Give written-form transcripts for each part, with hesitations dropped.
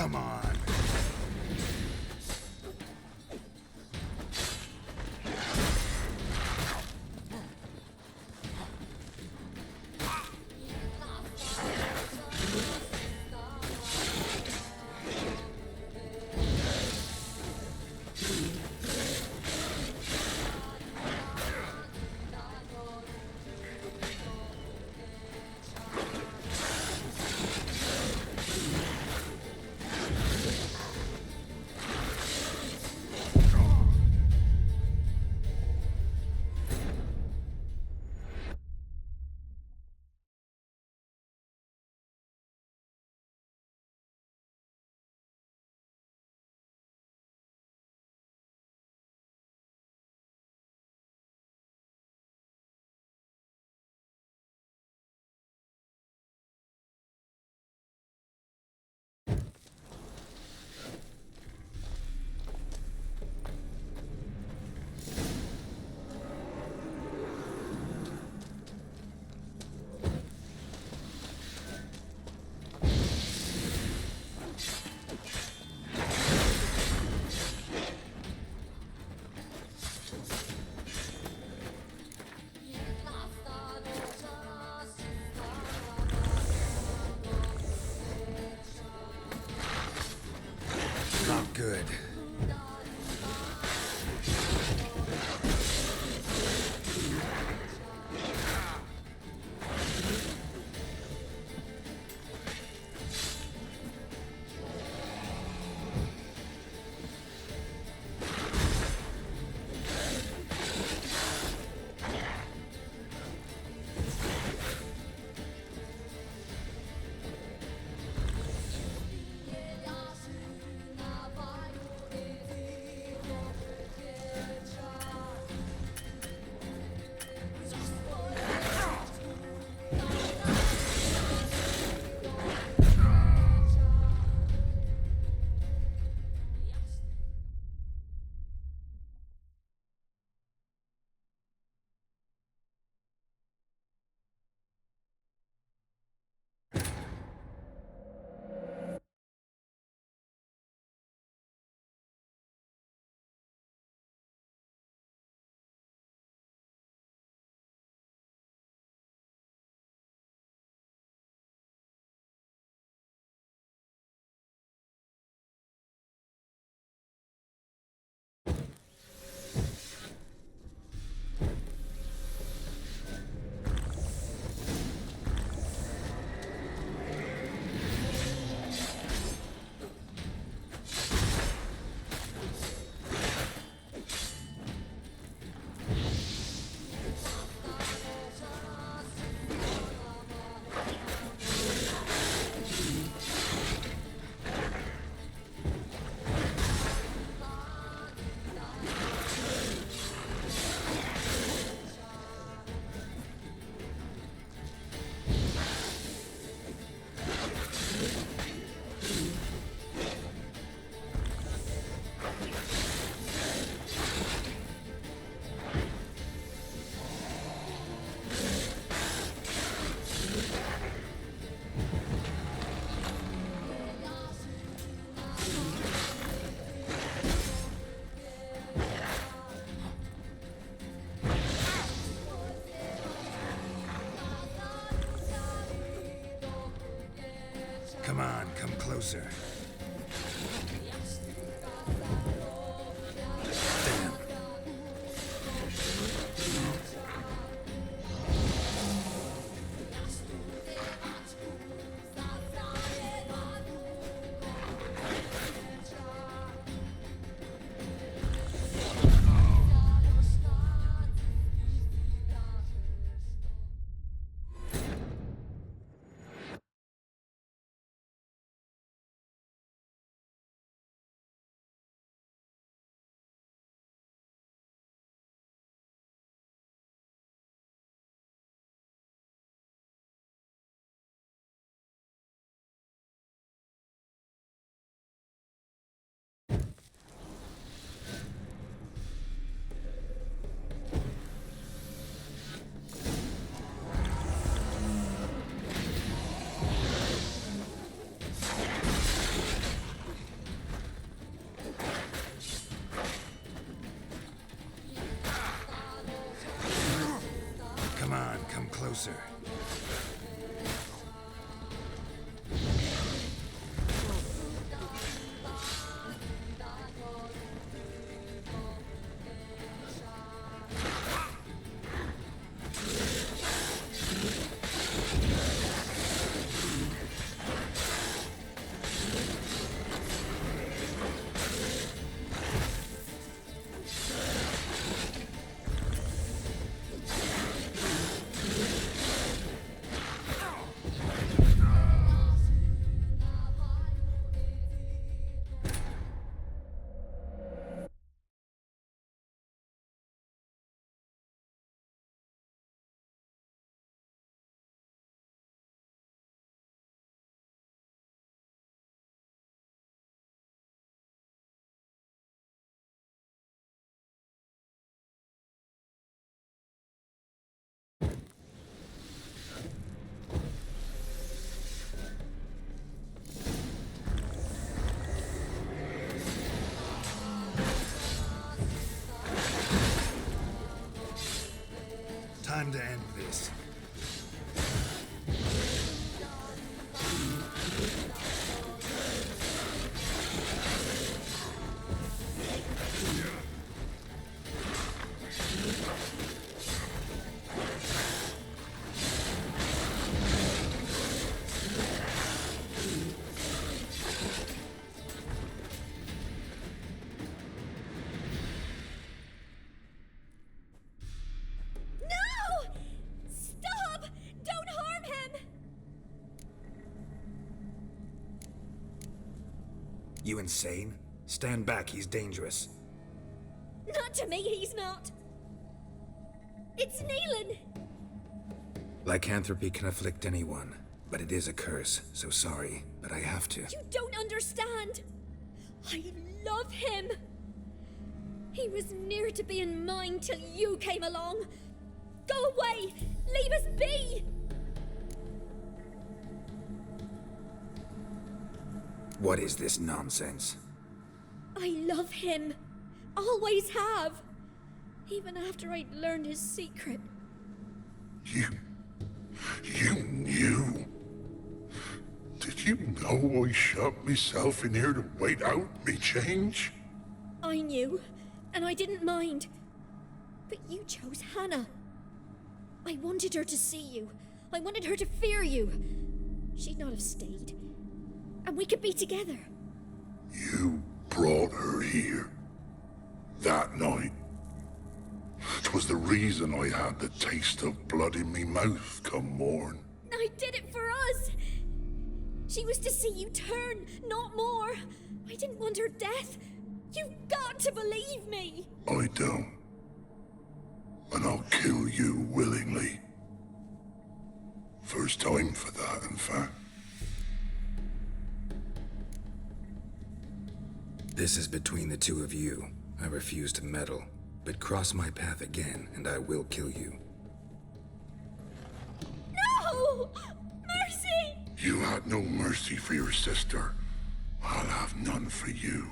Come on. Not good. Come on, come closer. come closer. Time to end this. You insane? Stand back, he's dangerous. Not to me, he's not. It's Neelan. Lycanthropy can afflict anyone, but it is a curse, so sorry, but I have to. You don't understand. I love him. He was near to being mine till you came along. Go away! Leave us be! What is this nonsense? I love him. Always have. Even after I'd learned his secret. You knew? Did you know I shut myself in here to wait out me change? I knew, and I didn't mind. But you chose Hannah. I wanted her to see you. I wanted her to fear you. She'd not have stayed. And we could be together. You brought her here. That night. 'Twas the reason I had the taste of blood in me mouth come morn. I did it for us. She was to see you turn, not more. I didn't want her death. You've got to believe me. I don't. And I'll kill you willingly. First time for that, in fact. This is between the two of you. I refuse to meddle, but cross my path again and I will kill you. No! Mercy! You had no mercy for your sister. I'll have none for you.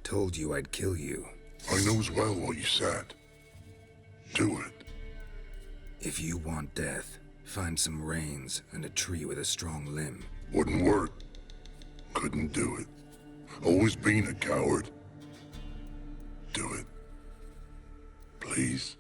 Told you I'd kill you. I knows well what you said. Do it. If you want death, find some reins and a tree with a strong limb. Wouldn't work. Couldn't do it. Always been a coward. Do it. Please.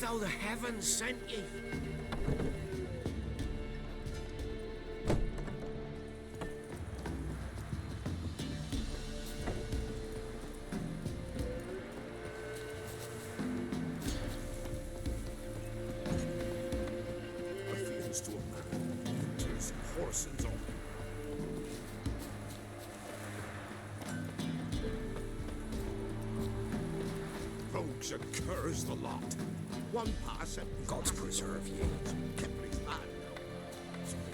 though the heavens sent ye. Refuse to a man who enters Horson's own. Rogues and curs the lot. One pass and God's preserve ye. Kept me flat.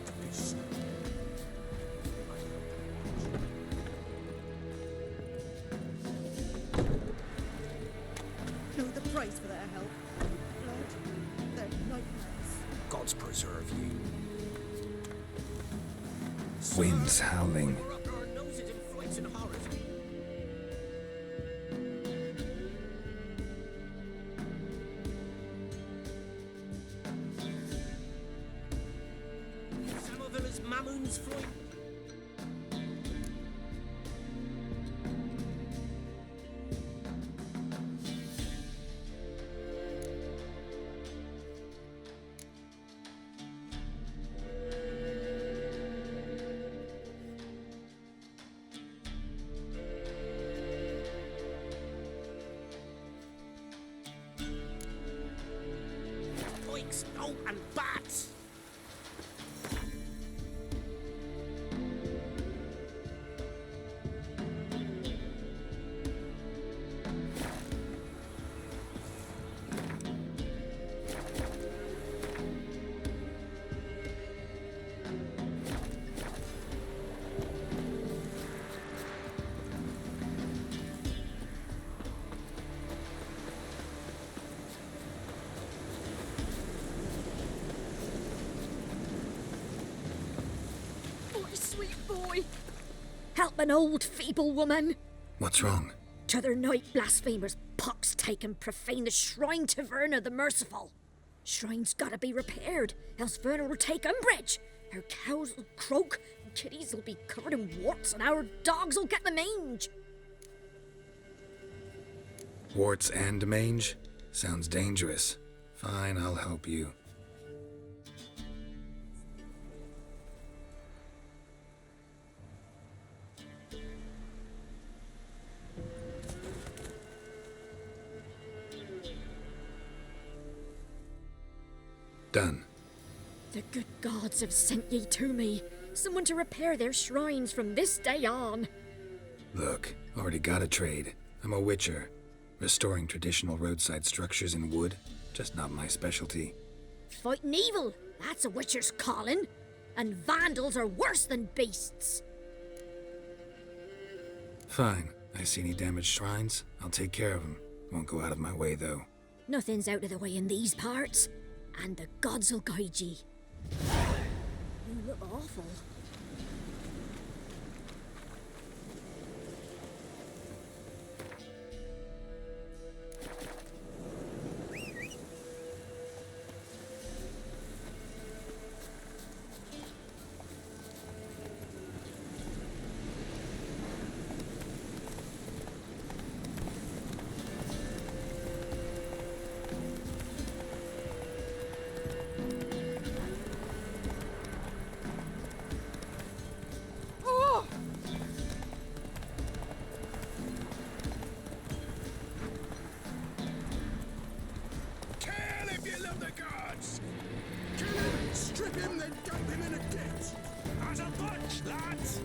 To be still. Know the price for their help. Blood, their nightmares. God's preserve ye. Winds howling. We're up our noses in frights and horrors. Samovilla's Mamoon's fright. Pikes, oh, and bats! My sweet boy. Help an old feeble woman. What's wrong? T'other night blasphemers pox take and profane the shrine to Verna the Merciful. Shrine's gotta be repaired, else Verna will take umbrage. Our cows will croak, and kitties will be covered in warts, and our dogs will get the mange. Warts and mange? Sounds dangerous. Fine, I'll help you. Done. The good gods have sent ye to me. Someone to repair their shrines from this day on. Look, already got a trade. I'm a witcher. Restoring traditional roadside structures in wood, just not my specialty. Fighting evil, that's a witcher's calling. And vandals are worse than beasts. Fine. I see any damaged shrines, I'll take care of them. Won't go out of my way, though. Nothing's out of the way in these parts, and the gods will guide ye. You look awful. Kill if you love the gods! Kill him, strip him, then dump him in a ditch! As a bunch, lads!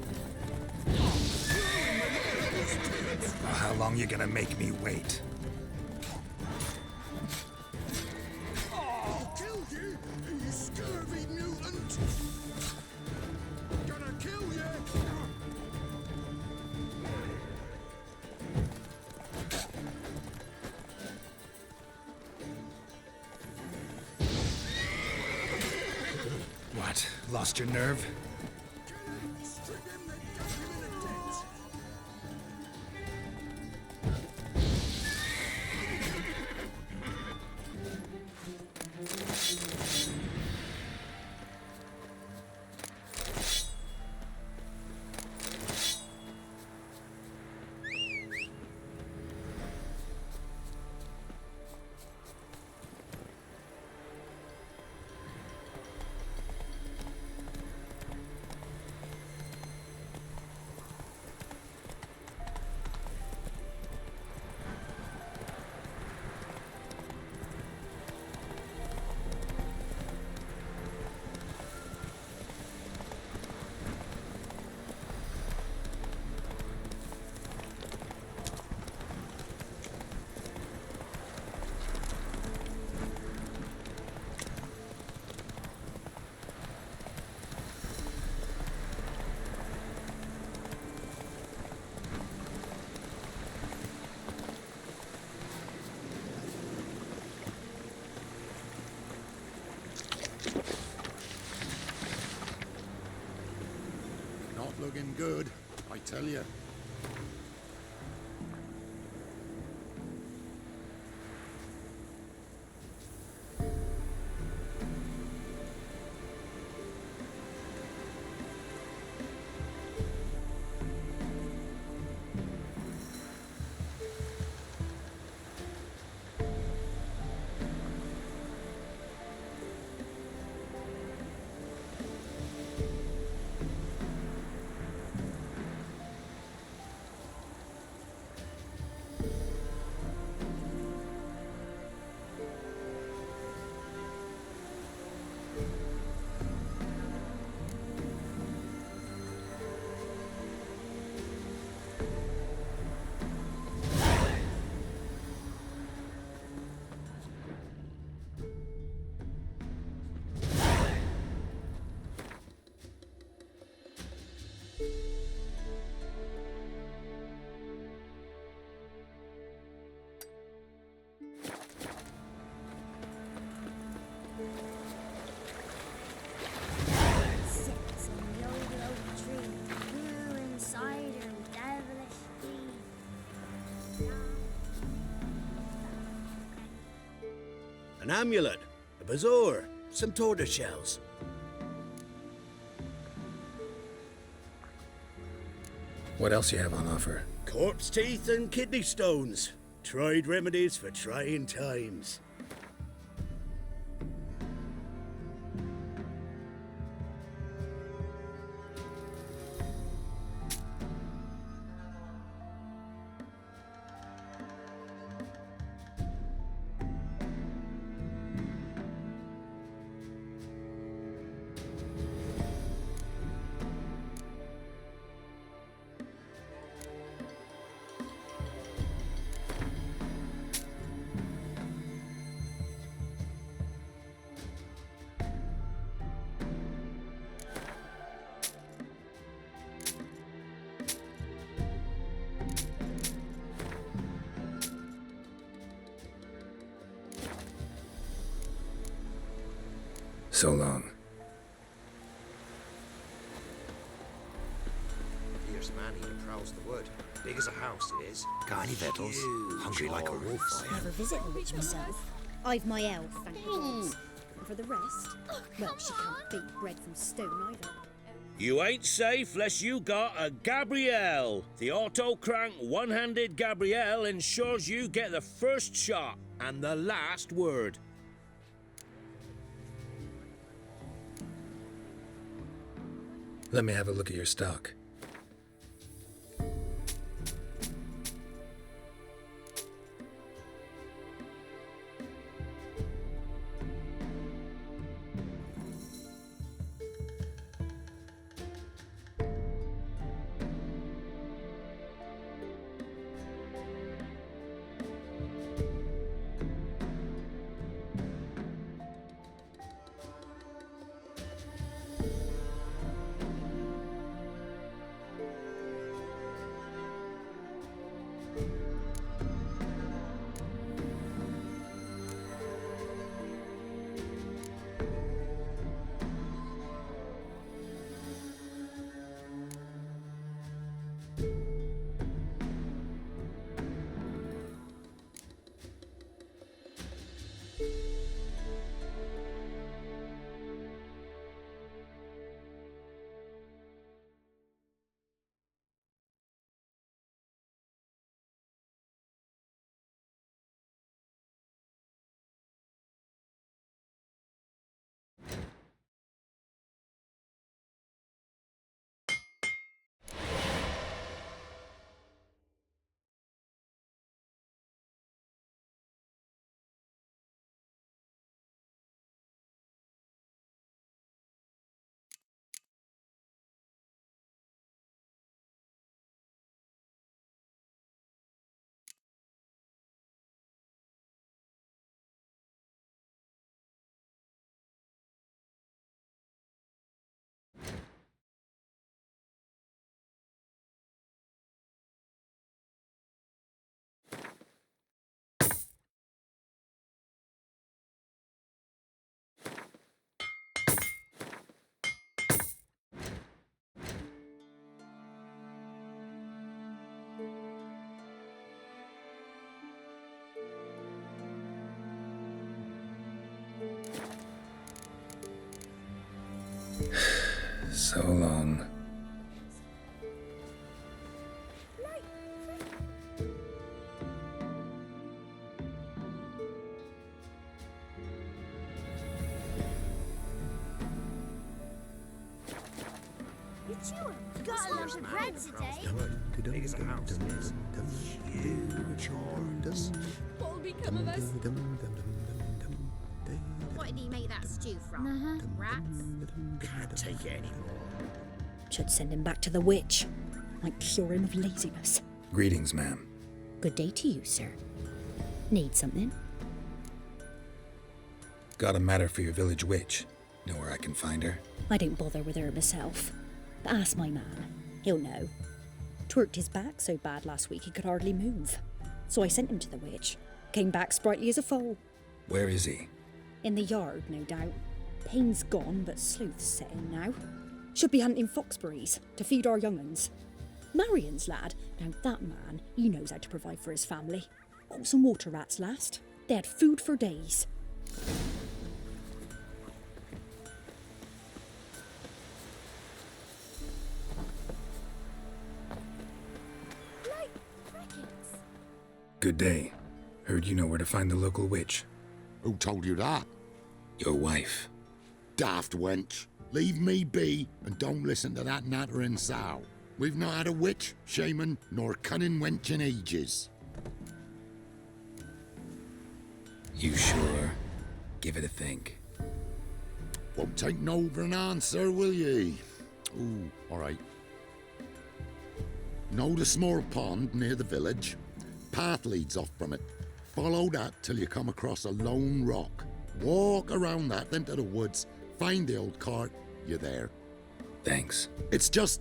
How long you gonna make me wait? I'll kill you, you scurvy mutant! Gonna kill you! What? Lost your nerve? Kill him, strip him, then dump him in a ditch! good, I tell you. Sits on the old oak tree, brewing cider with devilish speed. An amulet, a bazaar, some tortoise shells. What else you have on offer? Corpse teeth and kidney stones. Tried remedies for trying times. So long. Fierce man he prowls the wood. Big as a house it is. Got any victuals? Hungry like a wolf, I am. Never visit the witch myself. I've my elf, thank goodness. And for the rest, well, she can't beat bread from stone either. You ain't safe less you got a Gabrielle. The auto-crank one-handed Gabrielle ensures you get the first shot and the last word. Let me have a look at your stock. So long. Got a lump of bread today. Big as a house it is. Huge horns. What'll become of us? What did he make that stew from? Rats? Can't take it anymore. Should send him back to the witch. Might cure him of laziness. Greetings, ma'am. Good day to you, sir. Need something? Got a matter for your village witch. Know where I can find her? I don't bother with her myself. But ask my man. He'll know. Twerked his back so bad last week he could hardly move. So I sent him to the witch. Came back sprightly as a foal. Where is he? In the yard, no doubt. Pain's gone, but sleuth's set in now. Should be hunting foxberries to feed our young'uns. Marion's lad, now that man, he knows how to provide for his family. Got some water rats last. They had food for days. Good day. Heard you know where to find the local witch. Who told you that? Your wife. Daft wench. Leave me be and don't listen to that nattering sow. We've not had a witch, shaman, nor cunning wench in ages. You sure? Give it a think. Won't take no for an answer, will ye? Ooh, all right. Know the small pond near the village? Path leads off from it. Follow that till you come across a lone rock. Walk around that, then to the woods. Find the old cart. You're there. Thanks. It's just...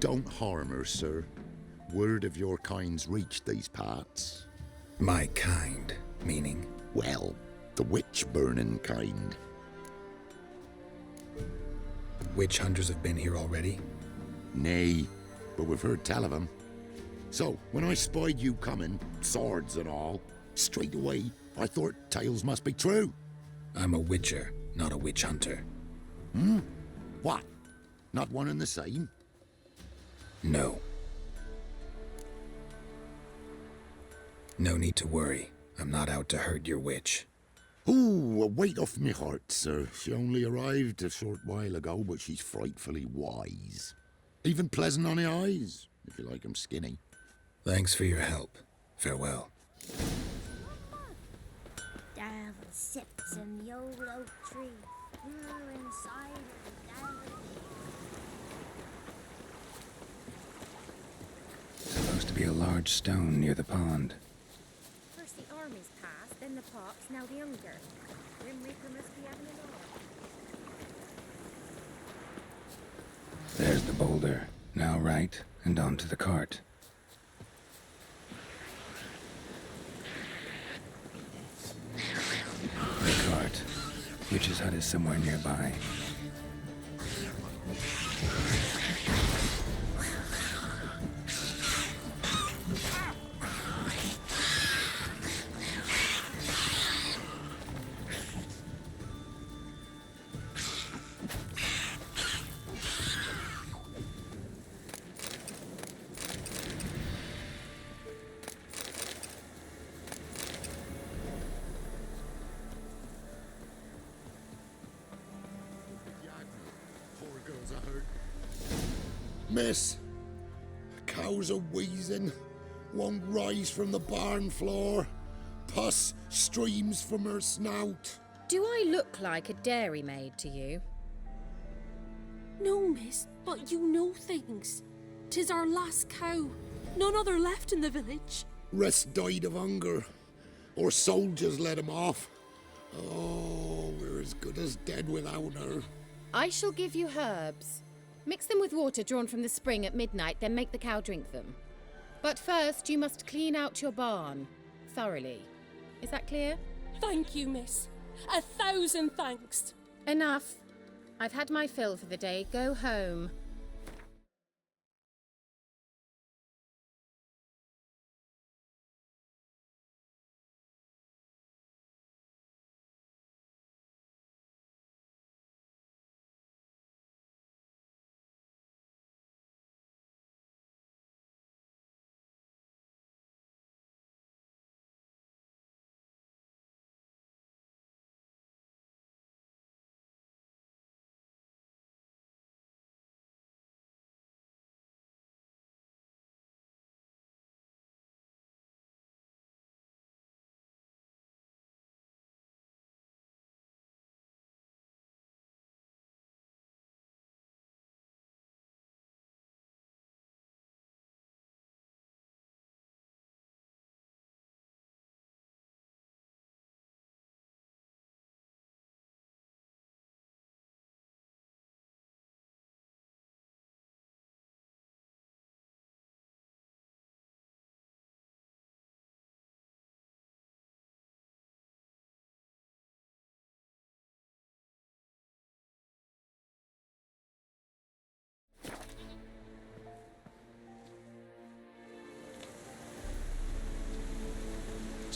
don't harm her, sir. Word of your kind's reached these parts. My kind, meaning? Well, the witch-burning kind. Witch hunters have been here already? Nay, but we've heard tell of 'em. So, when I spied you coming, swords and all, straight away I thought tales must be true. I'm a witcher, not a witch hunter. What? Not one and the same? No. No need to worry. I'm not out to hurt your witch. Ooh, a weight off me heart, sir. She only arrived a short while ago, but she's frightfully wise. Even pleasant on the eyes, if you like 'em skinny. Thanks for your help. Farewell. Devil sits in the old oak tree. You're inside of the devil. Supposed to be a large stone near the pond. First the armies passed, then the pox, now the hunger. Grim Reaper must be having an arm. There's the boulder. Now right, and onto the cart. The cart. Witch's hut is somewhere nearby. Poor girls are hurt. Miss, cows are wheezing, won't rise from the barn floor. Pus streams from her snout. Do I look like a dairymaid to you? No, miss, but you know things. 'Tis our last cow. None other left in the village. Rest died of hunger, or soldiers let him off. Oh, we're as good as dead without her. I shall give you herbs. Mix them with water drawn from the spring at midnight, then make the cow drink them. But first, you must clean out your barn thoroughly. Is that clear? Thank you, miss. 1,000 thanks. Enough. I've had my fill for the day. Go home.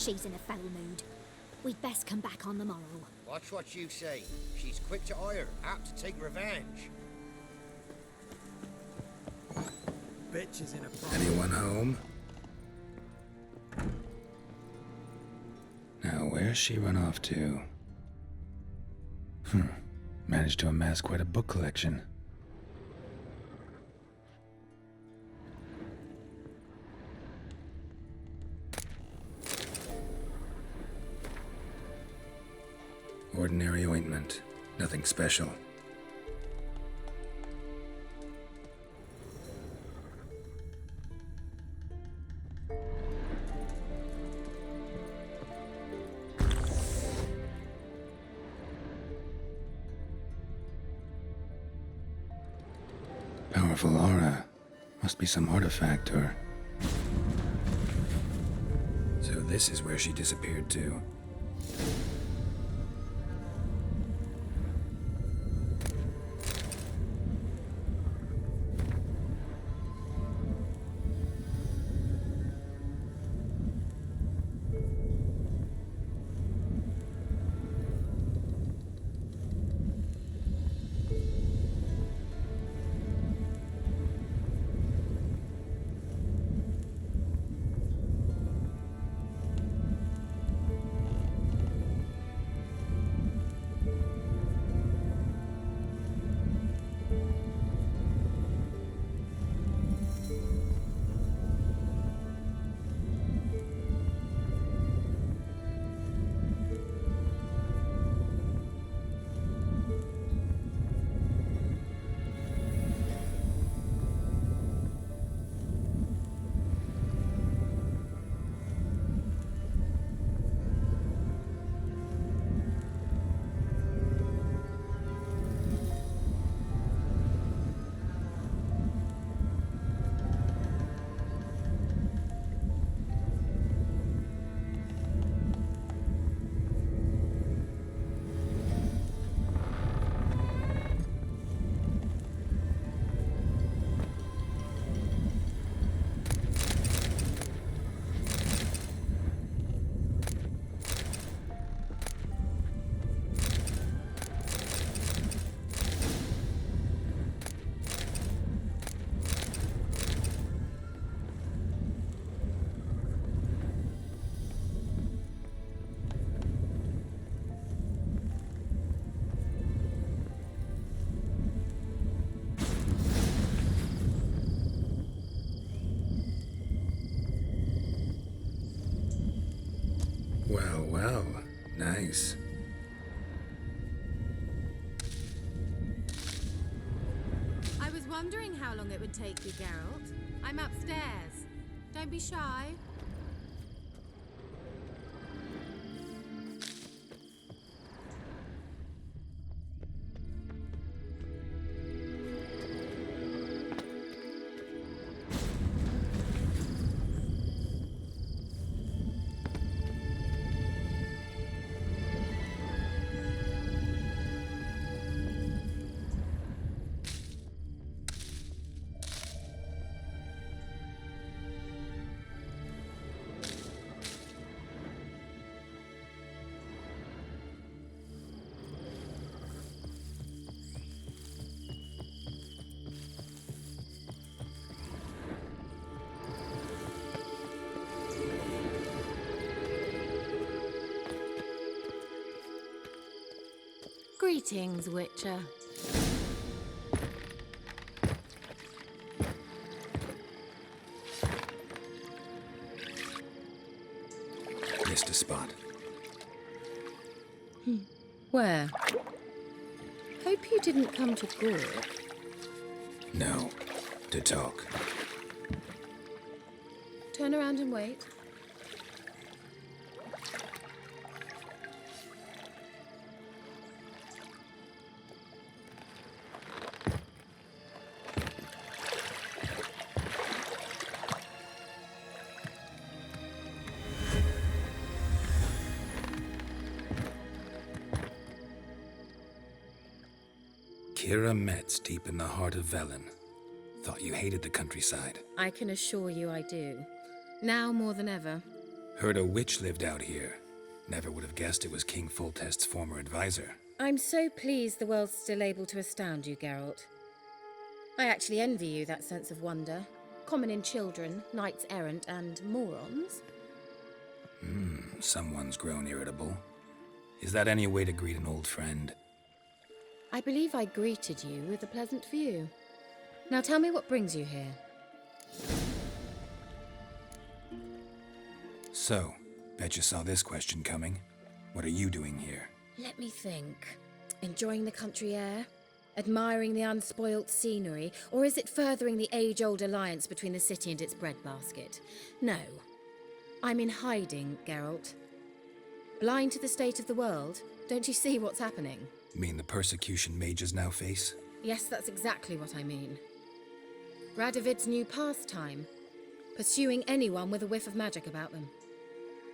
She's in a foul mood. We'd best come back on the morrow. Watch what you say. She's quick to ire, apt to take revenge. Bitch is in a Anyone home? Now, where's she run off to? Managed to amass quite a book collection. Ordinary ointment. Nothing special. Powerful aura. Must be some artifact or... So this is where she disappeared to. Well, well. Nice. I was wondering how long it would take you, Geralt. I'm upstairs. Don't be shy. Greetings, Witcher. Missed a spot. Where? Hope you didn't come to Gore. No. To talk. Turn around and wait. Kira Metz deep in the heart of Velen. Thought you hated the countryside. I can assure you I do. Now more than ever. Heard a witch lived out here. Never would have guessed it was King Foltest's former advisor. I'm so pleased the world's still able to astound you, Geralt. I actually envy you that sense of wonder. Common in children, knights errant, and morons. Someone's grown irritable. Is that any way to greet an old friend? I believe I greeted you with a pleasant view. Now tell me what brings you here. So, bet you saw this question coming. What are you doing here? Let me think. Enjoying the country air? Admiring the unspoilt scenery? Or is it furthering the age-old alliance between the city and its breadbasket? No. I'm in hiding, Geralt. Blind to the state of the world? Don't you see what's happening? You mean the persecution mages now face? Yes, that's exactly what I mean. Radovid's new pastime. Pursuing anyone with a whiff of magic about them.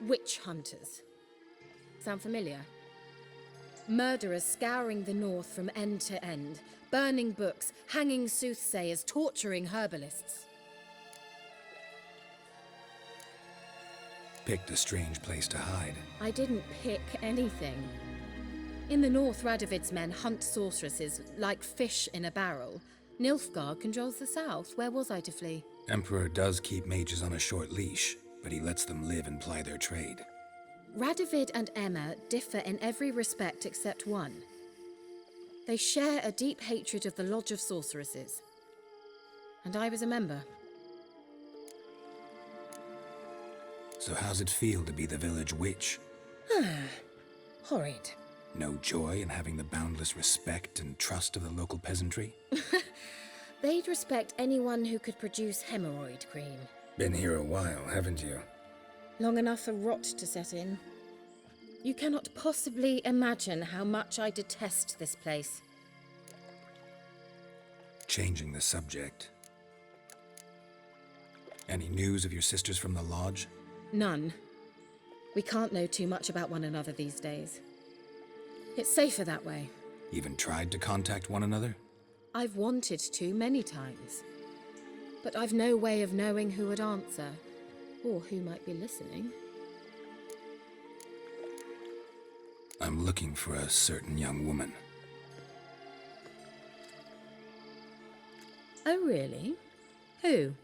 Witch hunters. Sound familiar? Murderers scouring the north from end to end, burning books, hanging soothsayers, torturing herbalists. Picked a strange place to hide. I didn't pick anything. In the north, Radovid's men hunt sorceresses like fish in a barrel. Nilfgaard controls the south. Where was I to flee? Emperor does keep mages on a short leash, but he lets them live and ply their trade. Radovid and Emma differ in every respect except one. They share a deep hatred of the Lodge of Sorceresses. And I was a member. So how's it feel to be the village witch? Horrid. No joy in having the boundless respect and trust of the local peasantry? They'd respect anyone who could produce hemorrhoid cream. Been here a while, haven't you? Long enough for rot to set in. You cannot possibly imagine how much I detest this place. Changing the subject. Any news of your sisters from the lodge? None. We can't know too much about one another these days. It's safer that way. Even tried to contact one another? I've wanted to many times. But I've no way of knowing who would answer, or who might be listening. I'm looking for a certain young woman. Oh, really? Who?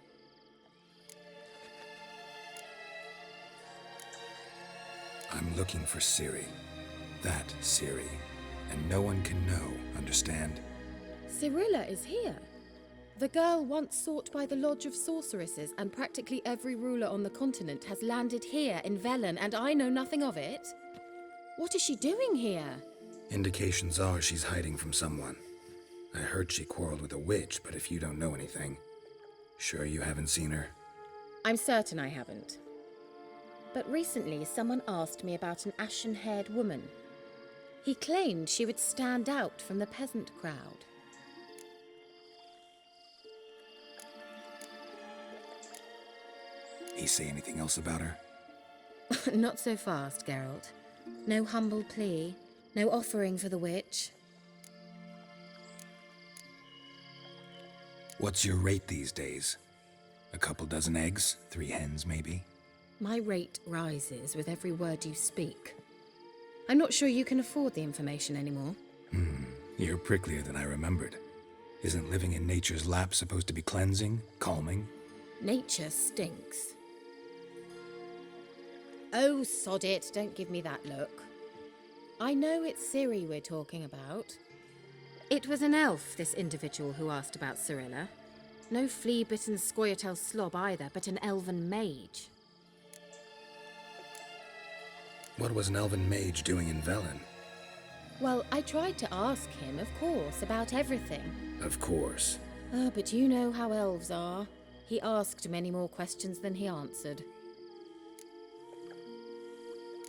I'm looking for Ciri. That Ciri. And no one can know, understand? Cirilla is here. The girl once sought by the Lodge of Sorceresses, and practically every ruler on the continent has landed here in Velen, and I know nothing of it. What is she doing here? Indications are she's hiding from someone. I heard she quarreled with a witch, but if you don't know anything, sure you haven't seen her? I'm certain I haven't. But recently someone asked me about an ashen-haired woman. He claimed she would stand out from the peasant crowd. He say anything else about her? Not so fast, Geralt. No humble plea, no offering for the witch. What's your rate these days? A couple dozen eggs? 3 hens, maybe? My rate rises with every word you speak. I'm not sure you can afford the information anymore. You're pricklier than I remembered. Isn't living in nature's lap supposed to be cleansing, calming? Nature stinks. Oh, sod it, don't give me that look. I know it's Ciri we're talking about. It was an elf, this individual who asked about Cirilla. No flea-bitten Scoia'tael slob either, but an elven mage. What was an elven mage doing in Velen? Well, I tried to ask him, of course, about everything. Of course. Oh, but you know how elves are. He asked many more questions than he answered.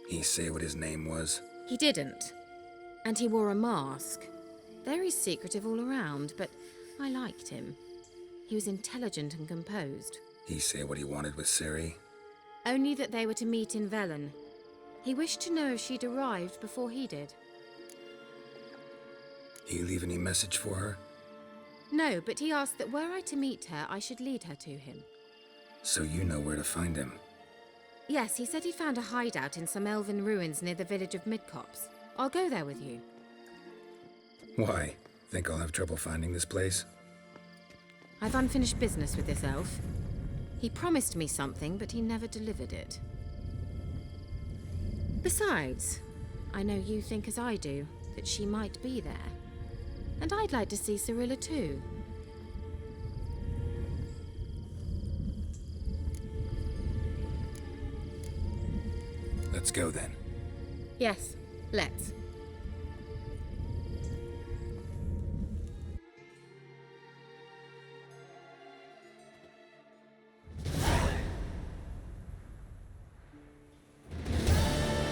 He say what his name was? He didn't. And he wore a mask. Very secretive all around, but I liked him. He was intelligent and composed. He say what he wanted with Ciri? Only that they were to meet in Velen. He wished to know if she'd arrived before he did. He leave any message for her? No, but he asked that were I to meet her, I should lead her to him. So you know where to find him? Yes, he said he found a hideout in some elven ruins near the village of Midcopse. I'll go there with you. Why? Think I'll have trouble finding this place? I've unfinished business with this elf. He promised me something, but he never delivered it. Besides, I know you think as I do, that she might be there. And I'd like to see Cyrilla too. Let's go then. Yes, let's.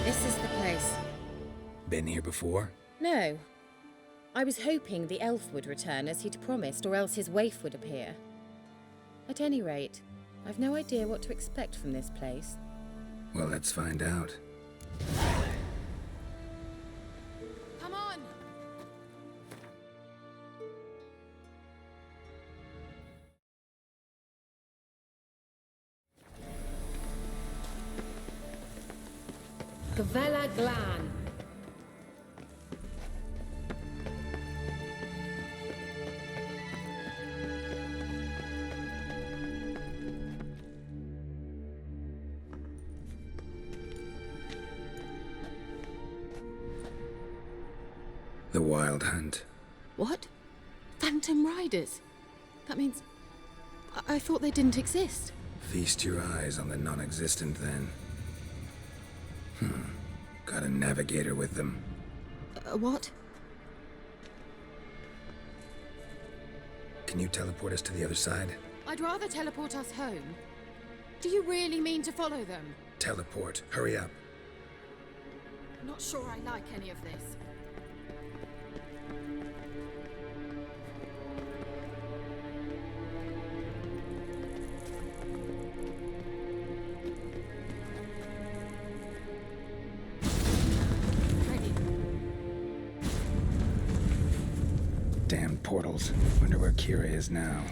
This is the place. Been here before? No. I was hoping the elf would return as he'd promised, or else his waif would appear. At any rate, I've no idea what to expect from this place. Well, let's find out. Come on! Gavella Glan. The Wild Hunt. What? Phantom Riders? That means... I thought they didn't exist. Feast your eyes on the non-existent then. Got a navigator with them. What? Can you teleport us to the other side? I'd rather teleport us home. Do you really mean to follow them? Teleport. Hurry up. Not sure I like any of this. Damn portals. Wonder where Kira is now.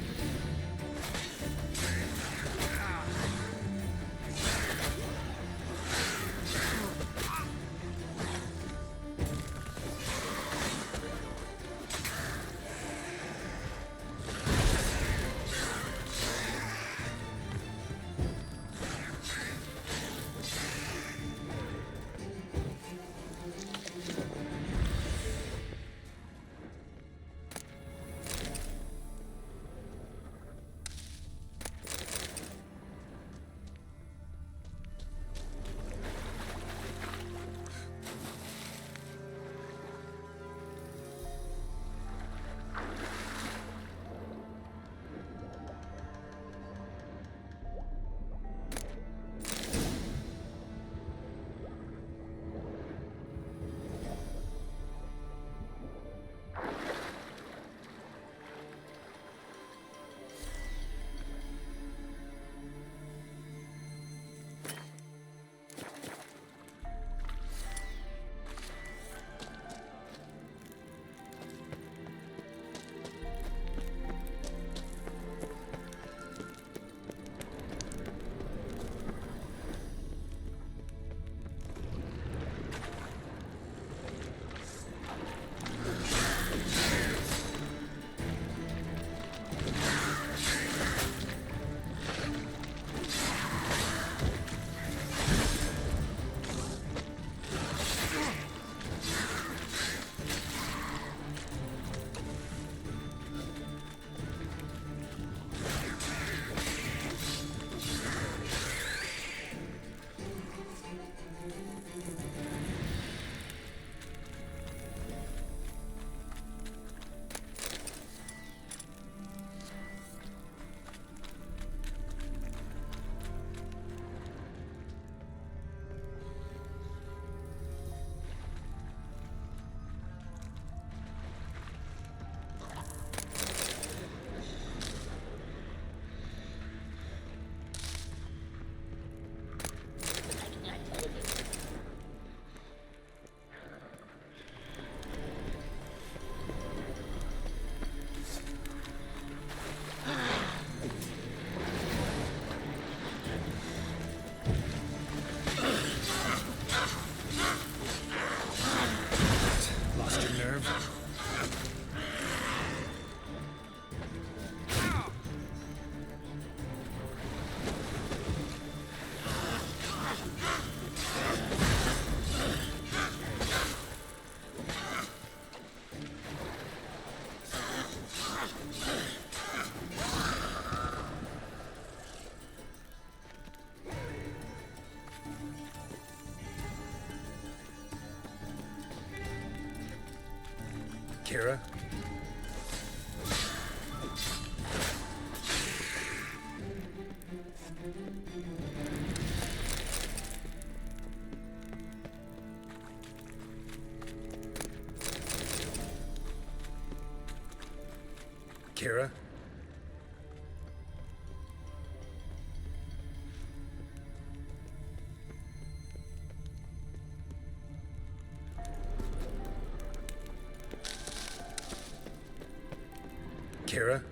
Kira? Kira? Kira?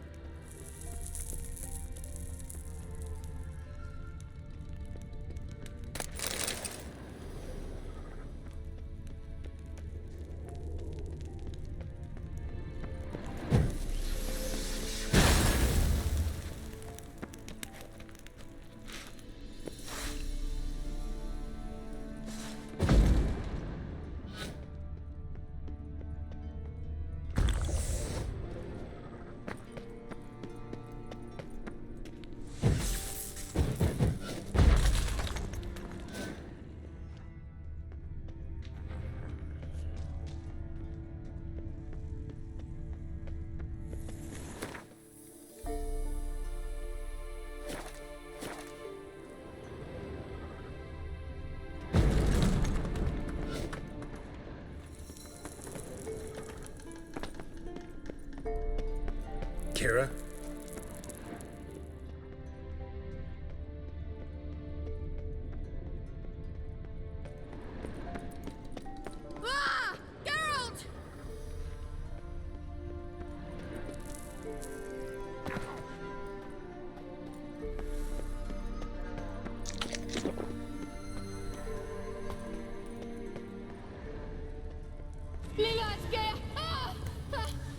Kira? Ah! Geralt! Lilad,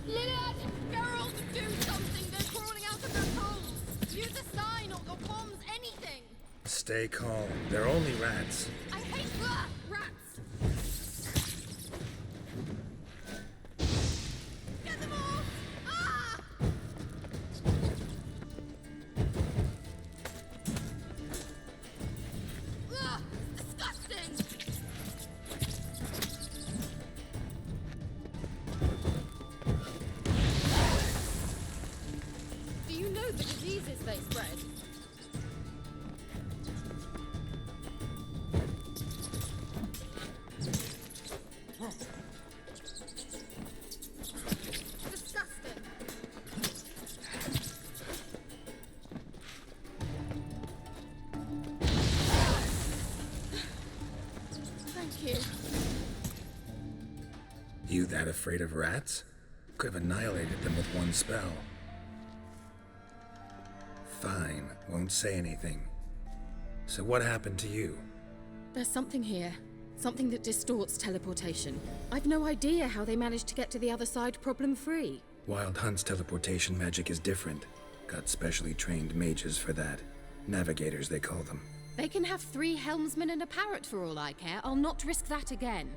Lilad! Geralt, do something! They're crawling out of their holes! Use a sign or bombs, anything! Stay calm. They're only rats. I hate rats! Get them off! Ah! Ugh, disgusting! Do you know the diseases they spread? Disgusting. Thank you. You that afraid of rats? Could have annihilated them with one spell. Fine, won't say anything. So what happened to you? There's something here. Something that distorts teleportation. I've no idea how they managed to get to the other side problem-free. Wild Hunt's teleportation magic is different. Got specially trained mages for that. Navigators, they call them. They can have 3 helmsmen and a parrot for all I care. I'll not risk that again.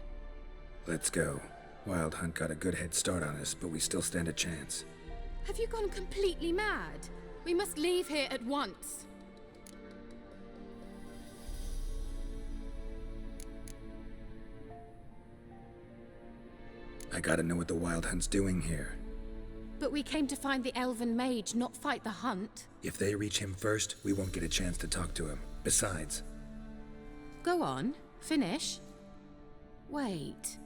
Let's go. Wild Hunt got a good head start on us, but we still stand a chance. Have you gone completely mad? We must leave here at once. I gotta know what the Wild Hunt's doing here. But we came to find the elven mage, not fight the hunt. If they reach him first, we won't get a chance to talk to him. Besides... Go on, finish. Wait,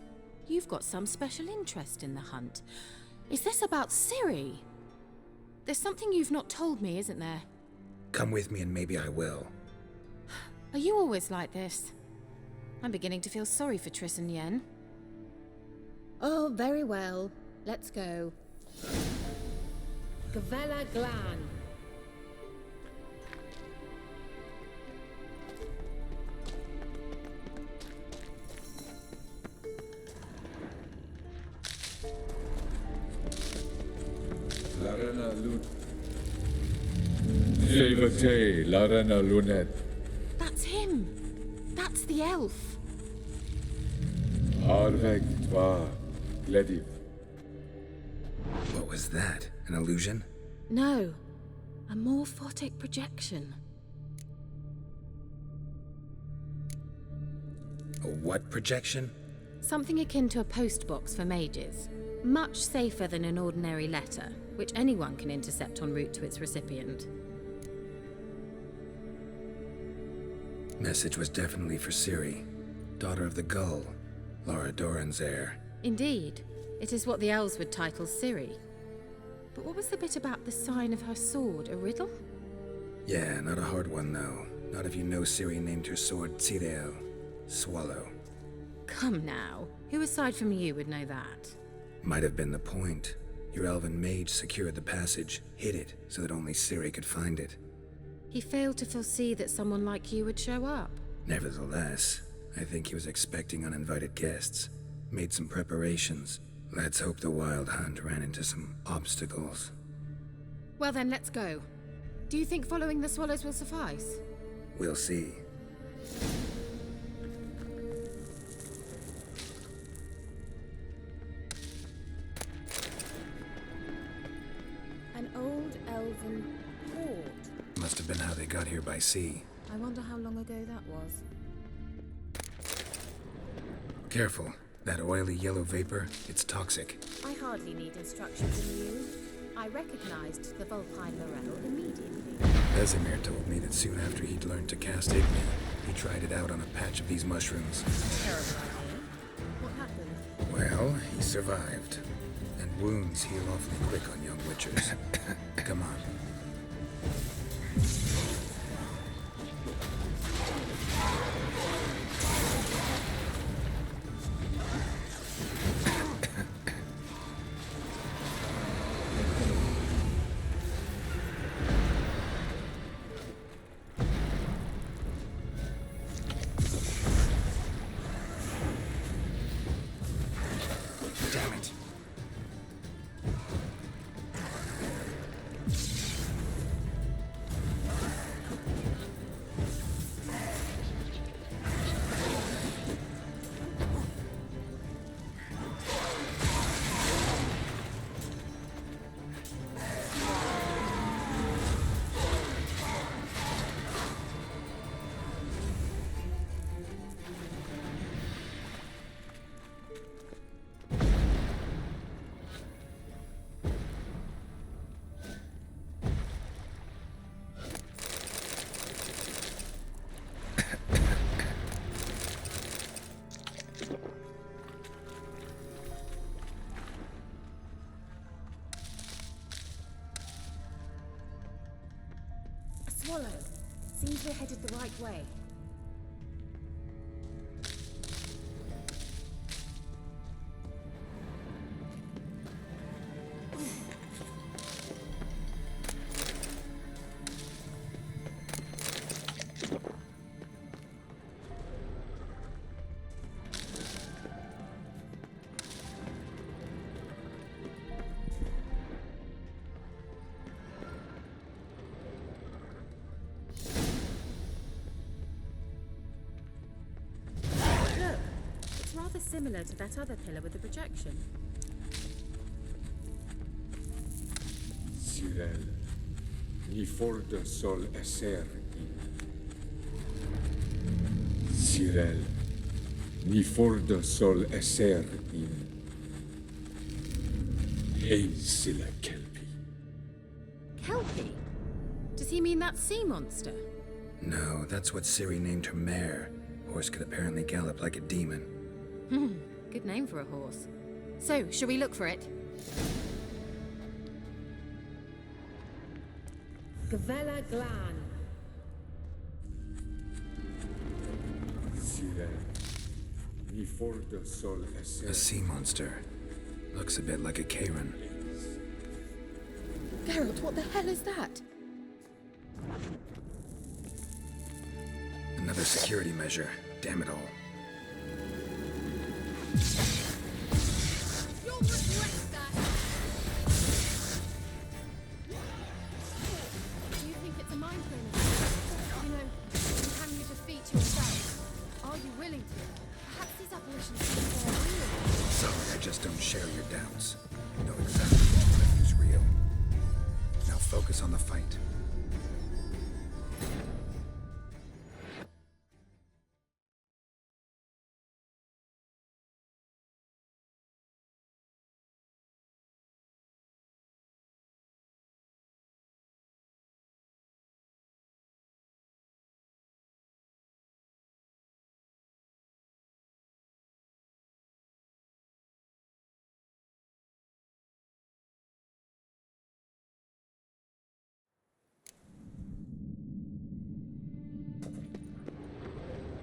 you've got some special interest in the hunt. Is this about Ciri? There's something you've not told me, isn't there? Come with me and maybe I will. Are you always like this? I'm beginning to feel sorry for Triss and Yen. Oh, very well. Let's go. Gavella Glan. Larena Lun. Sevate, Larena Lunet. That's him. That's the elf. Arveg Tva, Glediv. What was that? An illusion? No. A morphotic projection. A what projection? Something akin to a postbox for mages. Much safer than an ordinary letter, which anyone can intercept en route to its recipient. Message was definitely for Ciri, daughter of the Gull, Lara Doran's heir. Indeed, it is what the elves would title Ciri. But what was the bit about the sign of her sword, a riddle? Yeah, not a hard one though. Not if you know Ciri named her sword Cirel, swallow. Come now, who aside from you would know that? Might have been the point. Your elven mage secured the passage, hid it, so that only Ciri could find it. He failed to foresee that someone like you would show up. Nevertheless, I think he was expecting uninvited guests. Made some preparations. Let's hope the Wild Hunt ran into some obstacles. Well then, let's go. Do you think following the swallows will suffice? We'll see. An old elven port. Must have been how they got here by sea. I wonder how long ago that was. Careful. That oily yellow vapor, it's toxic. I hardly need instructions from you. I recognized the Vulpine Morel immediately. Vesemir told me that soon after he'd learned to cast Igni, he tried it out on a patch of these mushrooms. Terrible idea. What happened? Well, he survived. And wounds heal awfully quick on young witchers. Come on. Damn it. Swallow. Seems we're headed the right way. Rather similar to that other pillar with the projection. Cirel, ni forda sol esser in. Cirel, ni forda sol esser in. Ein silla kelpi. Kelpie? Does he mean that sea monster? No, that's what Ciri named her mare. Horse could apparently gallop like a demon. Good name for a horse. So, shall we look for it? Gavella Glan. Cirel, ni forda sol esser. A sea monster. Looks a bit like a Karen. Geralt, what the hell is that? Another security measure. Damn it all. You'll regret that. Do you think it's a mind thing? You know, can you defeat yourself? Are you willing to? Perhaps these apparitions are real. Sorry, I just don't share your doubts. I know exactly what is real. Now focus on the fight.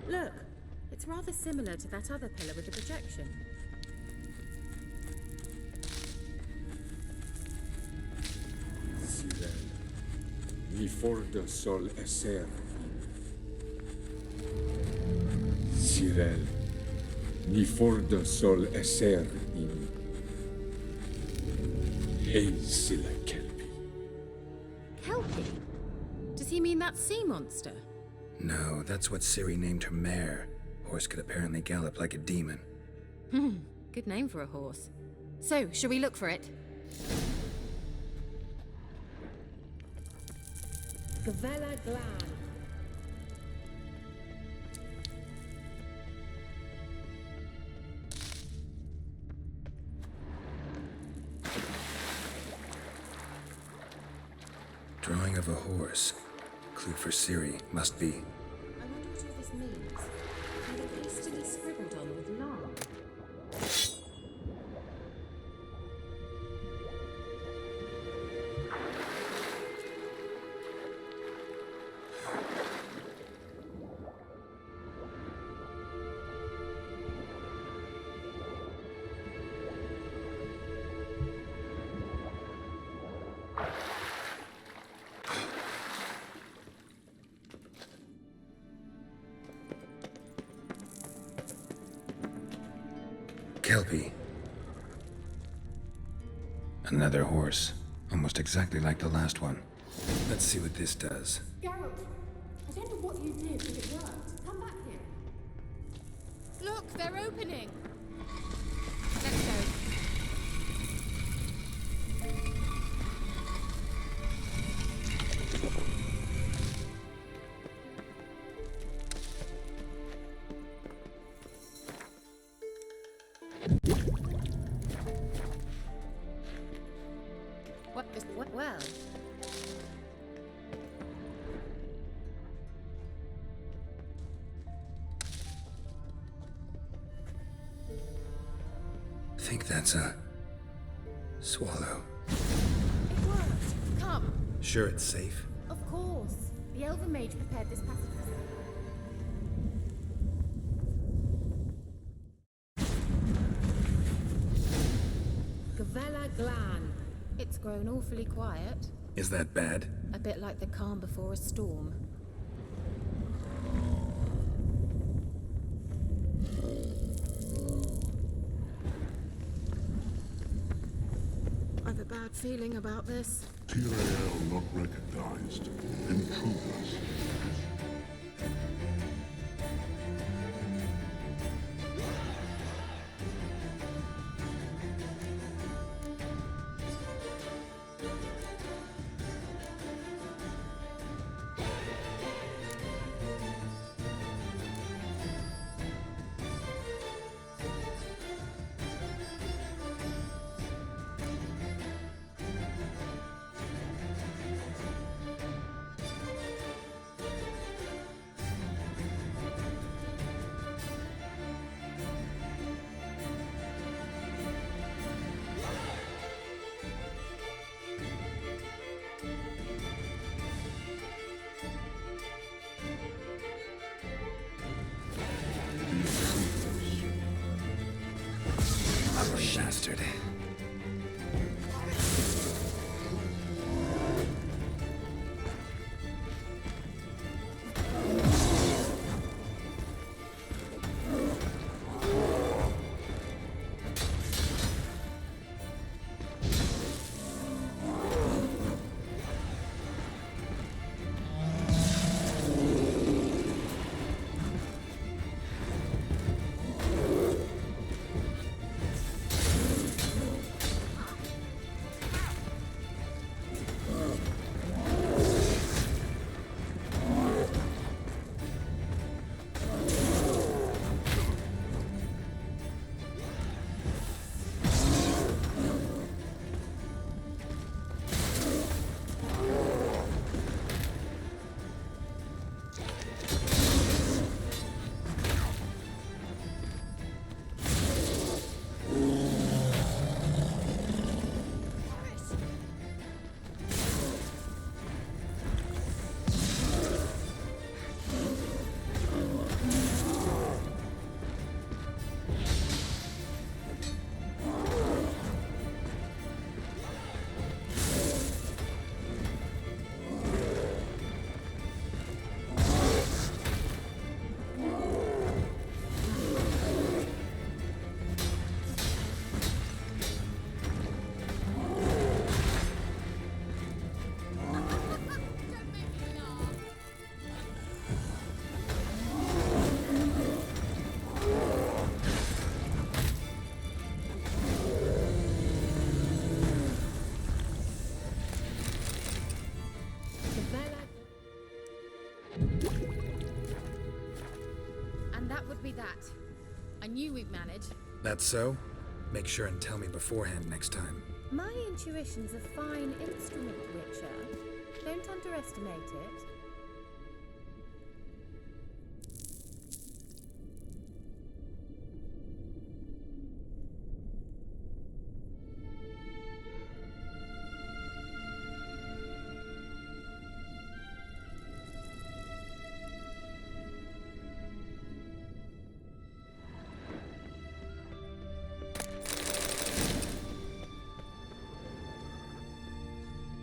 Look, it's rather similar to that other pillar with the projection. Sirel, ni forda sol esser. Sirel, ni forda sol esser in. Hey, Silla Kelpie. Kelpie? Does he mean that sea monster? No, that's what Ciri named her mare. Horse could apparently gallop like a demon. Good name for a horse. So, shall we look for it? Gavella Glan. Drawing of a horse. Clue for Ciri must be. I wonder what all this means. Can it hastily scribbled on with lard? Kelpie. Another horse. Almost exactly like the last one. Let's see what this does. Geralt, I don't know what you did, but it worked. Come back here. Look, they're opening. Let's go. What? Well. Think that's a swallow. It worked. Come. Sure it's safe? Of course. The Elven Mage prepared this passage. Gavella Glan. It's grown awfully quiet. Is that bad? A bit like the calm before a storm. I've a bad feeling about this. Tyrael not recognized. Intruders. Bastard. And that would be that. I knew we'd manage. That's so? Make sure and tell me beforehand next time. My intuition's a fine instrument, Witcher. Don't underestimate it.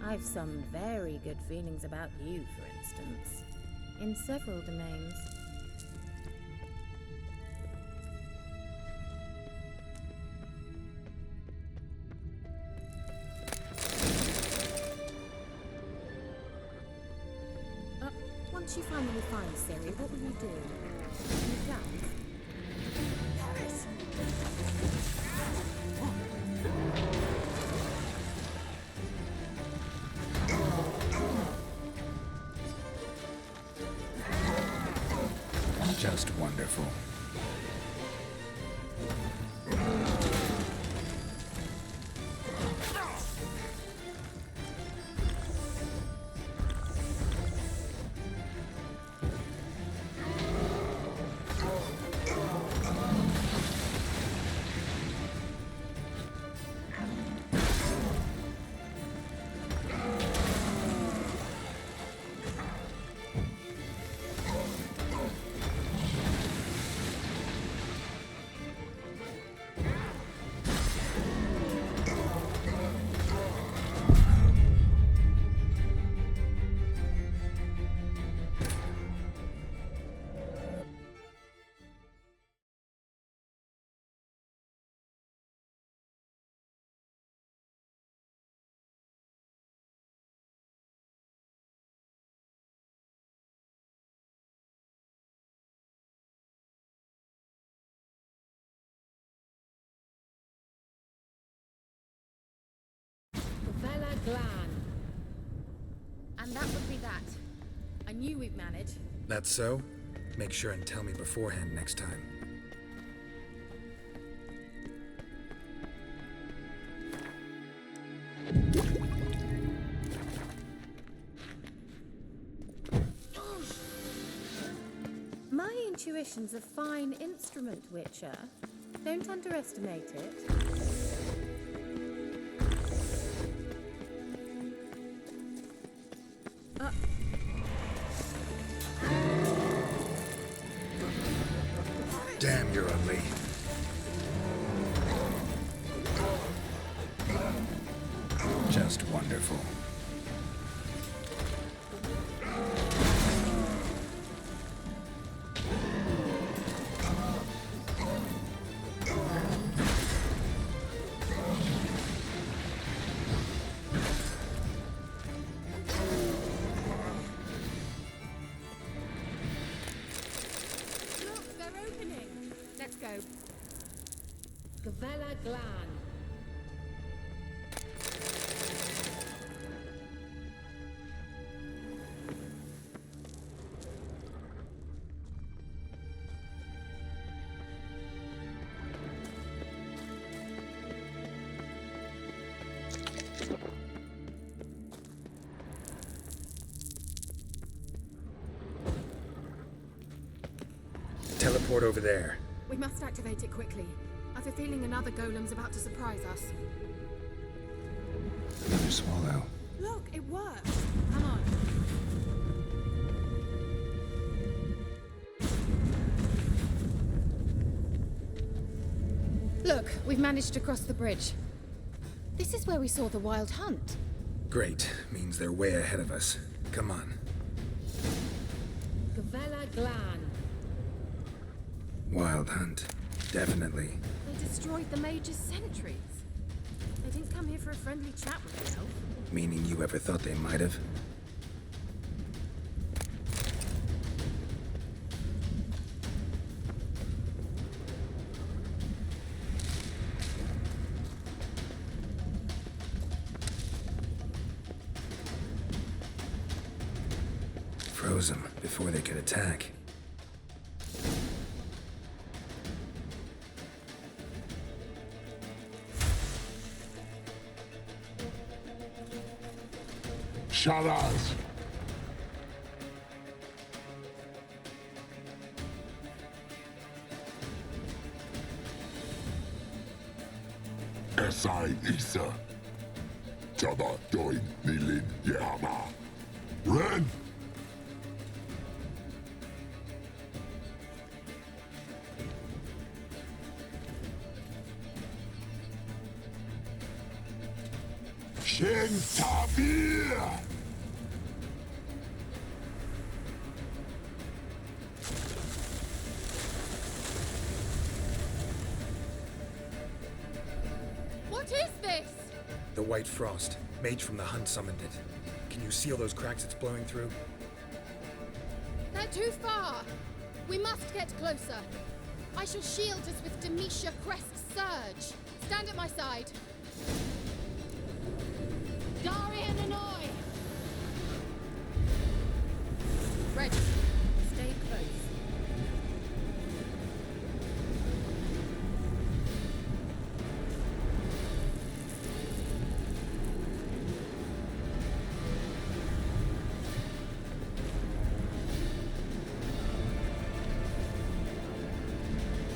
I've some very good feelings about you, for instance, in several domains. Once you finally find Ciri, what will you do? You done? Just wonderful. Glan. And that would be that. I knew we'd manage. That's so? Make sure and tell me beforehand next time. My intuition's a fine instrument, Witcher. Don't underestimate it. Damn, you're ugly. Just wonderful. Let's go. Gavella Glan. Teleport over there. We must activate it quickly. I've a feeling another golem's about to surprise us. Another swallow. Look, it works. Come on. Look, we've managed to cross the bridge. This is where we saw the wild hunt. Great. Means they're way ahead of us. Come on. Gavella Glan. Wild hunt. Definitely. They destroyed the Major's sentries. They didn't come here for a friendly chat with the elf. Meaning you ever thought they might have? Froze 'em. before they could attack. Sharaz! Esai Isa. Jabba Doin Nilin Yama. Ren! Shin Tabir! What is this? The White Frost. Mage from the Hunt summoned it. Can you seal those cracks it's blowing through? They're too far. We must get closer. I shall shield us with Demetia Crest's surge. Stand at my side. Darian Annoy! Ready. Stay close.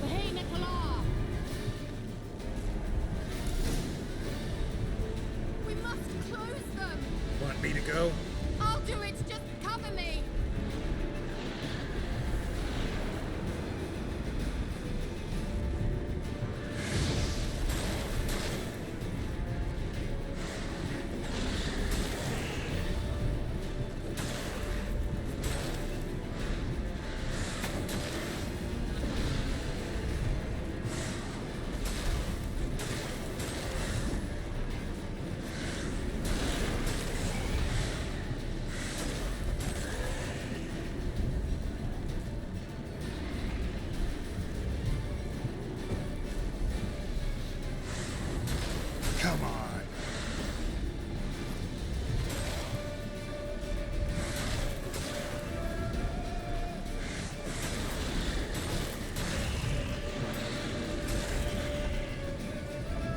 Hey, Nicola! We must close them! Want me to go? I'll do it, just cover me! Come on.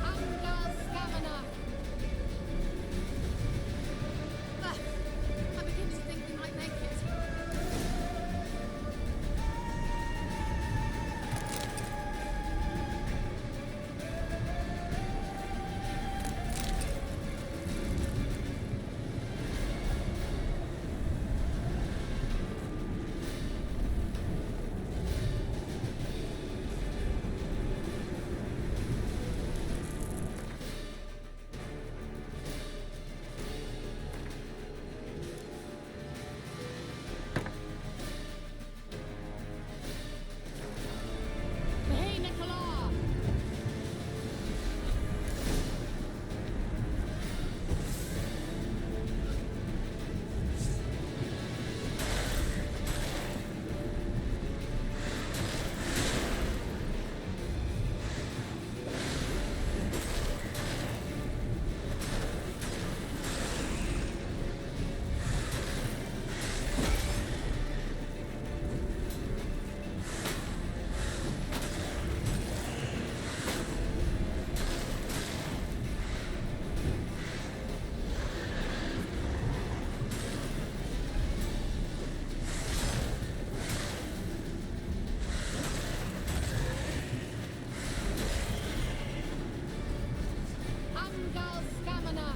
Angal Stamina! I begin to think we might make it. Hey, Nicola! Angal Stamina!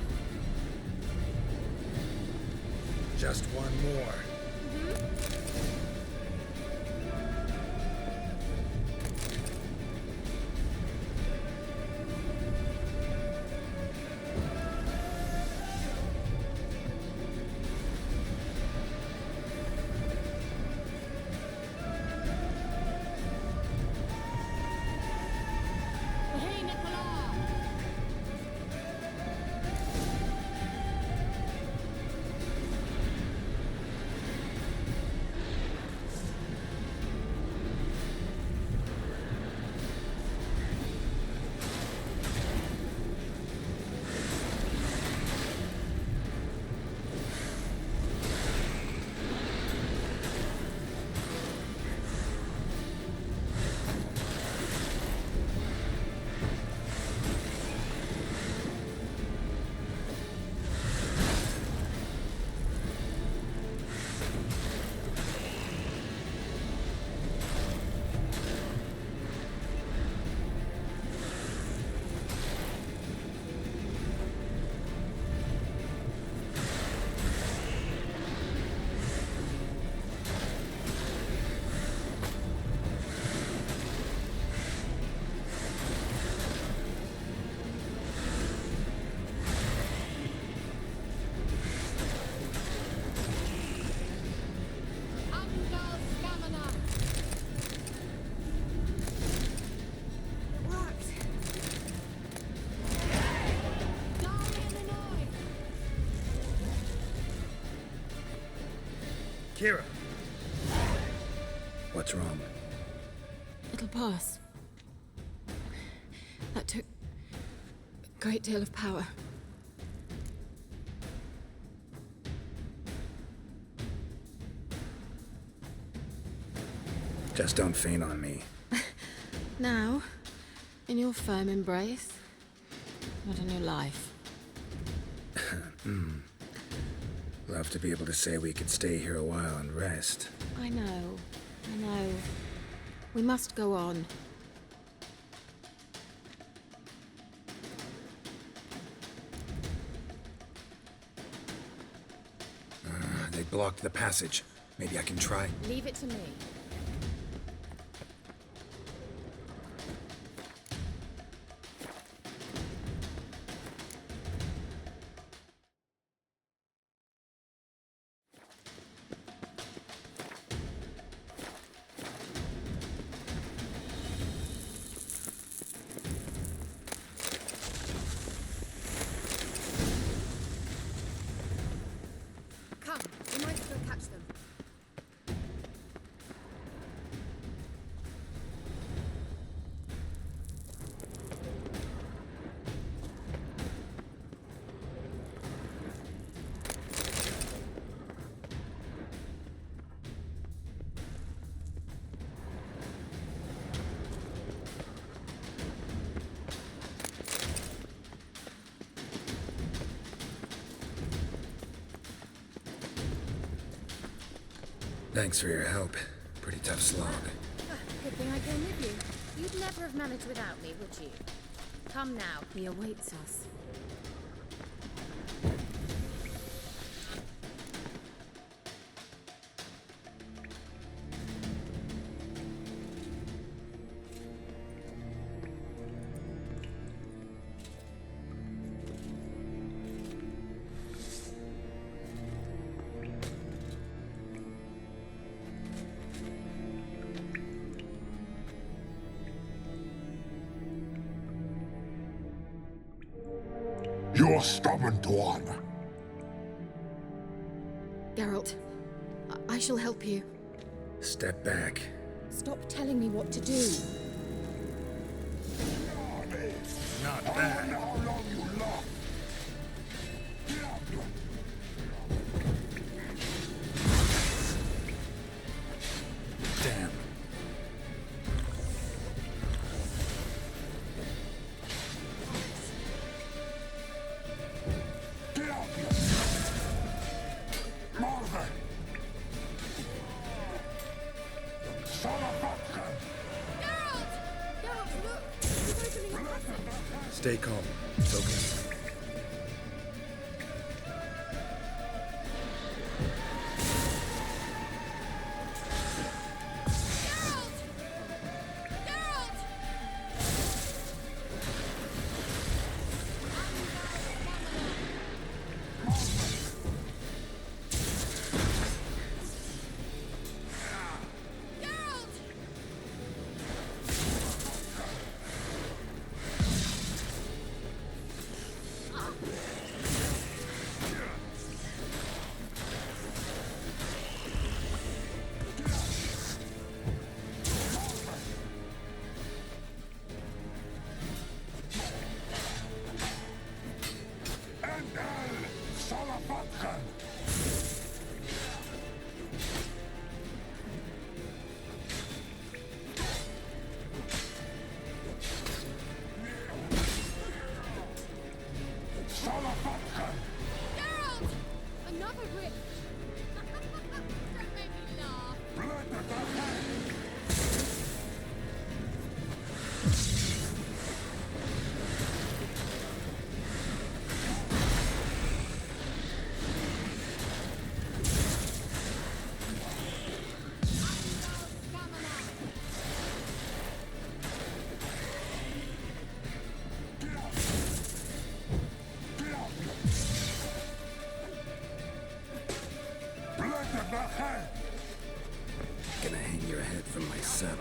Just one more. Hey, Nicola! Kira. What's wrong? It'll pass. That took a great deal of power. Just don't faint on me. Now, in your firm embrace, not a new life. Love to be able to say we could stay here a while and rest. I know. We must go on. They blocked the passage. Maybe I can try. Leave it to me. Come, we might still catch them. Thanks for your help. Pretty tough slog. Good thing I came with you. You'd never have managed without me, would you? Come now. He awaits us. You're stubborn one. Geralt, I shall help you. Step back. Stop telling me what to do. Not bad. How long you love? Damn. Stay calm. Focus. Another rift! Don't make me laugh! Gonna hang your head from my saddle.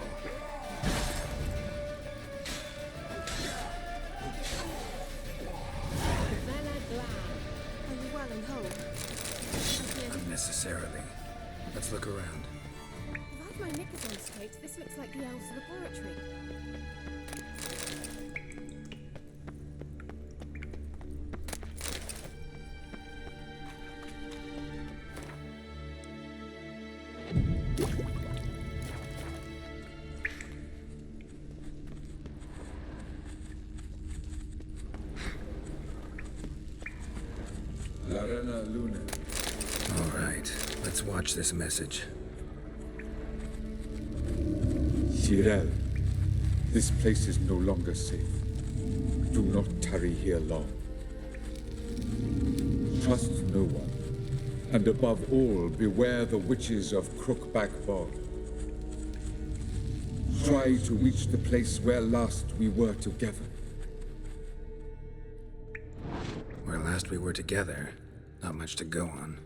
Are you well and whole? Unnecessarily. Let's look around. If I've my knickers on straight, this looks like the elves' laboratory. Larena Luna. All right, let's watch this message. Shirel, this place is no longer safe. Do not tarry here long. Trust no one. And above all, beware the witches of Crookback Bog. Try to reach the place where last we were together. Where last we were together, not much to go on.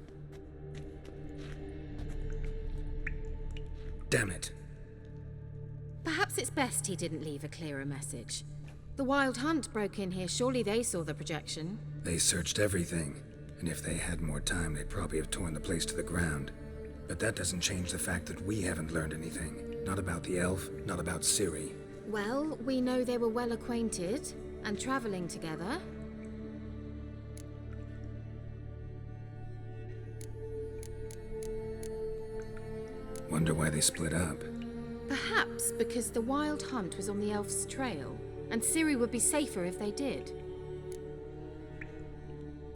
Damn it. Perhaps it's best he didn't leave a clearer message. The Wild Hunt broke in here. Surely they saw the projection. They searched everything, and if they had more time, they'd probably have torn the place to the ground. But that doesn't change the fact that we haven't learned anything. Not about the elf, not about Ciri. Well, we know they were well acquainted and traveling together. Wonder why they split up. Perhaps because the Wild Hunt was on the elf's trail, and Ciri would be safer if they did.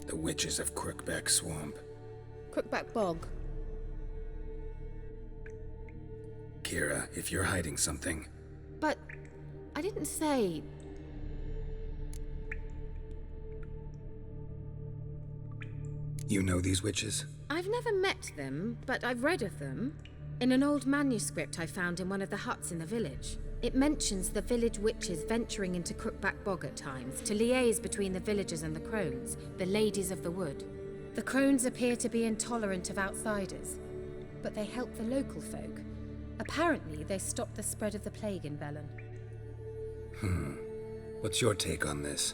The witches of Crookback Swamp. Crookback Bog. Kira, if you're hiding something... But I didn't say... You know these witches? I've never met them, but I've read of them. In an old manuscript I found in one of the huts in the village. It mentions the village witches venturing into Crookback Bog at times to liaise between the villagers and the crones, the ladies of the wood. The crones appear to be intolerant of outsiders, but they help the local folk. Apparently, they stopped the spread of the plague in Velen. What's your take on this?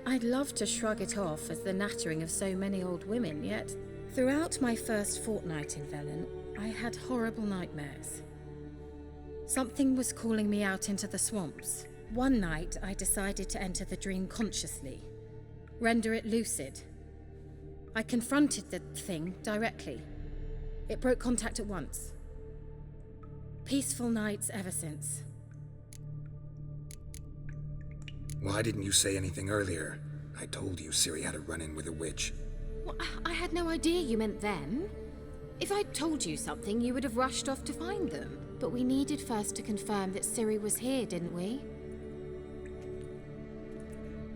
I'd love to shrug it off as the nattering of so many old women, yet throughout my first fortnight in Velen, I had horrible nightmares. Something was calling me out into the swamps. One night, I decided to enter the dream consciously, render it lucid. I confronted the thing directly. It broke contact at once. Peaceful nights ever since. Why didn't you say anything earlier? I told you Ciri had a run-in with a witch. Well, I had no idea you meant then. If I'd told you something, you would have rushed off to find them. But we needed first to confirm that Ciri was here, didn't we?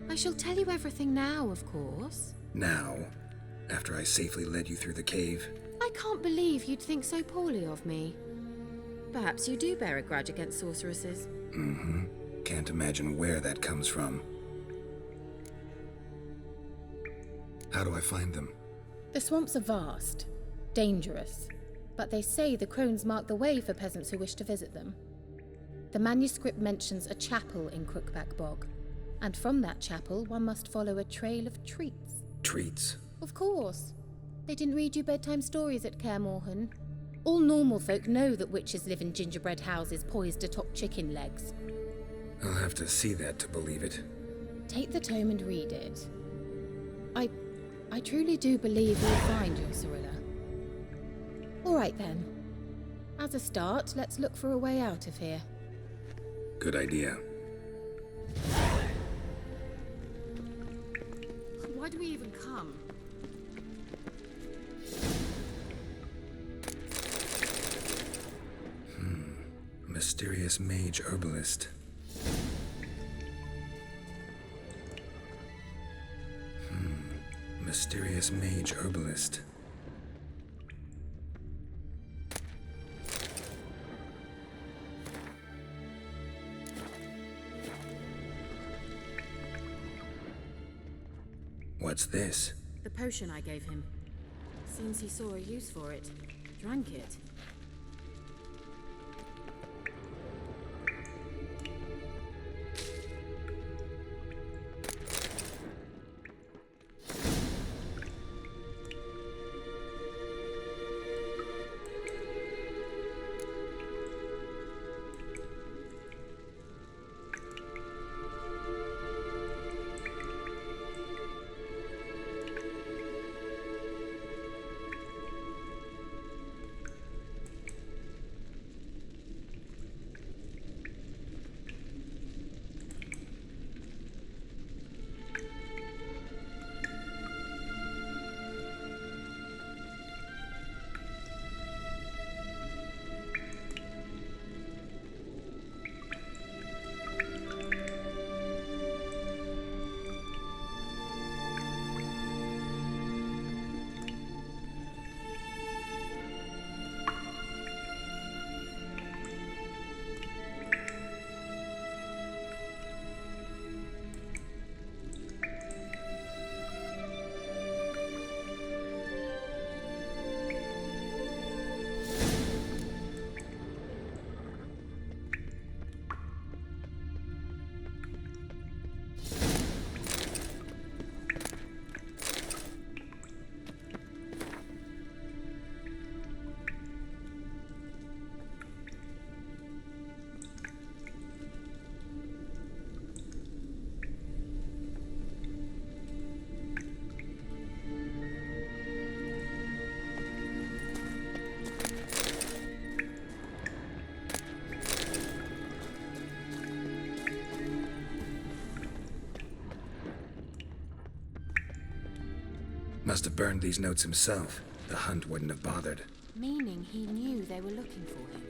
I shall tell you everything now, of course. Now? After I safely led you through the cave? I can't believe you'd think so poorly of me. Perhaps you do bear a grudge against sorceresses. Mm-hmm. Can't imagine where that comes from. How do I find them? The swamps are vast, dangerous, but they say the crones mark the way for peasants who wish to visit them. The manuscript mentions a chapel in Crookback Bog, and from that chapel one must follow a trail of treats. Treats? Of course. They didn't read you bedtime stories at Kaer Morhen. All normal folk know that witches live in gingerbread houses poised atop chicken legs. I'll have to see that to believe it. Take the tome and read it. I truly do believe you'll find your Cirilla. All right then. As a start, let's look for a way out of here. Good idea. Why do we even come? Mysterious mage herbalist. Mysterious mage herbalist. What's this? The potion I gave him. Seems he saw a use for it. Drank it. Must have burned these notes himself. The hunt wouldn't have bothered. Meaning he knew they were looking for him.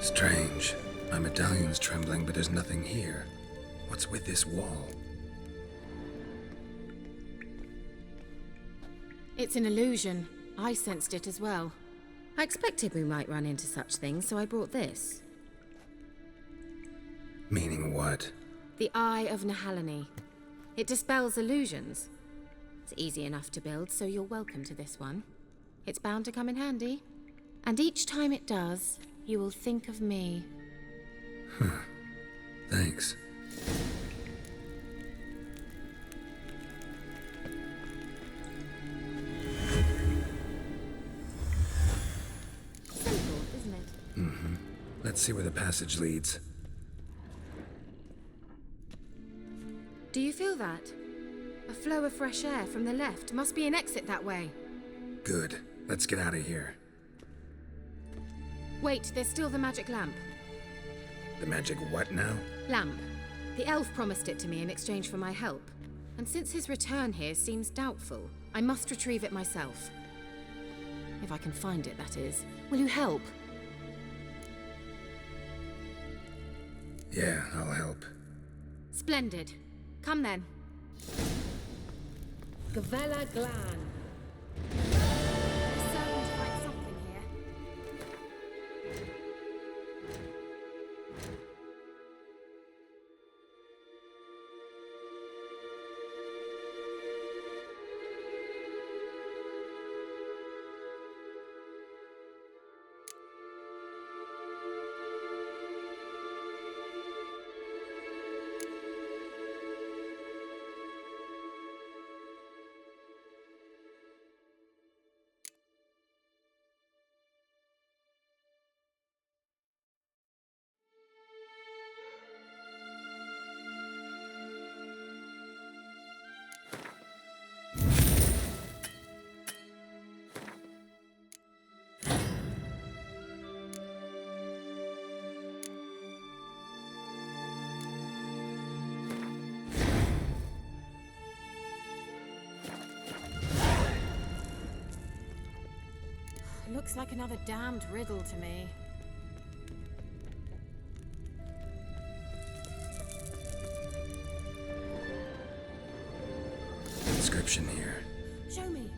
Strange. My medallion's trembling, but there's nothing here. What's with this wall? It's an illusion. I sensed it as well. I expected we might run into such things, so I brought this. Meaning what? The Eye of Nehaleni. It dispels illusions. It's easy enough to build, so you're welcome to this one. It's bound to come in handy. And each time it does, you will think of me. Huh. Thanks. Simple, isn't it? Mm-hmm. Let's see where the passage leads. Do you feel that? A flow of fresh air from the left. Must be an exit that way. Good. Let's get out of here. Wait, there's still the magic lamp. The magic what now? Lamp. The elf promised it to me in exchange for my help. And since his return here seems doubtful, I must retrieve it myself. If I can find it, that is. Will you help? Yeah, I'll help. Splendid. Come then. Gavella Glan. Certain to find something here. Looks like another damned riddle to me. Inscription here. Show me.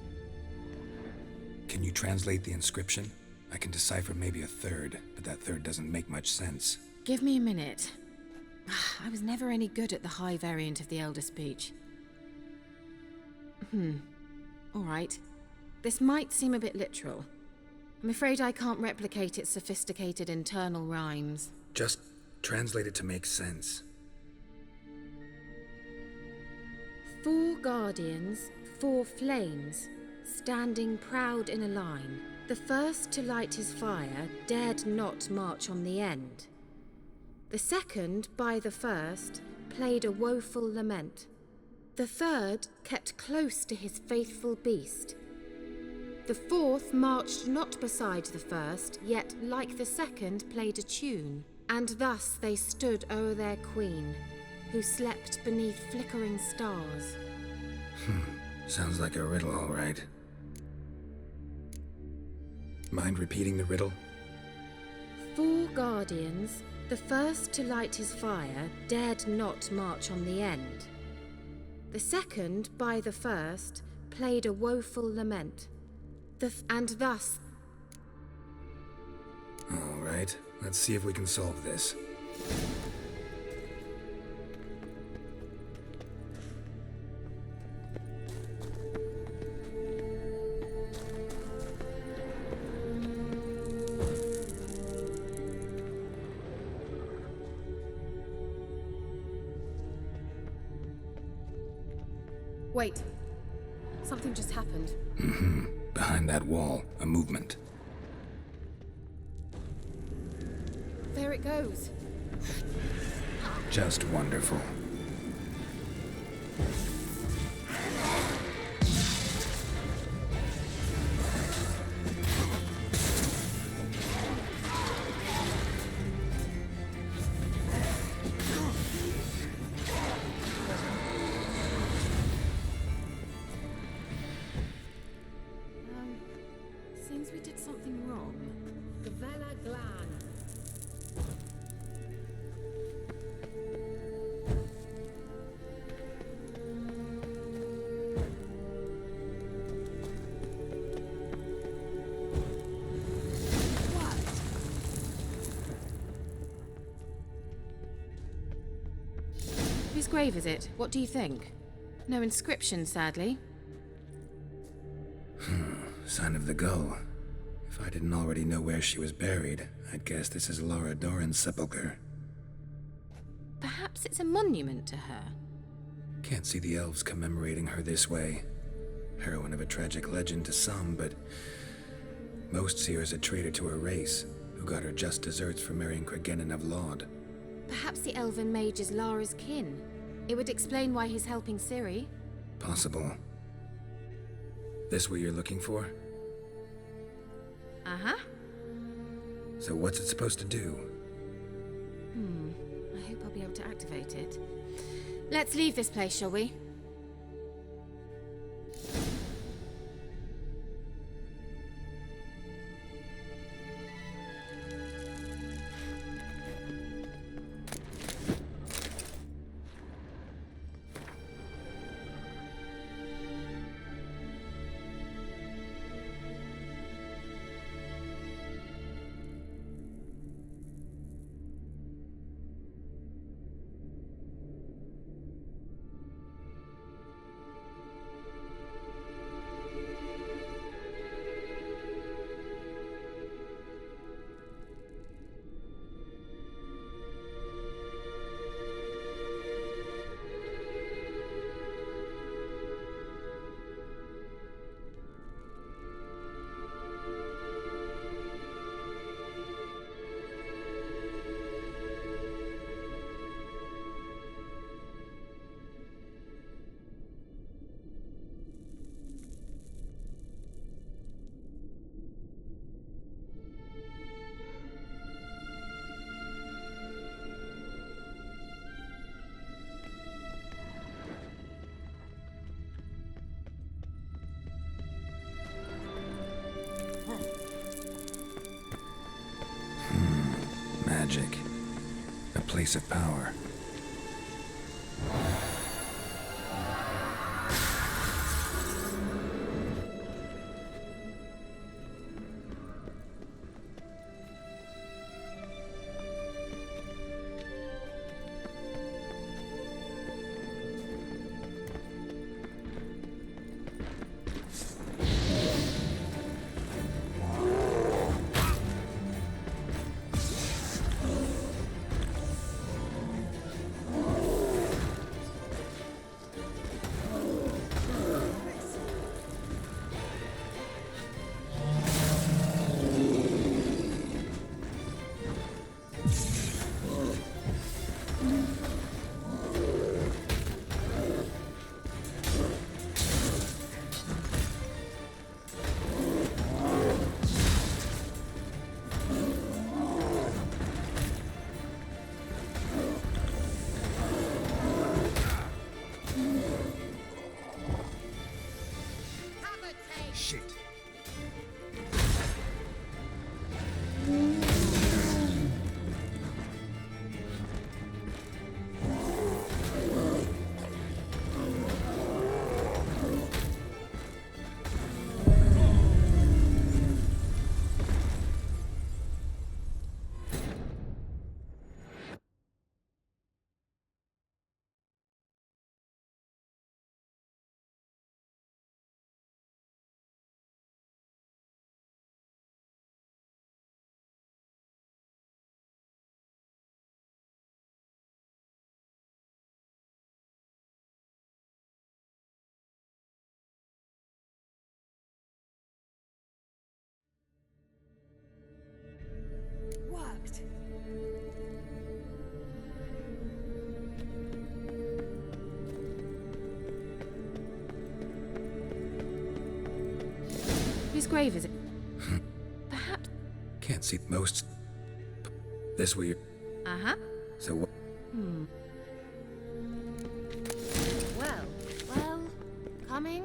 Can you translate the inscription? I can decipher maybe a third, but that third doesn't make much sense. Give me a minute. I was never any good at the high variant of the Elder Speech. All right. This might seem a bit literal. I'm afraid I can't replicate its sophisticated internal rhymes. Just translate it to make sense. 4 guardians, 4 flames, standing proud in a line. The first to light his fire dared not march on the end. The second, by the first, played a woeful lament. The third kept close to his faithful beast. The fourth marched not beside the first, yet, like the second, played a tune. And thus they stood o'er their queen, who slept beneath flickering stars. Sounds like a riddle, all right. Mind repeating the riddle? 4 guardians, the first to light his fire, dared not march on the end. The second, by the first, played a woeful lament. And thus... All right, let's see if we can solve this. Wait. Something just happened. Behind that wall, a movement. There it goes. Just wonderful. Seems we did something wrong. Gavella Glan. Whose grave is it? What do you think? No inscription, sadly. Sign of the gull. If I didn't already know where she was buried, I'd guess this is Laura Doran's sepulcher. Perhaps it's a monument to her. Can't see the elves commemorating her this way. Heroine of a tragic legend to some, but most see her as a traitor to her race, who got her just deserts for marrying Cregennan of Laud. Perhaps the elven mage is Lara's kin. It would explain why he's helping Ciri. Possible. This what you're looking for? Uh-huh. So what's it supposed to do? I hope I'll be able to activate it. Let's leave this place, shall we? Magic. A place of power. Shit. Worked. Whose grave is it? Perhaps. Can't see most. This way. Uh-huh. So what? Well, coming?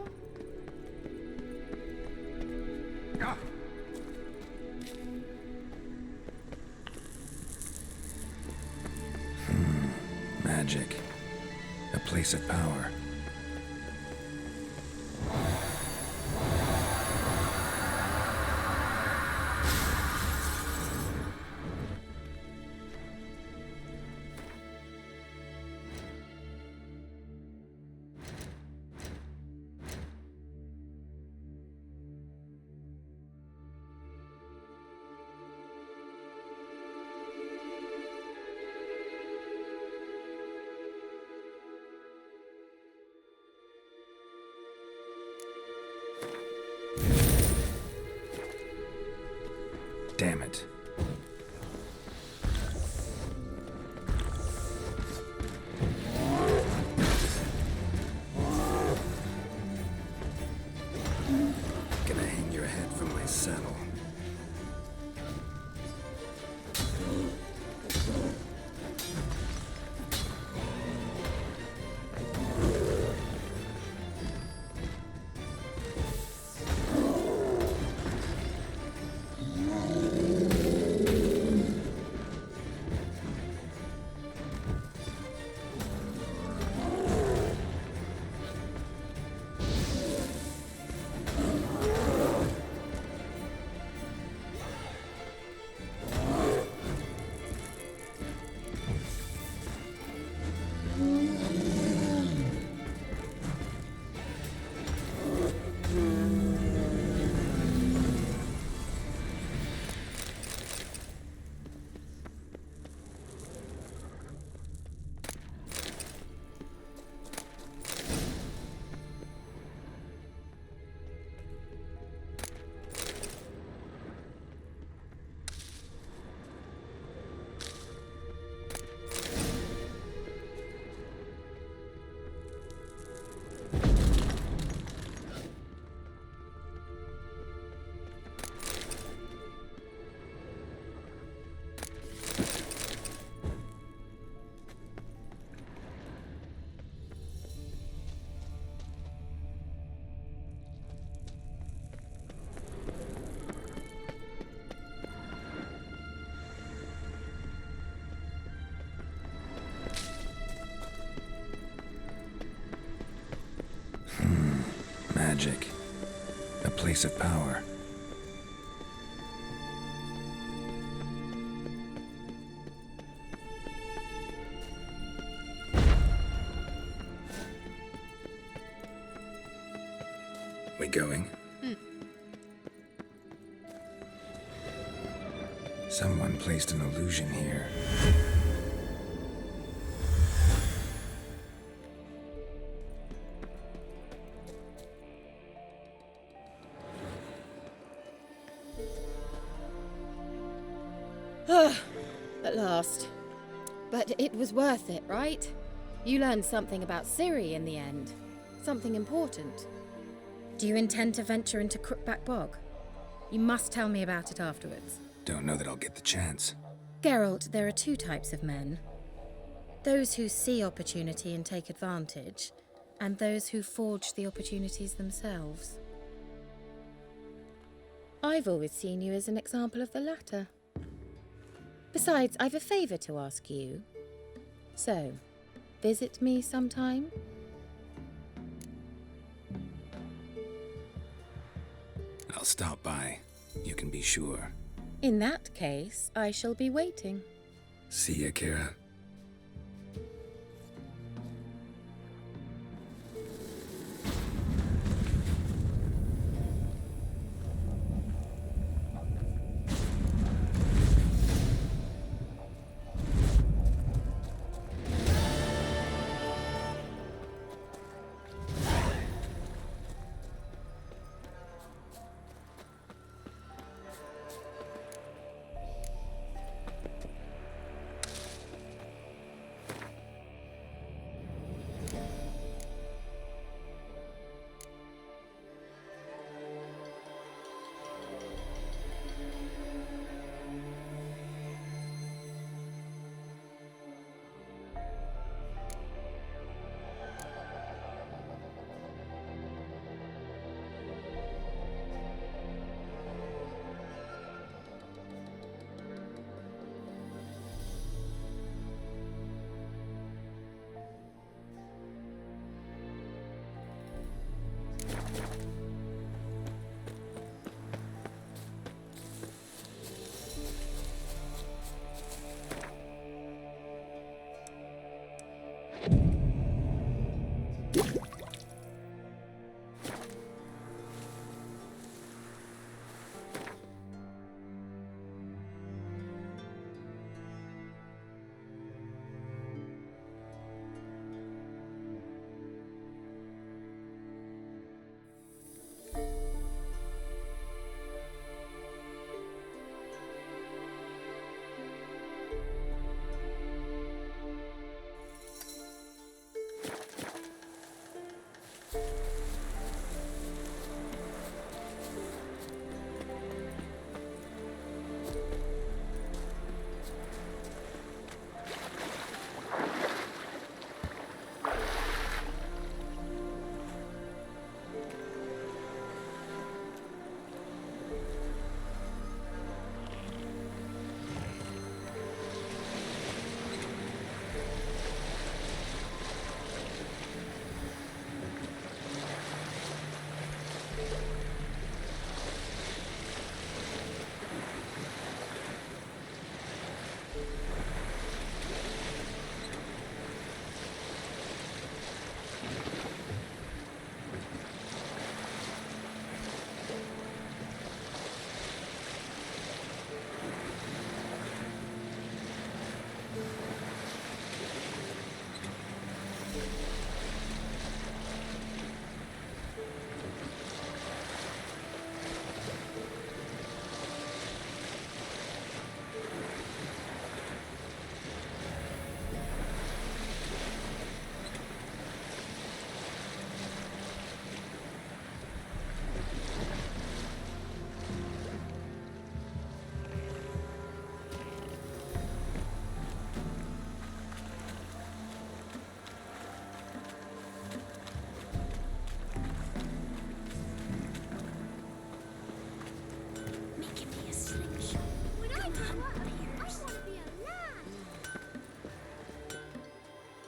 Magic. A place of power. Damn it. Gonna hang your head from my saddle. Magic. A place of power. We going? Someone placed an illusion here. At last. But it was worth it, right? You learned something about Ciri in the end. Something important. Do you intend to venture into Crookback Bog? You must tell me about it afterwards. Don't know that I'll get the chance. Geralt, there are two types of men. Those who see opportunity and take advantage, and those who forge the opportunities themselves. I've always seen you as an example of the latter. Besides, I've a favour to ask you. So, visit me sometime? I'll stop by. You can be sure. In that case, I shall be waiting. See ya, Kira.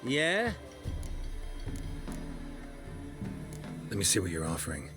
Yeah? Let me see what you're offering.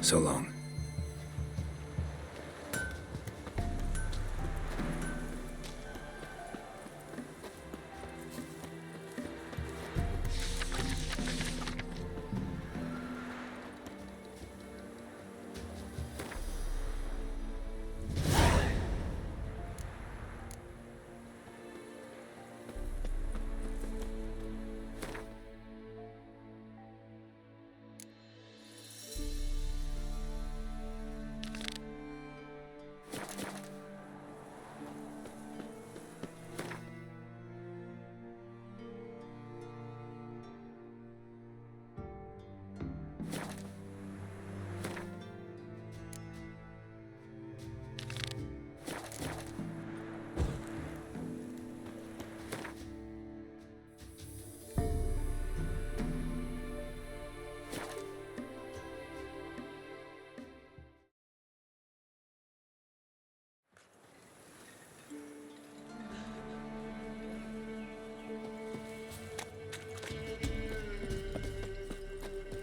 So long.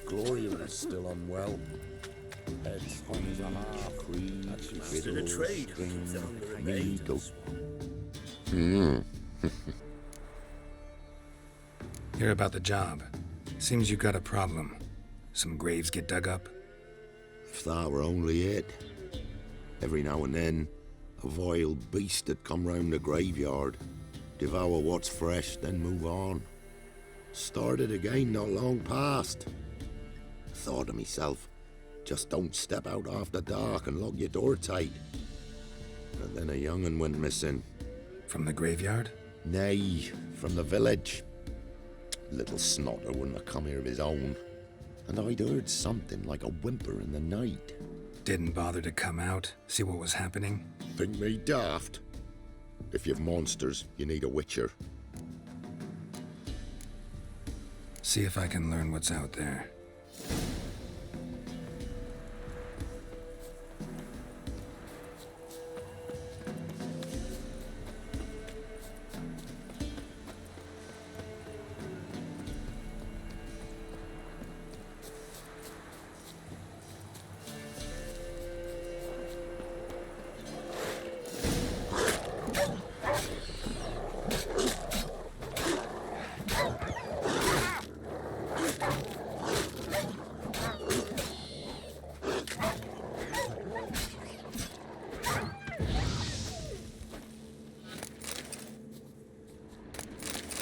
Gloria is still unwell. Head's on the half. Creed, Master of trade. Keeps the hunger at bay. Hear about the job. Seems you got a problem. Some graves get dug up? If that were only it. Every now and then, a vile beast would come round the graveyard, devour what's fresh, then move on. Started again not long past. Thought to myself, just don't step out after dark and lock your door tight. But then a young'un went missing. From the graveyard? Nay, from the village. Little snotter wouldn't have come here of his own. And I'd heard something like a whimper in the night. Didn't bother to come out, see what was happening? Think me daft? If you've monsters, you need a witcher. See if I can learn what's out there.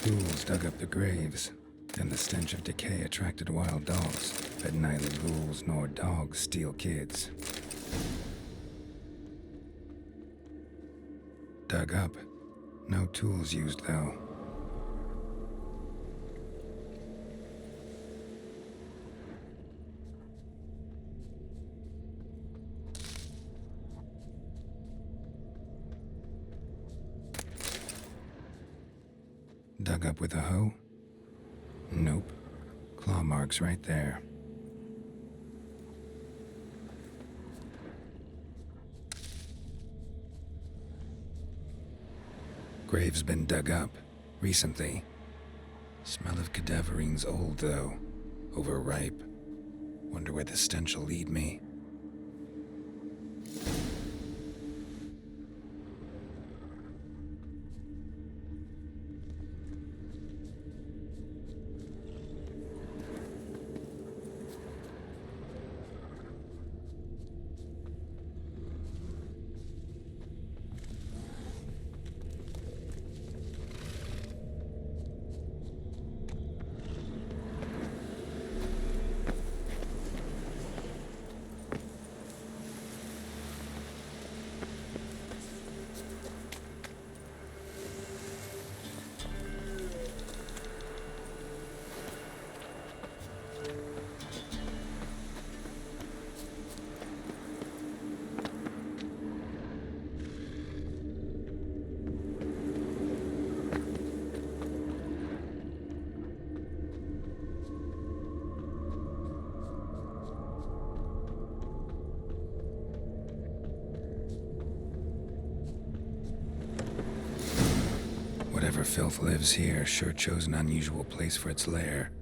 Ghouls dug up the graves, and the stench of decay attracted wild dogs, but neither ghouls nor dogs steal kids. Dug up. No tools used, though. Dug up with a hoe? Nope. Claw marks right there. Grave's been dug up. Recently. Smell of cadaverine's old, though. Overripe. Wonder where the stench will lead me. Whatever filth lives here sure chose an unusual place for its lair.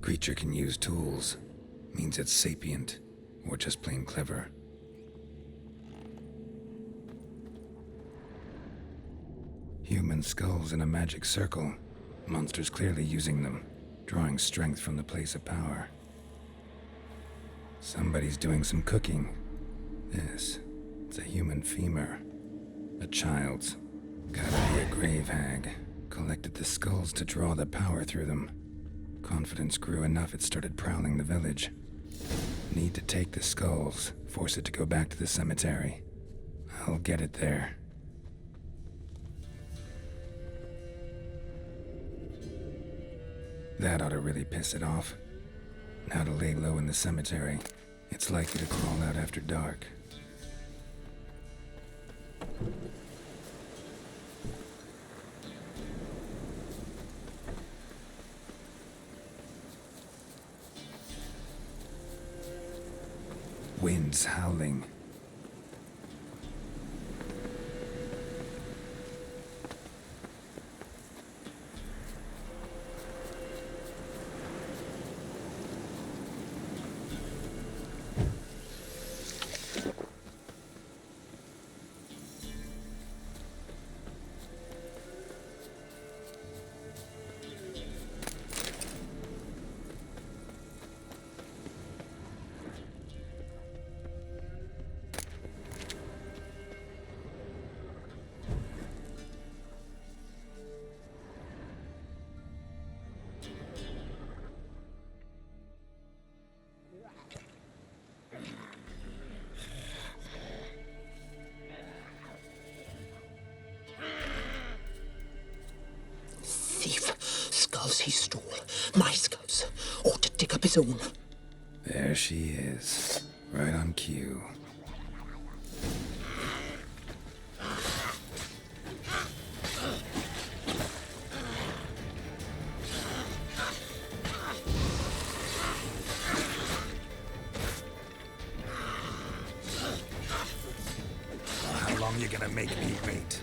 Creature can use tools. means it's sapient, or just plain clever. Human skulls in a magic circle. Monsters clearly using them, drawing strength from the place of power. Somebody's doing some cooking. It's a human femur. A child's. Gotta be a grave hag. Collected the skulls to draw the power through them. Confidence grew enough it started prowling the village. Need to take the skulls, force it to go back to the cemetery. I'll get it there. That ought to really piss it off. Now to lay low in the cemetery. It's likely to crawl out after dark. Winds howling. Skulls he stole. My skulls. Ought to dig up his own. There she is. Right on cue. How long you gonna make me wait?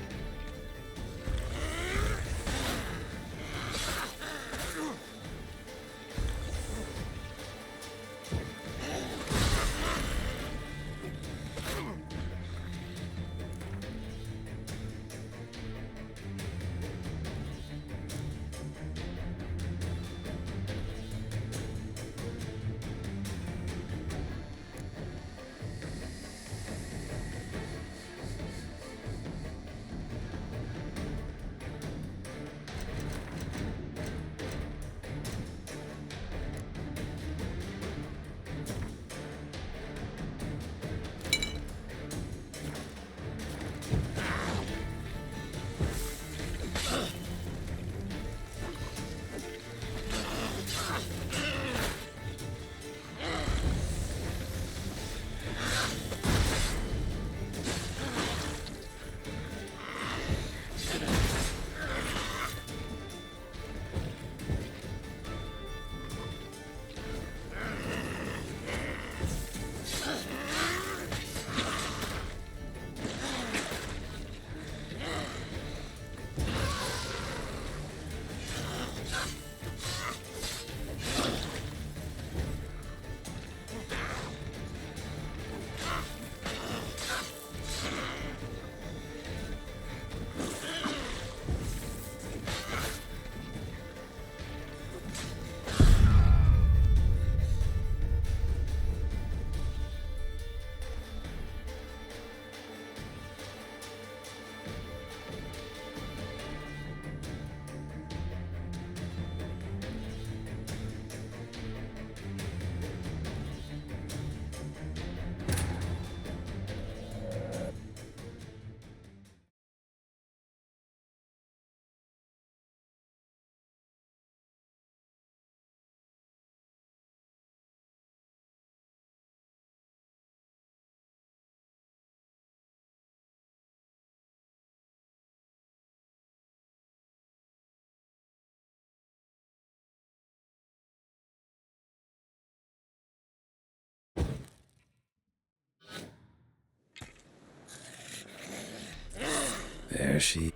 There she...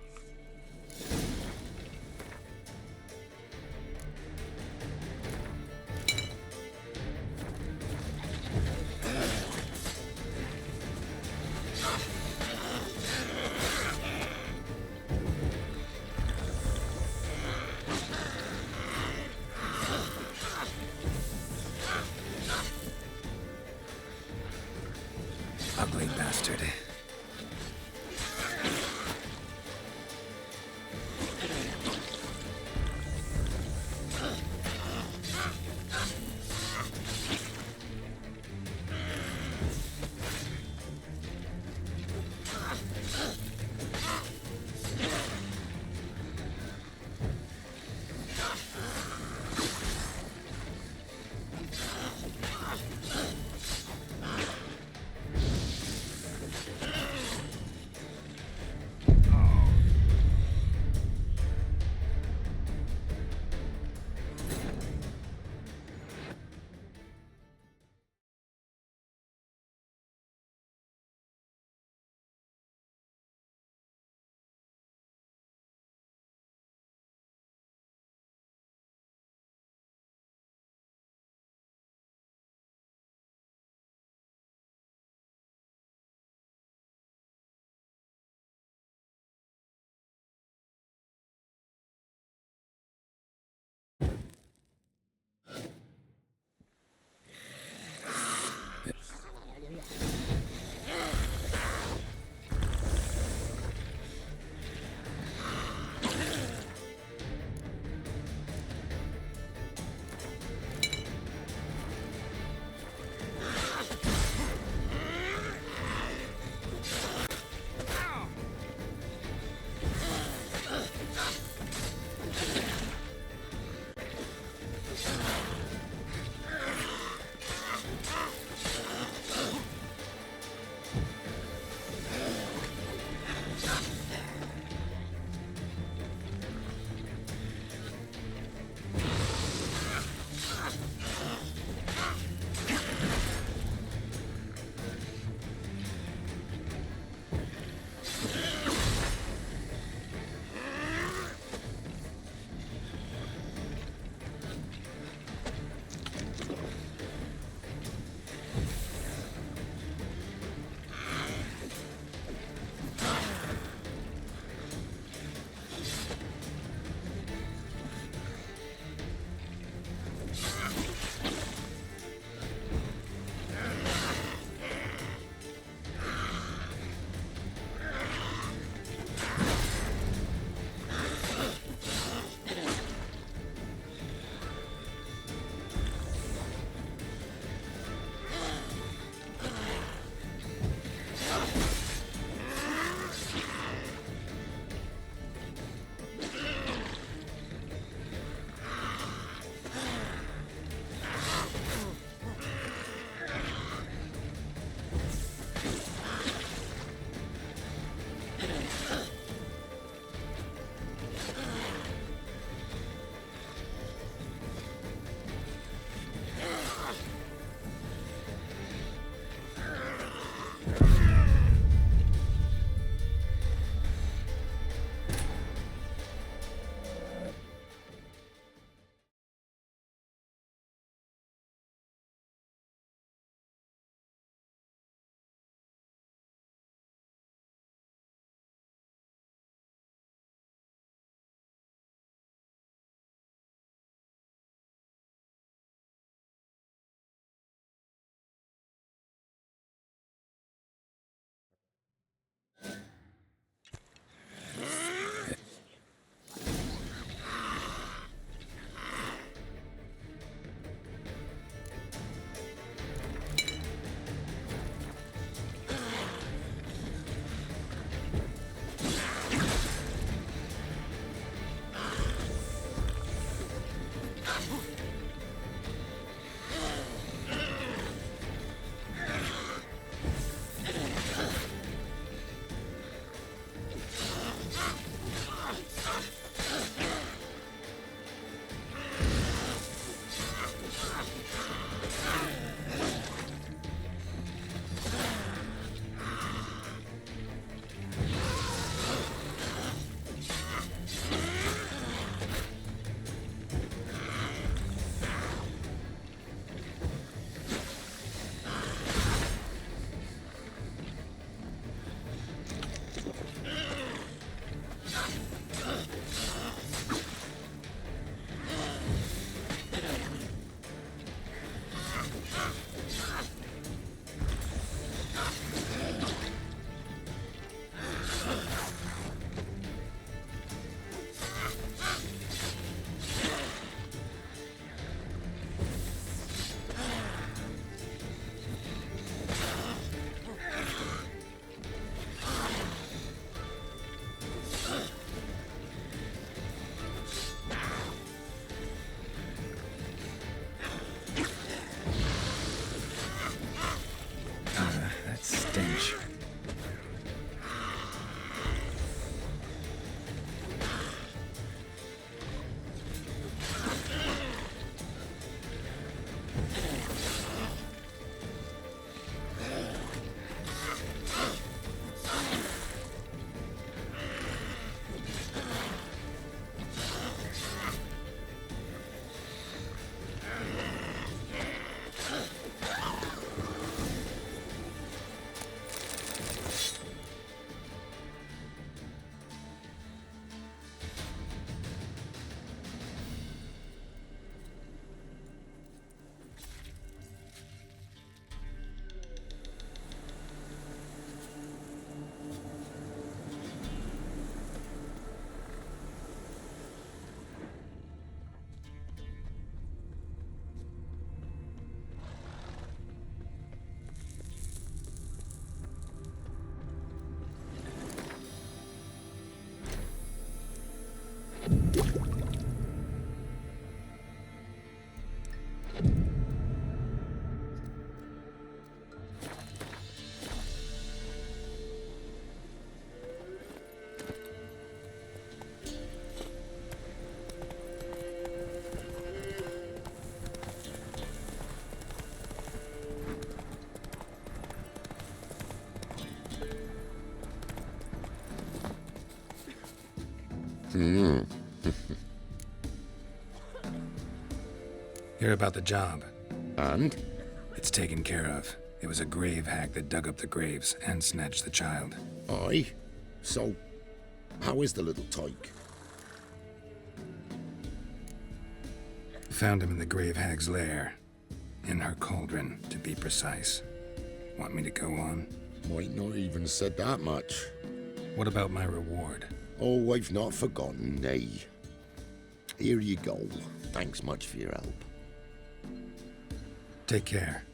Hear about the job. And? It's taken care of. It was a grave hack that dug up the graves and snatched the child. Aye. So, how is the little tyke? Found him in the grave hag's lair. In her cauldron, to be precise. Want me to go on? Might not even said that much. What about my reward? Oh, I've not forgotten, nay. Here you go. Thanks much for your help. Take care.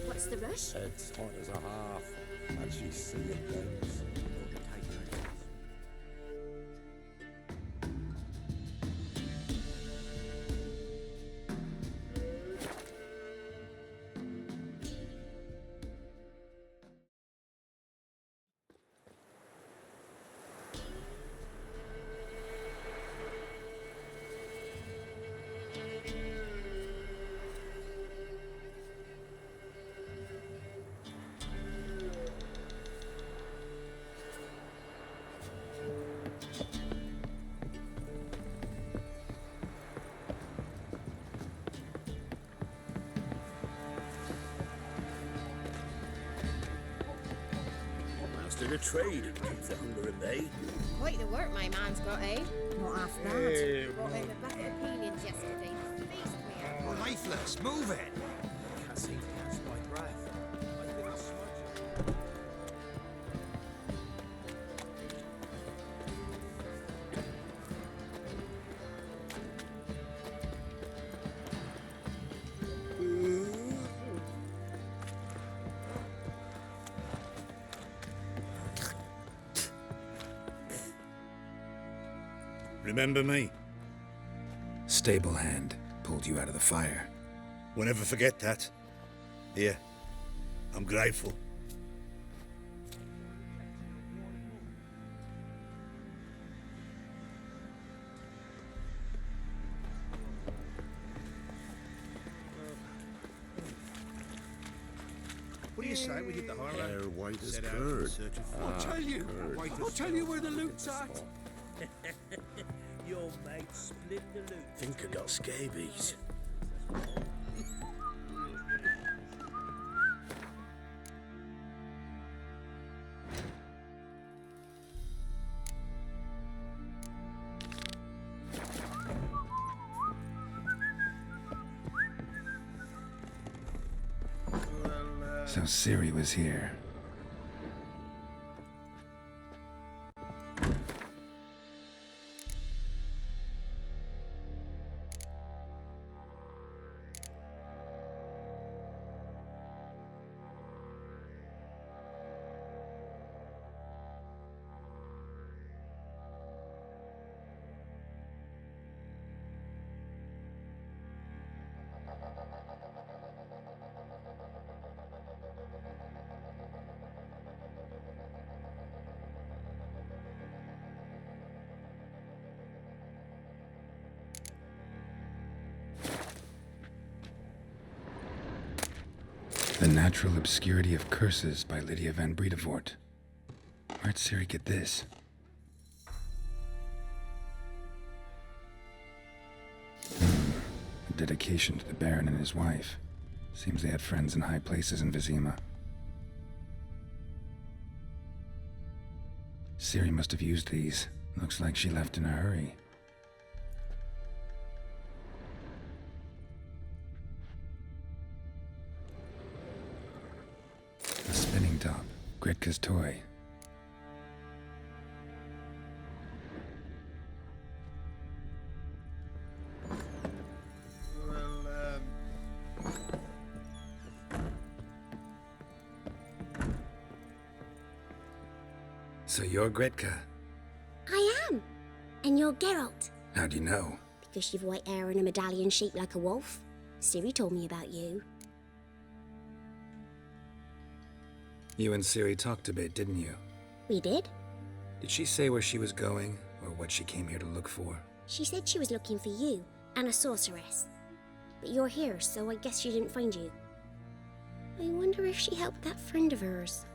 What's the rush? Head's hot as a half, and she's seeing things. Master of trade, keeps the hunger at bay. Quite the work my man's got, eh? Not half bad. Brought home a bucket of peelings yesterday. Feast me out. We're lifeless. Move it. Can't seem to catch my breath. I think I'll smudge it. Remember me? Stable hand pulled you out of the fire. We'll never forget that. Here, I'm grateful. What do you say we hit the harbour? Hair white as Set out in curd. search of Ah, food. curd. I'll tell you where the loot's at. Your mate split the loot. Think I got scabies. So Ciri was here. The Natural Obscurity of Curses by Lydia van Bredevoort. Where'd Ciri get this? A dedication to the Baron and his wife. Seems they had friends in high places in Vizima. Ciri must have used these. Looks like she left in a hurry. A spinning top. Gretka's toy. So you're Gretka? I am. And you're Geralt. How do you know? Because you've white hair and a medallion shaped like a wolf. Ciri told me about you. You and Ciri talked a bit, didn't you? We did. Did she say where she was going, or what she came here to look for? She said she was looking for you and a sorceress. But you're here, so I guess she didn't find you. I wonder if she helped that friend of hers.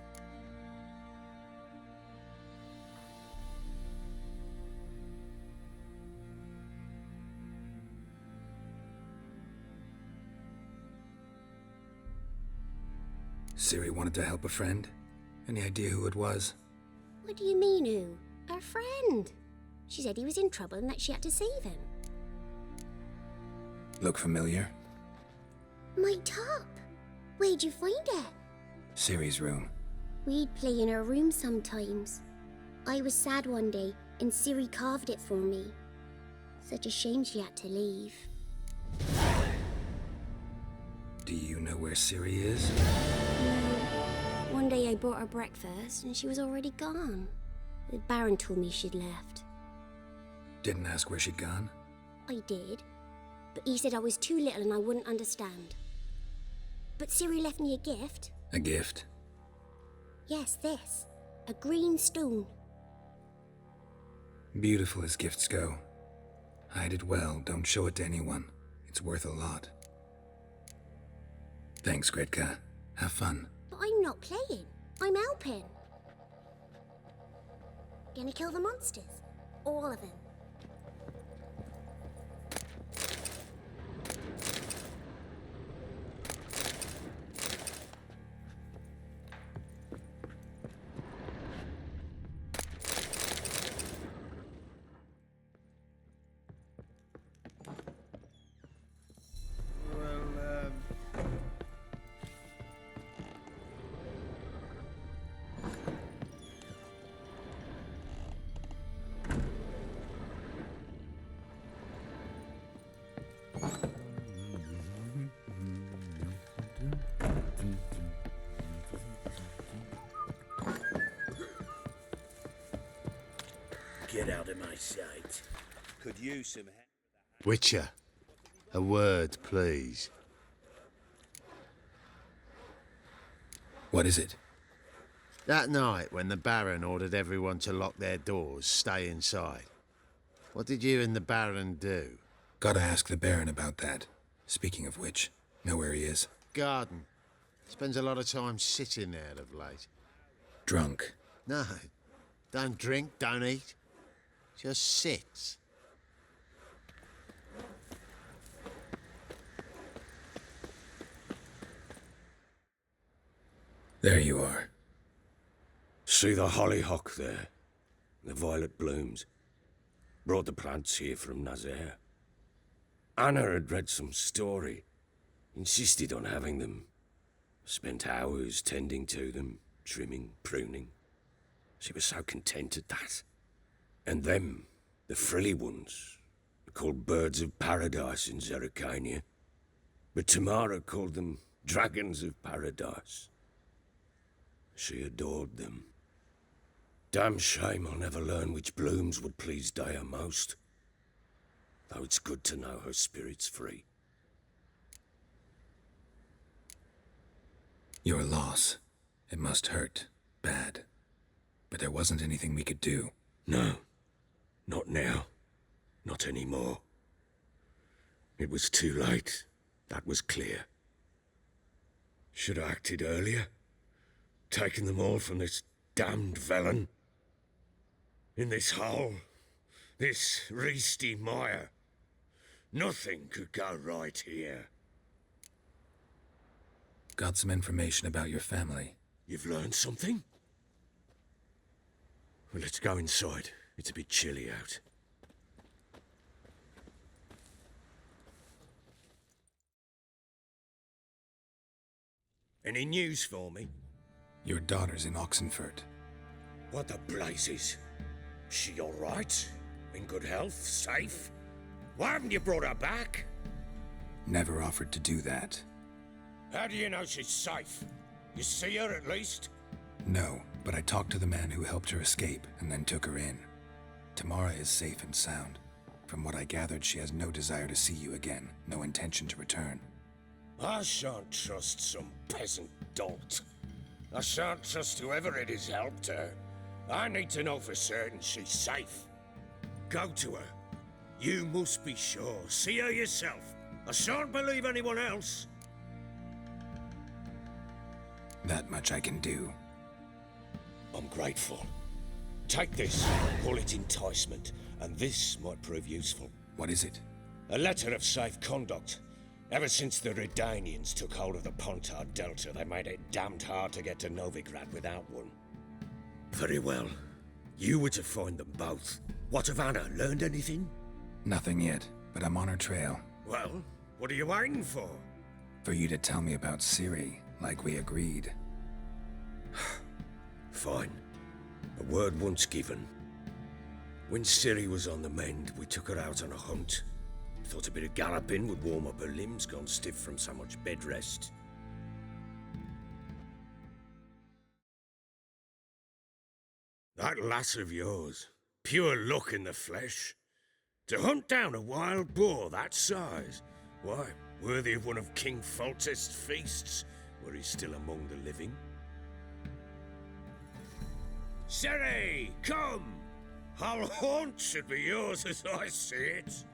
Ciri wanted to help a friend? Any idea who it was? What do you mean, who? Our friend. She said he was in trouble and that she had to save him. Look familiar? My top. Where'd you find it? Ciri's room. We'd play in her room sometimes. I was sad one day and Ciri carved it for me. Such a shame she had to leave. Do you know where Ciri is? No. One day I brought her breakfast and she was already gone. The Baron told me she'd left. Didn't ask where she'd gone? I did, but he said I was too little and I wouldn't understand. But Ciri left me a gift. A gift? Yes, this. A green stone. Beautiful as gifts go. Hide it well, don't show it to anyone. It's worth a lot. Thanks, Gretka. Have fun. But I'm not playing. I'm helping. Gonna kill the monsters. All of them. Get out of my sight. Could use some help. Witcher, a word, please. What is it? That night when the Baron ordered everyone to lock their doors, stay inside. What did you and the Baron do? Gotta ask the Baron about that. Speaking of which, know where he is? Garden. Spends a lot of time sitting there of late. Drunk. No. Don't drink, don't eat. Just sits. There you are. See the hollyhock there? The violet blooms. Brought the plants here from Nazaire. Anna had read some story. Insisted on having them. Spent hours tending to them, trimming, pruning. She was so content at that. And them, the frilly ones, are called birds of paradise in Zerrikania. But Tamara called them dragons of paradise. She adored them. Damn shame I'll never learn which blooms would please Daya most. Though it's good to know her spirit's free. Your loss. It must hurt. Bad. But there wasn't anything we could do. No. Not now. Not anymore. It was too late. That was clear. Should have acted earlier. Taken them all from this damned Velen. In this hole. This reesty mire. Nothing could go right here. Got some information about your family. You've learned something? Well, let's go inside. It's a bit chilly out. Any news for me? Your daughter's in Oxenfurt. What the blazes? She all right? In good health? Safe? Why haven't you brought her back? Never offered to do that. How do you know she's safe? You see her at least? No, but I talked to the man who helped her escape and then took her in. Tamara is safe and sound. From what I gathered, she has no desire to see you again, no intention to return. I shan't trust some peasant dolt. I shan't trust whoever it is helped her. I need to know for certain she's safe. Go to her. You must be sure. See her yourself. I shan't believe anyone else. That much I can do. I'm grateful. Take this, call it enticement, and this might prove useful. What is it? A letter of safe conduct. Ever since the Redanians took hold of the Pontard Delta, they made it damned hard to get to Novigrad without one. Very well. You were to find them both. What of Anna? Learned anything? Nothing yet, but I'm on her trail. Well, what are you waiting for? For you to tell me about Ciri, like we agreed. Fine. A word once given. When Ciri was on the mend, we took her out on a hunt. Thought a bit of galloping would warm up her limbs, gone stiff from so much bed rest. That lass of yours, pure luck in the flesh. To hunt down a wild boar that size, why, worthy of one of King Foltest's feasts, were he still among the living. Ciri, come! Our haunt should be yours as I see it.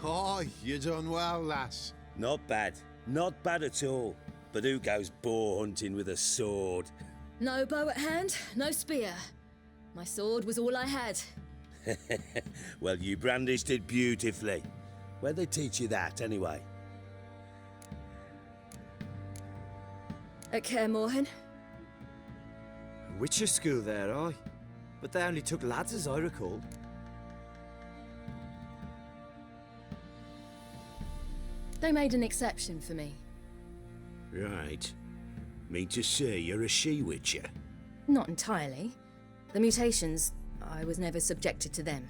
Oh, you done well, lass. Not bad. Not bad at all. But who goes boar hunting with a sword? No bow at hand, no spear. My sword was all I had. Well, you brandished it beautifully. Where'd they teach you that, anyway? At Kaer Morhen. Witcher school there, aye. But they only took lads, as I recall. They made an exception for me. Right. Mean to say you're a she-witcher? Not entirely. The mutations, I was never subjected to them.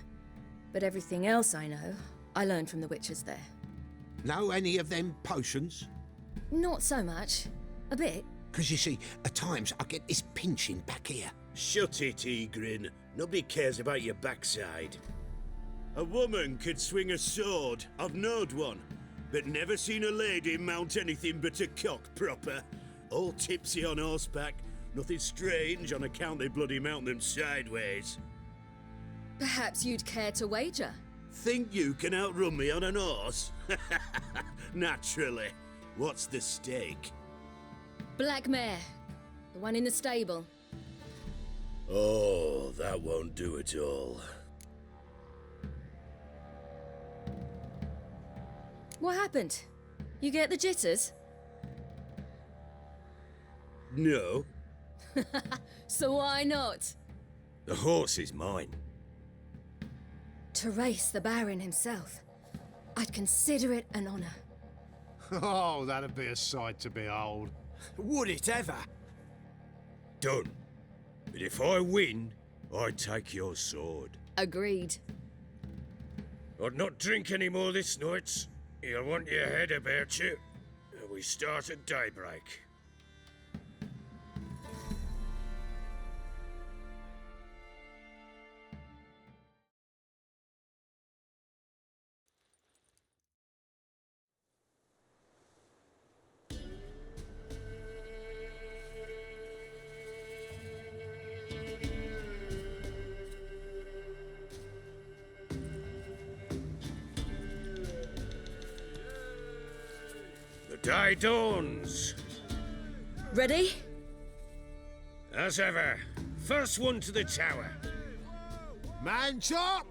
But everything else I know, I learned from the witches there. Know any of them potions? Not so much. A bit. 'Cause you see, at times I get this pinching back here. Shut it, Egrin. Nobody cares about your backside. A woman could swing a sword. I've knowed one. But never seen a lady mount anything but a cock proper. All tipsy on horseback. Nothing strange on account they bloody mount them sideways. Perhaps you'd care to wager? Think you can outrun me on an horse? Naturally. What's the stake? Black mare. The one in the stable. Oh, that won't do at all. What happened? You get the jitters? No. So why not? The horse is mine. To race the Baron himself. I'd consider it an honor. Oh, that'd be a sight to behold. Would it ever? Done. But if I win, I take your sword. Agreed. I'd not drink any more this night. You'll want your head about you. We start at daybreak. The day dawns. Ready? As ever, first one to the tower. Man chop!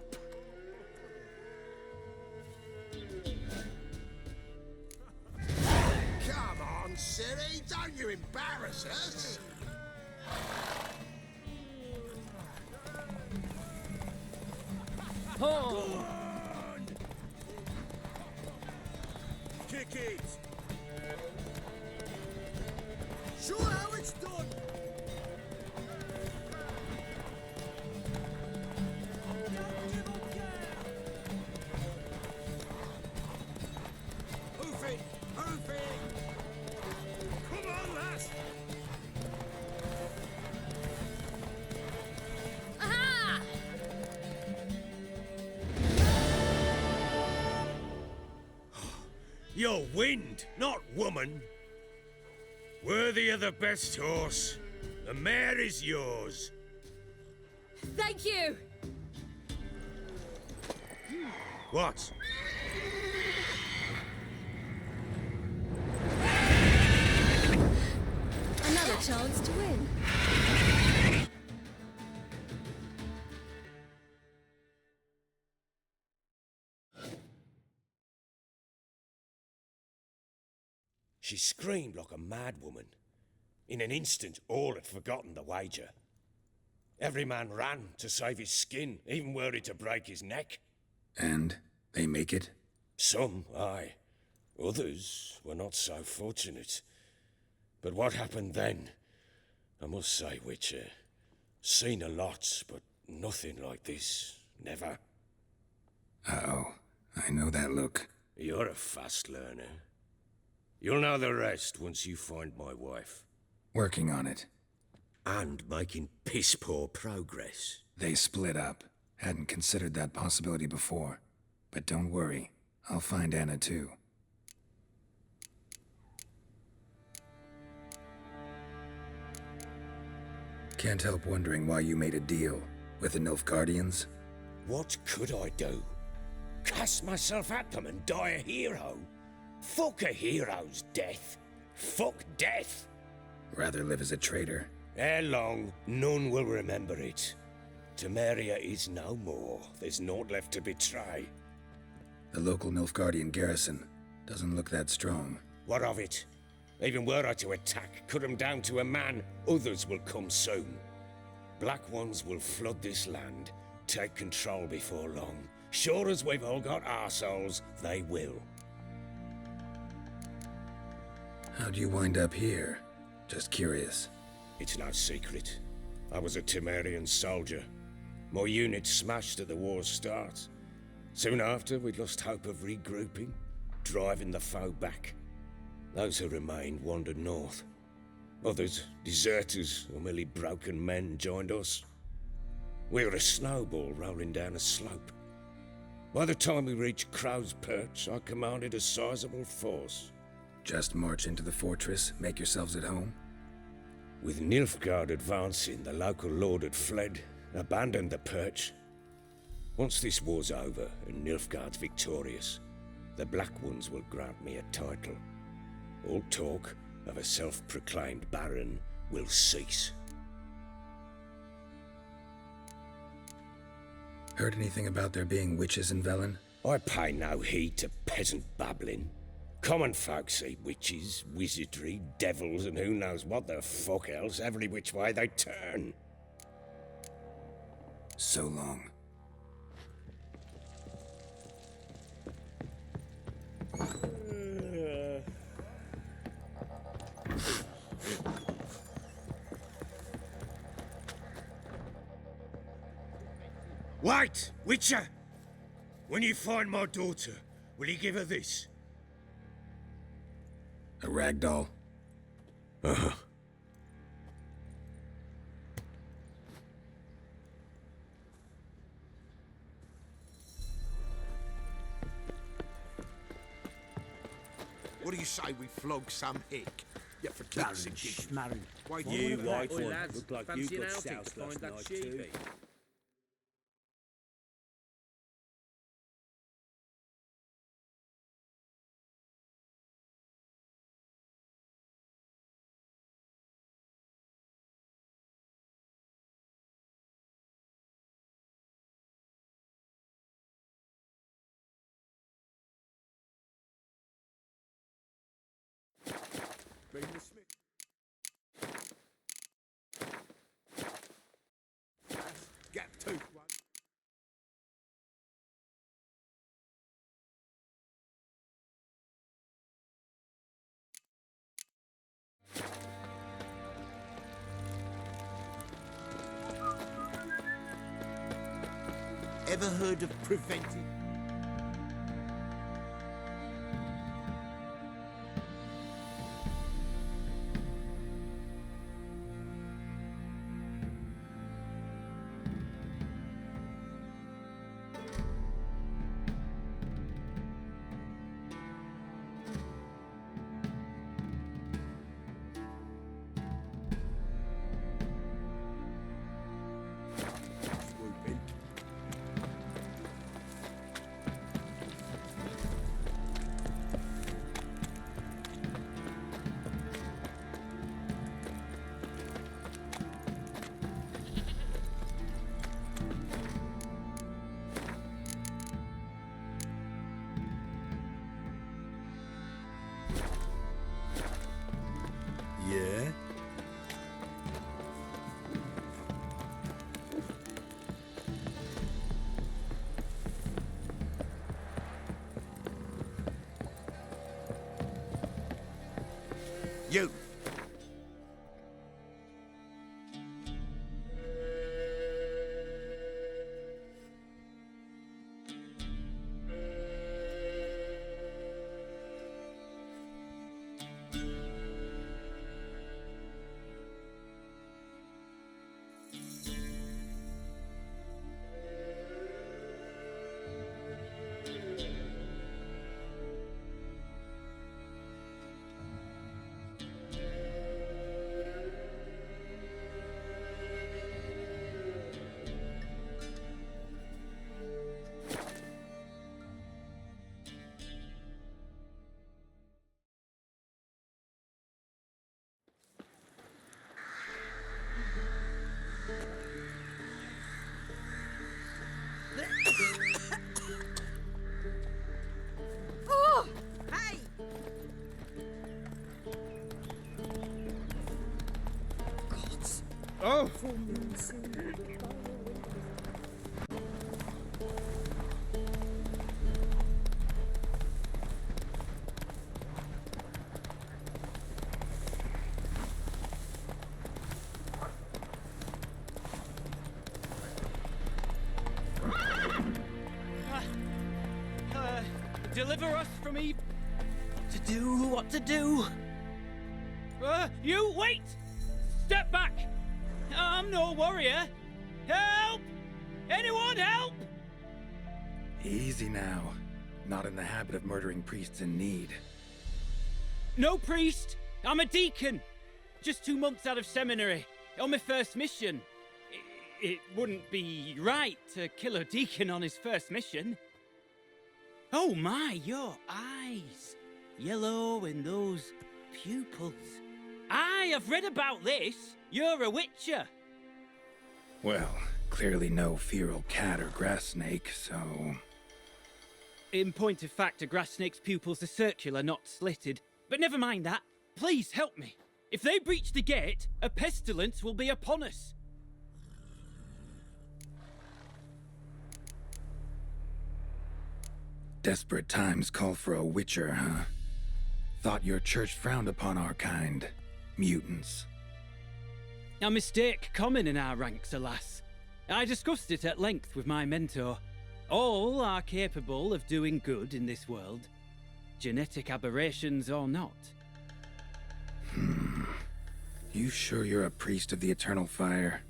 Come on, Siri, don't you embarrass us! Oh. Kick it! Show how it's done! Hoof it! Hoof it! Come on, lass! Aha! You're wind, not woman. Worthy of the best horse. The mare is yours. Thank you! What? Another chance to win. She screamed like a mad woman. In an instant, all had forgotten the wager. Every man ran to save his skin, even were it to break his neck. And they make it? Some, aye. Others were not so fortunate. But what happened then? I must say, Witcher, seen a lot, but nothing like this. Never. Uh-oh. I know that look. You're a fast learner. You'll know the rest once you find my wife. Working on it. And making piss-poor progress. They split up. Hadn't considered that possibility before. But don't worry. I'll find Anna too. Can't help wondering why you made a deal with the Nilfgaardians. What could I do? Cast myself at them and die a hero? Fuck a hero's death. Fuck death. Rather live as a traitor. Ere long, none will remember it. Temeria is no more. There's naught left to betray. The local Nilfgaardian garrison doesn't look that strong. What of it? Even were I to attack, cut them down to a man, others will come soon. Black ones will flood this land, take control before long. Sure as we've all got arseholes, they will. How'd you wind up here? Just curious. It's no secret. I was a Temerian soldier. My unit smashed at the war's start. Soon after, we'd lost hope of regrouping, driving the foe back. Those who remained wandered north. Others, deserters or merely broken men, joined us. We were a snowball rolling down a slope. By the time we reached Crow's Perch, I commanded a sizable force. Just march into the fortress, make yourselves at home? With Nilfgaard advancing, the local lord had fled, abandoned the perch. Once this war's over and Nilfgaard's victorious, the Black Ones will grant me a title. All talk of a self-proclaimed baron will cease. Heard anything about there being witches in Velen? I pay no heed to peasant babbling. Common folk see witches, wizardry, devils, and who knows what the fuck else every which way they turn. So long. Wait, Witcher! When you find my daughter, will you give her this? A rag doll? Uh-huh. What do you say we flog some hick? Yeah, for Darren, kicks and giggles. schmarren. Wait, You white Oi, one lads, look like fancy you an got outing soused to find last that night sheepy? too. Bring the smith. Gap tooth one. Ever heard of preventive? Swooping. Yeah? You. Oh! Hey! Gods. Oh! Full moon soon. Deliver us from evil. To do what to do. You wait! Step back! I'm no warrior. Help! Anyone help! Easy now. Not in the habit of murdering priests in need. No priest. I'm a deacon. Just 2 months out of seminary. On my first mission. It wouldn't be right to kill a deacon on his first mission. Oh my, your eyes. Yellow and those pupils. I've read about this. You're a witcher. Well, clearly no feral cat or grass snake, so... In point of fact, a grass snake's pupils are circular, not slitted. But never mind that. Please help me. If they breach the gate, a pestilence will be upon us. Desperate times call for a witcher, huh? Thought your church frowned upon our kind. Mutants. A mistake common in our ranks, alas. I discussed it at length with my mentor. All are capable of doing good in this world, genetic aberrations or not. You sure you're a priest of the Eternal Fire?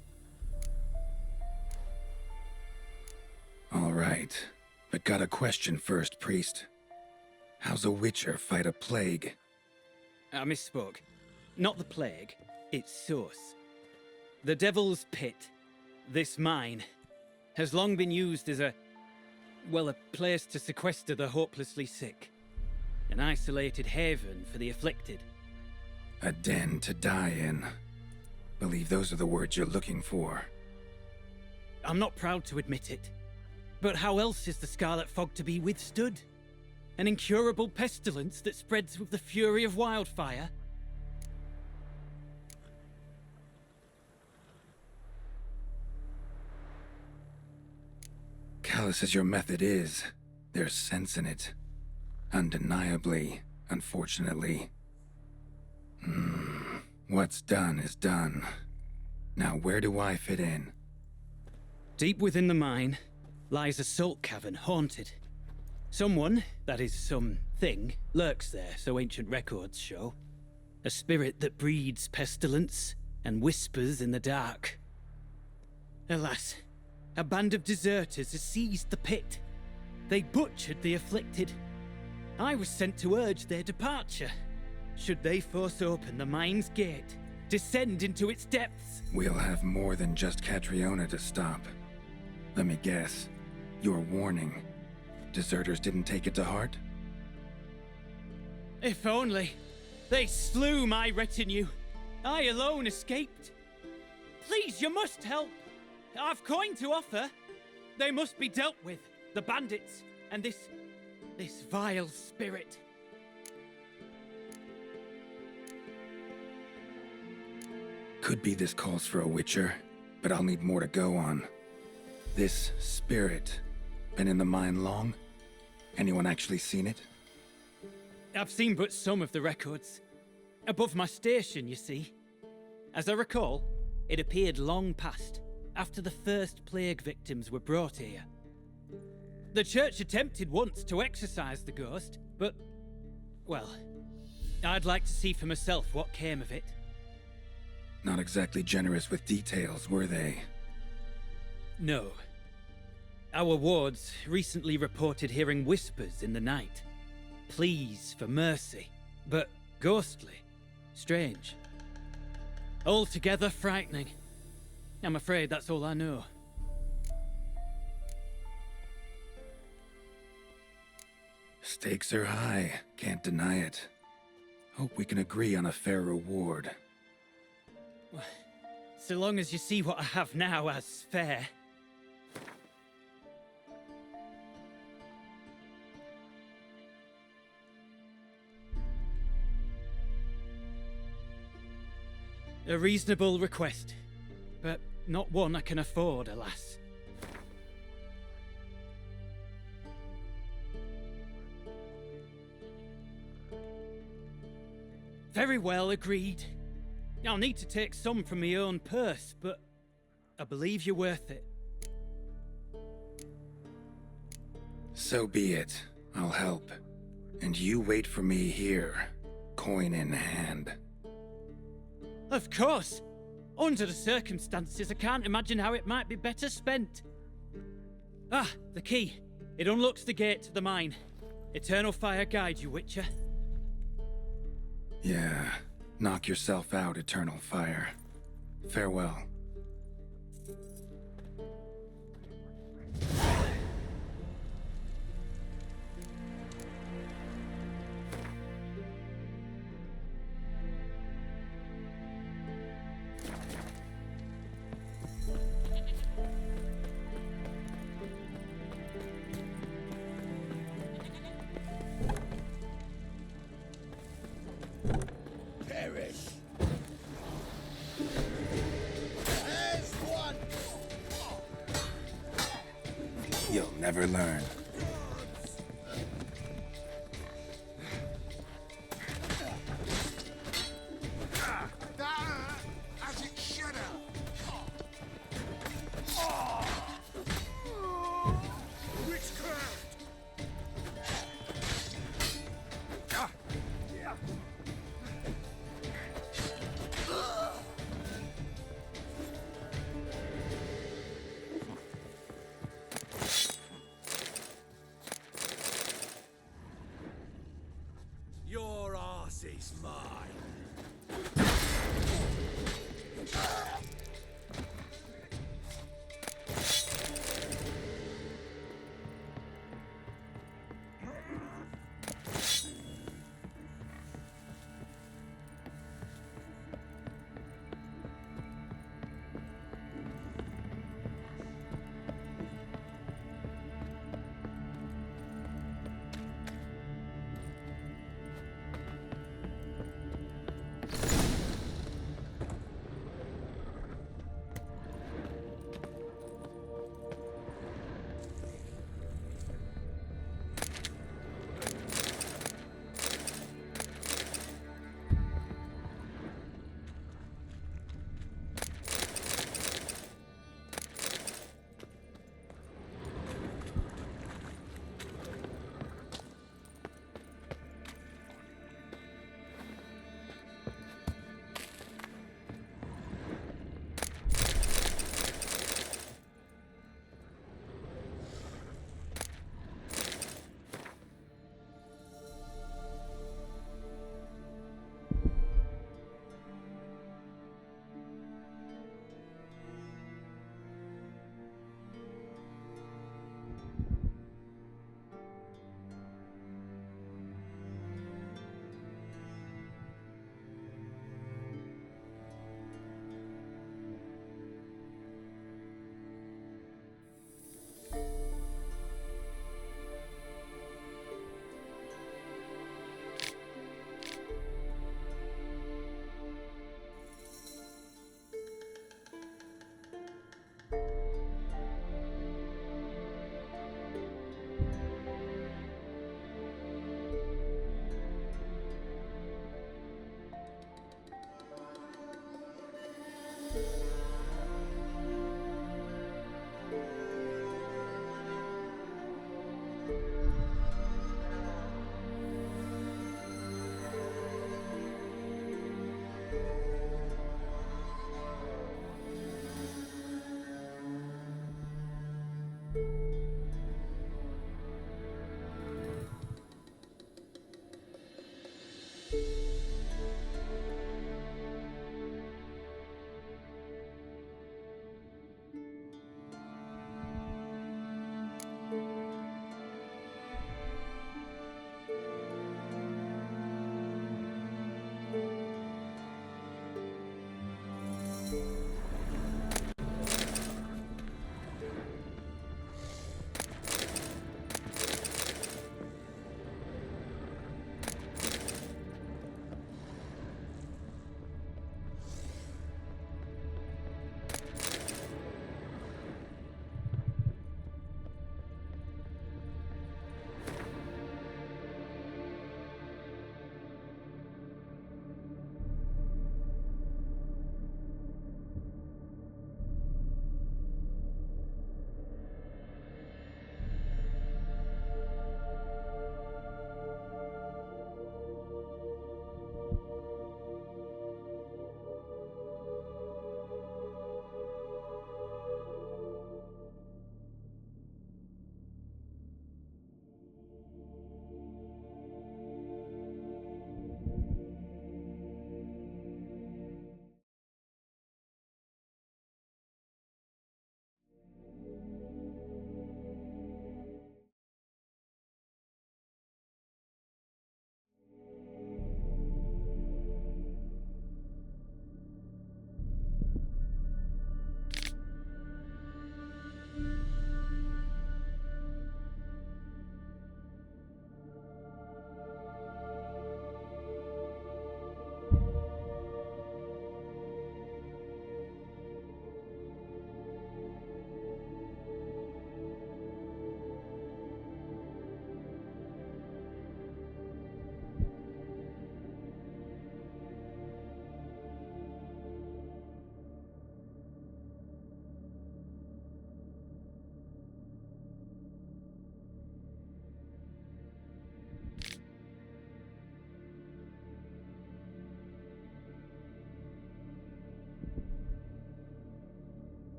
All right, but got a question first, priest. How's a witcher fight a plague? I misspoke. Not the plague, its source. The Devil's Pit, this mine, has long been used as a place to sequester the hopelessly sick. An isolated haven for the afflicted. A den to die in. Believe those are the words you're looking for. I'm not proud to admit it, but how else is the Scarlet Fog to be withstood? An incurable pestilence that spreads with the fury of wildfire? Callous as your method is, there's sense in it. Undeniably, unfortunately. What's done is done. Now where do I fit in? Deep within the mine lies a salt cavern haunted. Someone, that is something, lurks there, so ancient records show. A spirit that breeds pestilence and whispers in the dark. Alas, a band of deserters has seized the pit. They butchered the afflicted. I was sent to urge their departure. Should they force open the mine's gate, descend into its depths? We'll have more than just Catriona to stop. Let me guess. Your warning. Deserters didn't take it to heart? If only. They slew my retinue. I alone escaped. Please, you must help. I've coin to offer. They must be dealt with. The bandits and this vile spirit. Could be this calls for a witcher, but I'll need more to go on. This spirit, been in the mine long? Anyone actually seen it? I've seen but some of the records. Above my station, you see. As I recall, it appeared long past, after the first plague victims were brought here. The church attempted once to exorcise the ghost, but, well, I'd like to see for myself what came of it. Not exactly generous with details, were they? No. Our wards recently reported hearing whispers in the night. Pleas for mercy, but ghostly, strange. Altogether frightening. I'm afraid that's all I know. Stakes are high, can't deny it. Hope we can agree on a fair reward. So long as you see what I have now as fair. A reasonable request, but not one I can afford, alas. Very well, agreed. I'll need to take some from my own purse, but I believe you're worth it. So be it. I'll help. And you wait for me here, coin in hand. Of course! Under the circumstances, I can't imagine how it might be better spent. Ah, the key. It unlocks the gate to the mine. Eternal fire guide you, Witcher. Yeah. Knock yourself out, Eternal Fire. Farewell. Perish. There's one. You'll never learn. As it should have.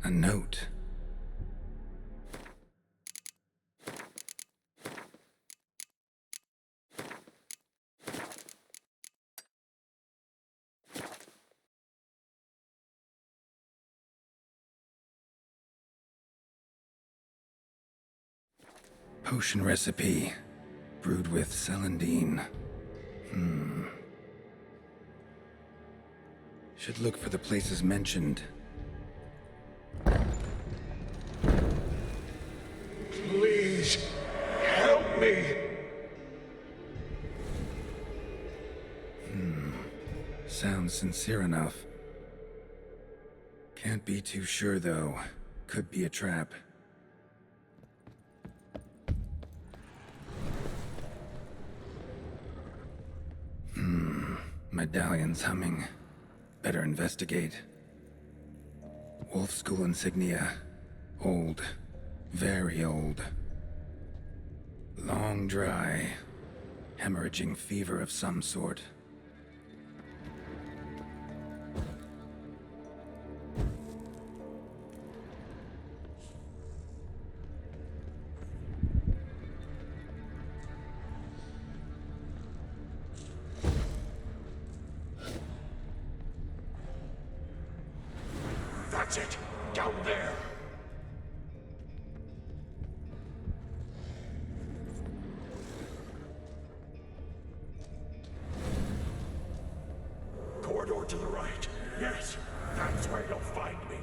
A note. Potion recipe. Brewed with celandine. Should look for the places mentioned. Please, help me! Sounds sincere enough. Can't be too sure, though. Could be a trap. Medallion's humming. Better investigate. Wolf School insignia. Old. Very old. Long dry. Hemorrhaging fever of some sort. That's it! Down there! Corridor to the right. Yes, that's where you'll find me.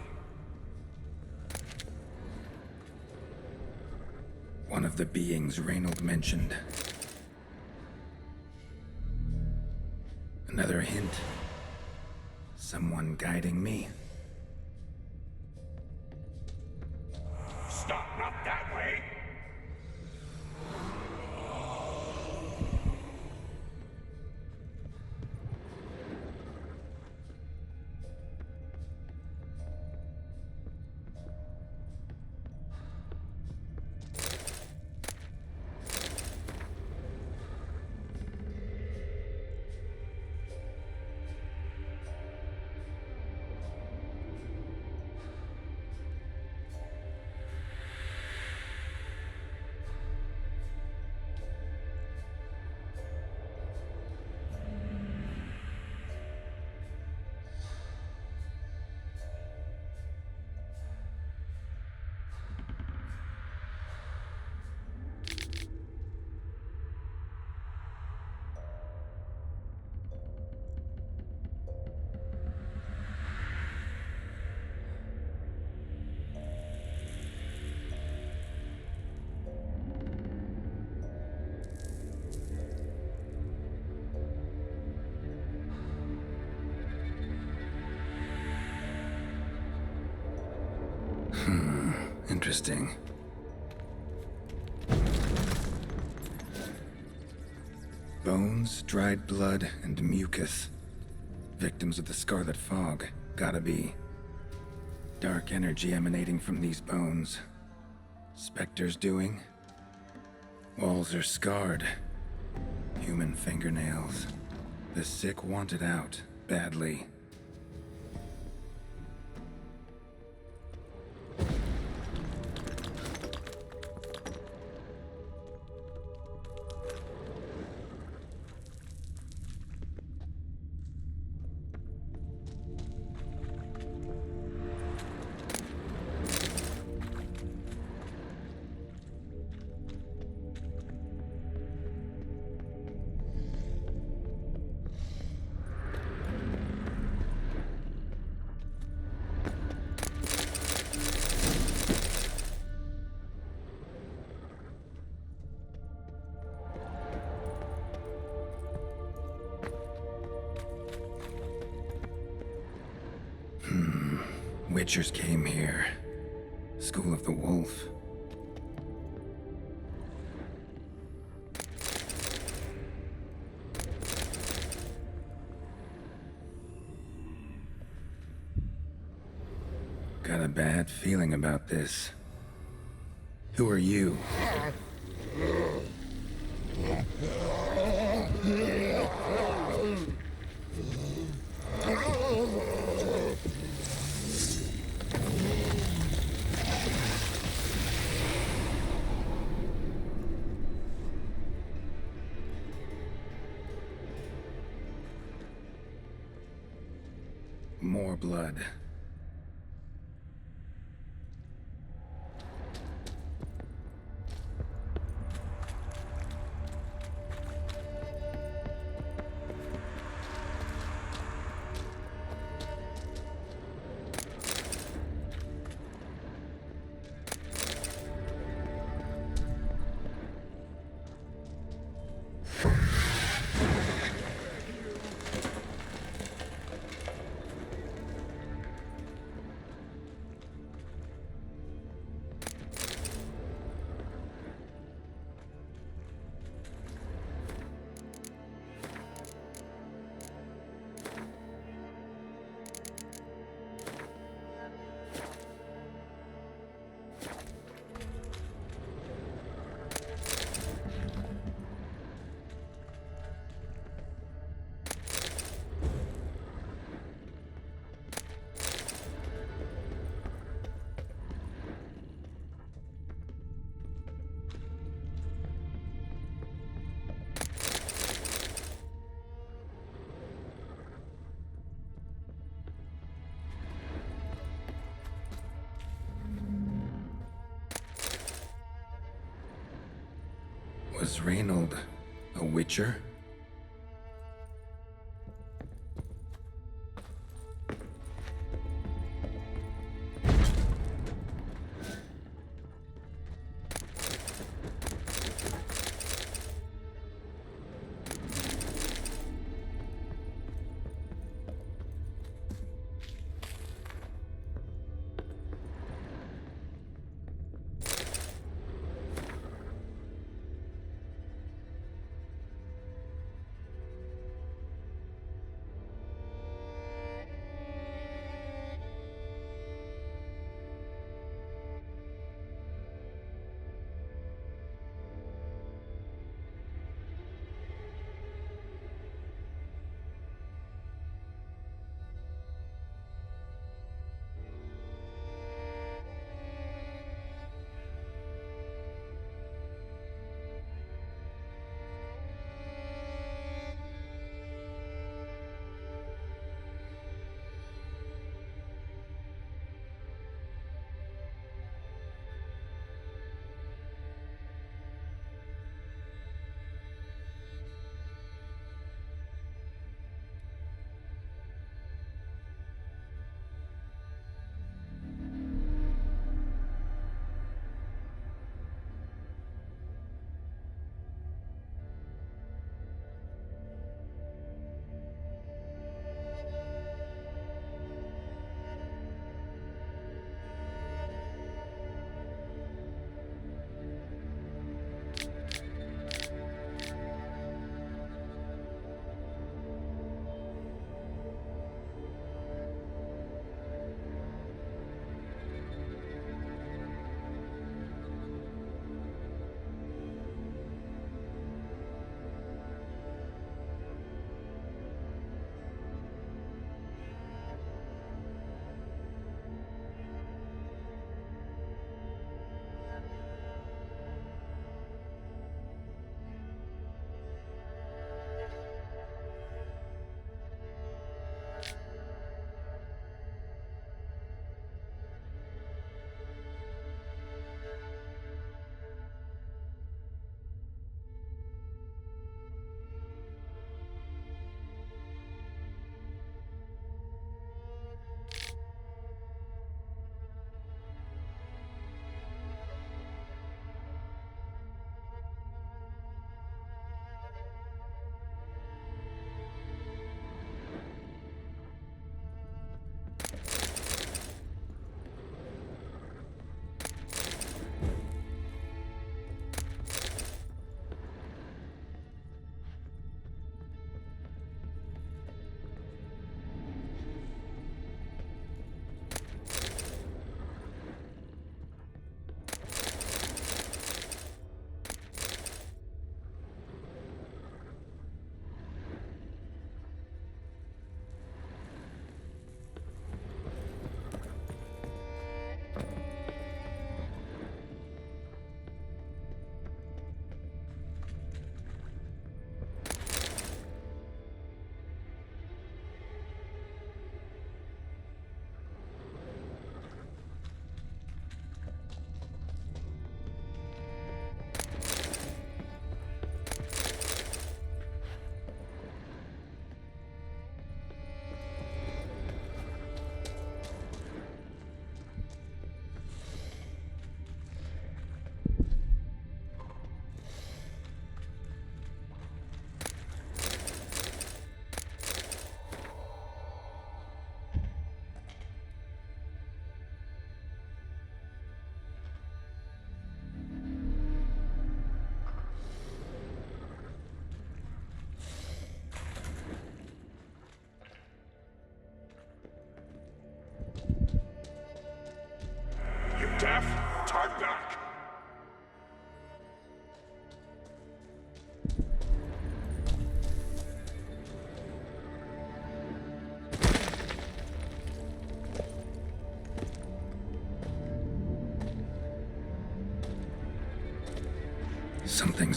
One of the beings Reynold mentioned. Another hint. Someone guiding me. Stop, not that way! Interesting. Bones, dried blood, and mucus. Victims of the Scarlet Fog. Gotta be. Dark energy emanating from these bones. Spectres doing? Walls are scarred. Human fingernails. The sick want it out, badly. Witchers came here. School of the Wolf. Got a bad feeling about this. Who are you? More blood. Was Reynold a witcher?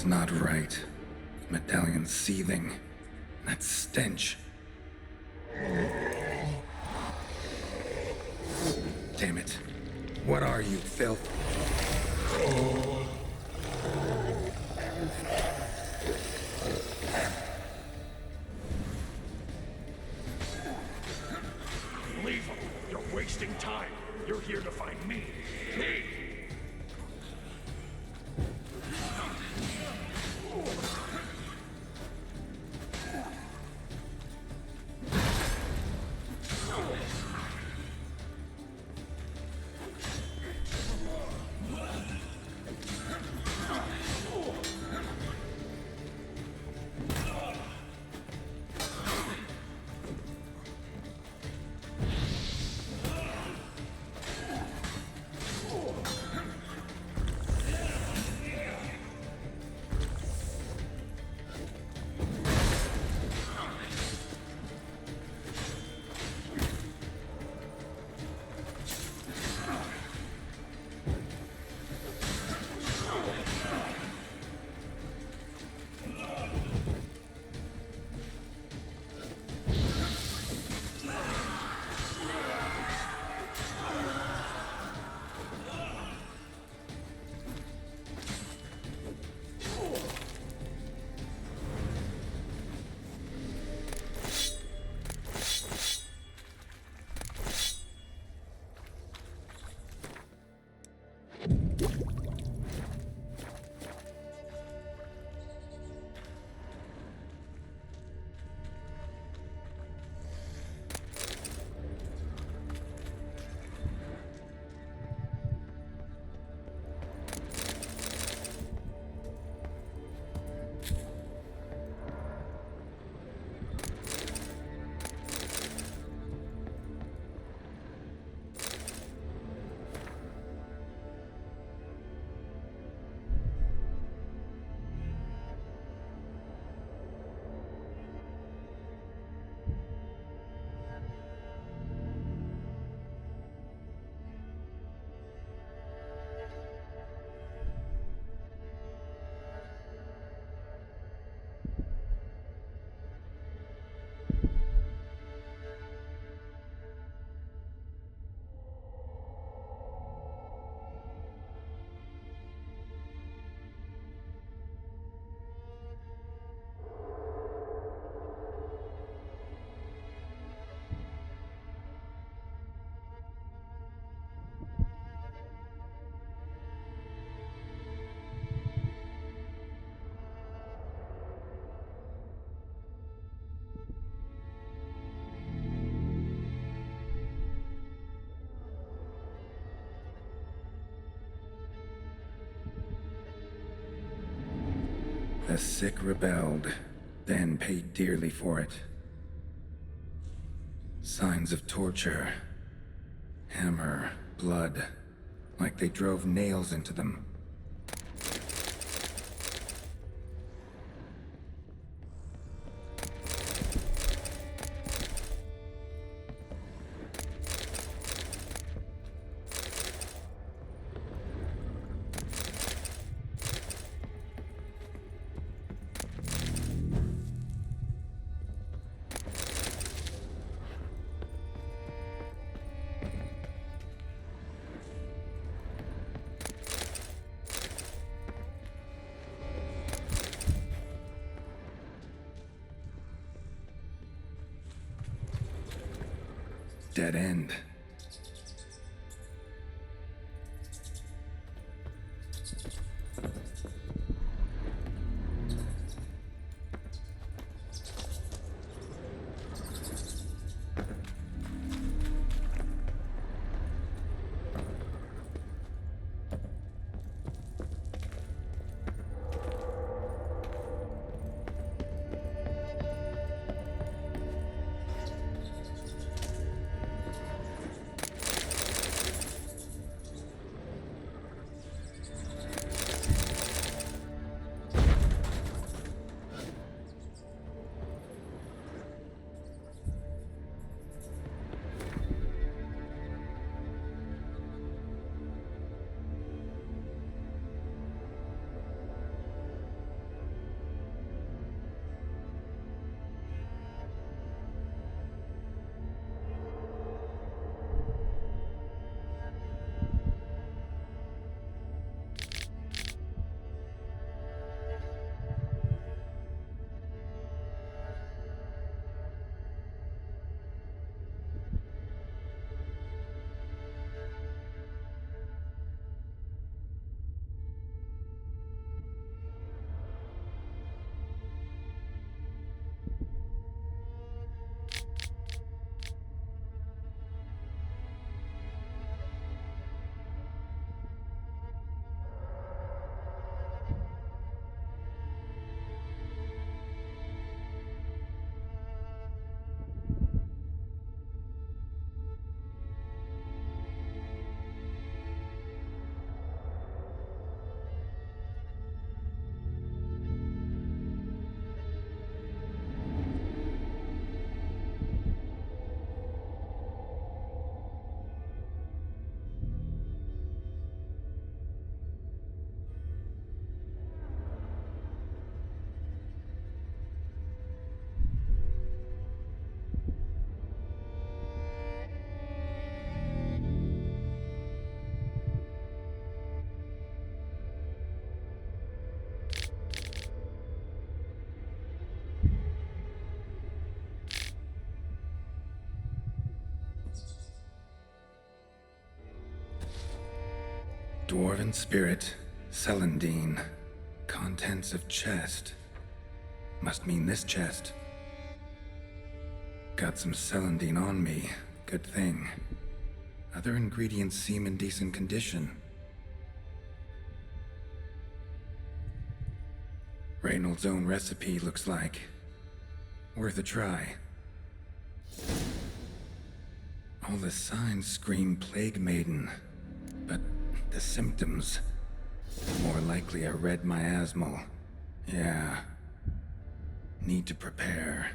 was not right. Medallion seething. That stench. Damn it. What are you, filth? Leave him. You're wasting time. You're here to find me. Me! The sick rebelled, then paid dearly for it. Signs of torture. Hammer, blood, like they drove nails into them. Dead end. Dwarven spirit, Celandine. Contents of chest. Must mean this chest. Got some Celandine on me. Good thing. Other ingredients seem in decent condition. Reynolds' own recipe looks like. Worth a try. All the signs scream Plague Maiden, but the symptoms... more likely a red miasmal. Yeah. Need to prepare.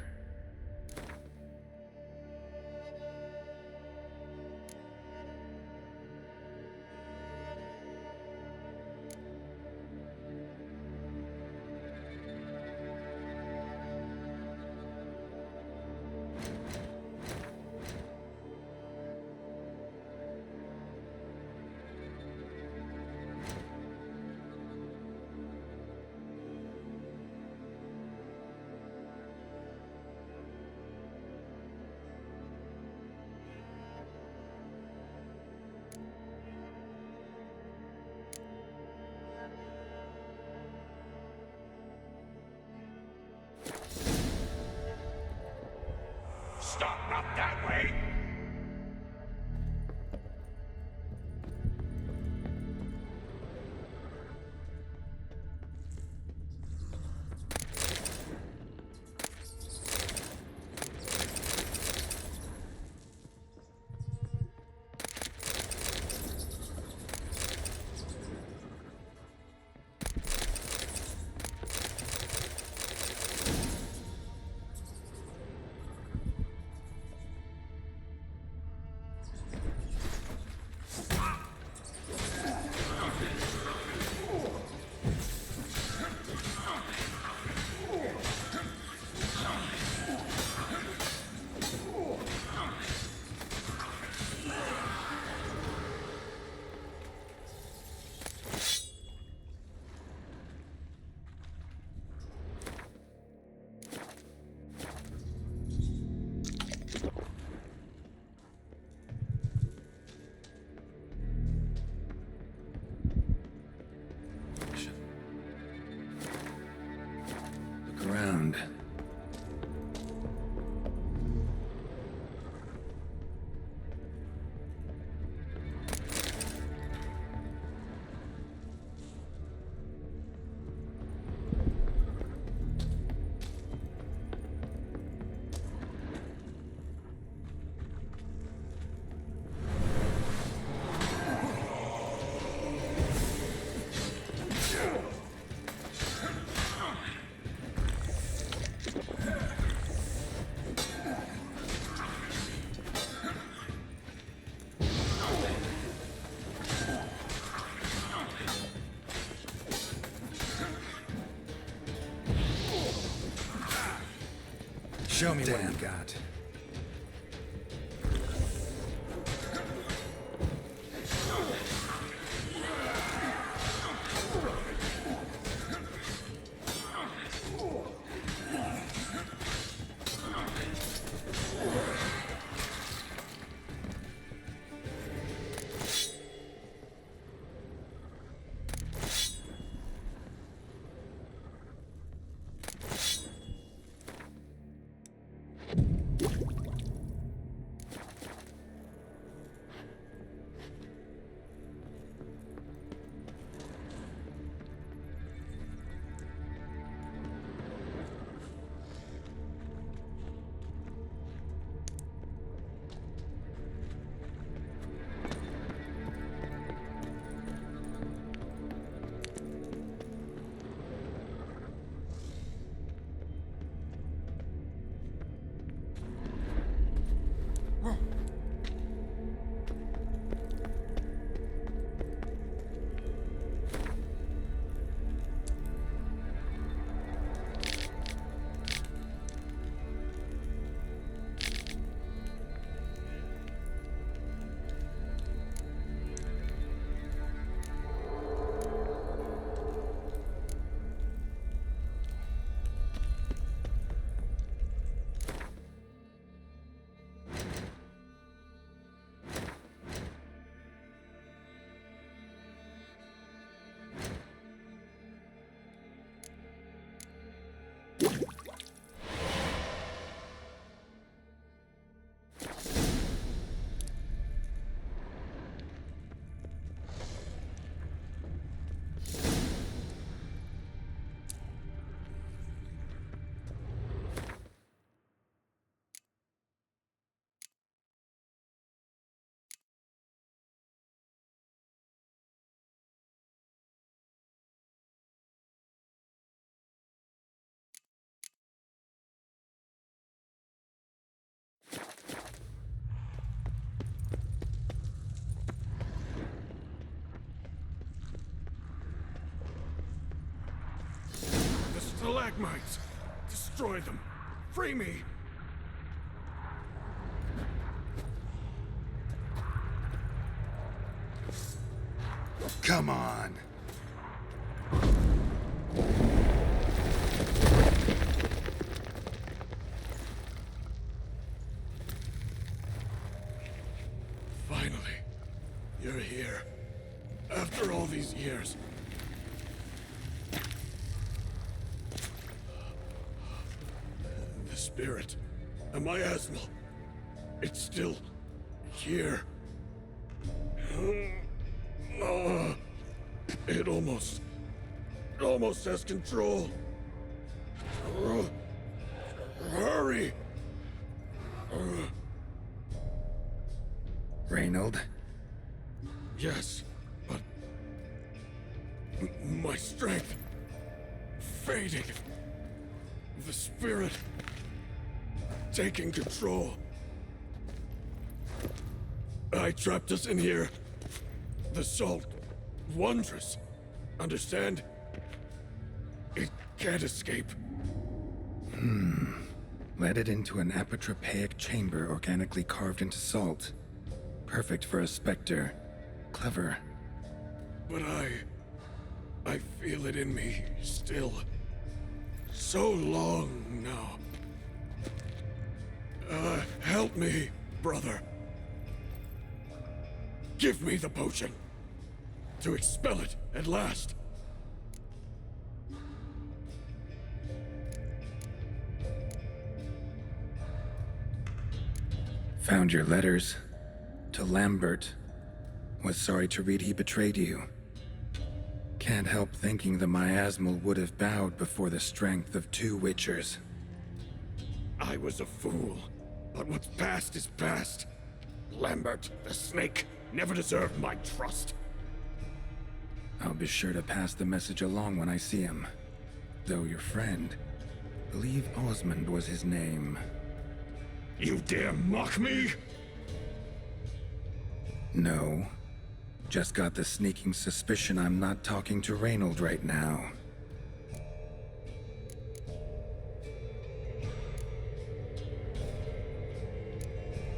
Stop, not that way! Around. Show me what you got. stalagmites! Destroy them! Free me! Come on. Finally, you're here. After all these years. The spirit, a miasmal, it's still here. It almost has control. Hurry! Reynold? Yes, but my strength fading. The spirit taking control. I trapped us in here. The salt, wondrous. Understand? It can't escape. Let it into an apotropaic chamber organically carved into salt. Perfect for a specter. Clever. But I feel it in me still. So long now. Help me, brother. Give me the potion. To expel it at last. Found your letters. To Lambert. Was sorry to read he betrayed you. Can't help thinking the miasmal would have bowed before the strength of 2 Witchers. I was a fool. But what's past is past. Lambert, the snake, never deserved my trust. I'll be sure to pass the message along when I see him. Though your friend, believe Osmond was his name. You dare mock me? No. Just got the sneaking suspicion I'm not talking to Reynold right now.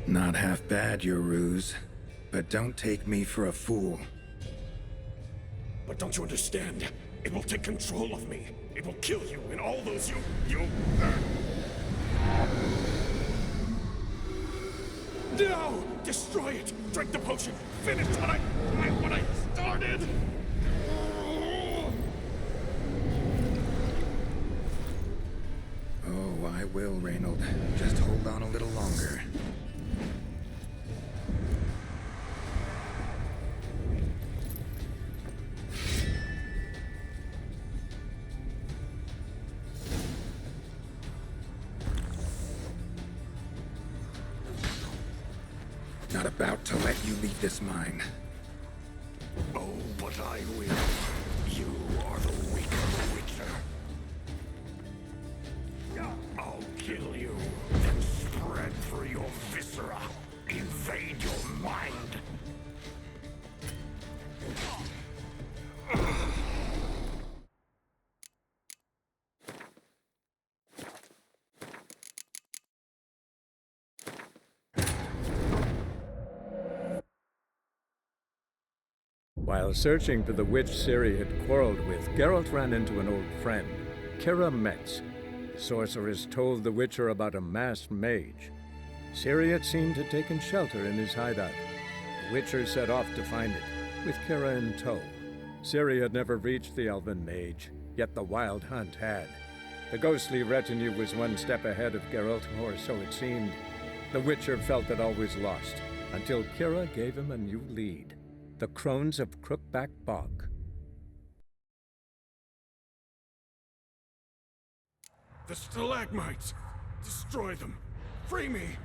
Not half bad, your ruse. But don't take me for a fool. But don't you understand? It will take control of me. It will kill you and all those you... No! Destroy it! Drink the potion! Finish what I started! Oh, I will, Reynold. Just hold on a little longer. Not about to let you leave this mine. Oh, but I will. You are the weaker Witcher. I'll kill you, then spread through your viscera. Invade your mind. While searching for the witch Ciri had quarreled with, Geralt ran into an old friend, Kira Metz. The sorceress told the Witcher about a masked mage. Ciri had seemed to have taken shelter in his hideout. The Witcher set off to find it, with Kira in tow. Ciri had never reached the elven mage, yet the wild hunt had. The ghostly retinue was one step ahead of Geralt, or so it seemed. The Witcher felt it always lost, until Kira gave him a new lead. The Crones of Crookback Bog. The stalagmites! Destroy them! Free me!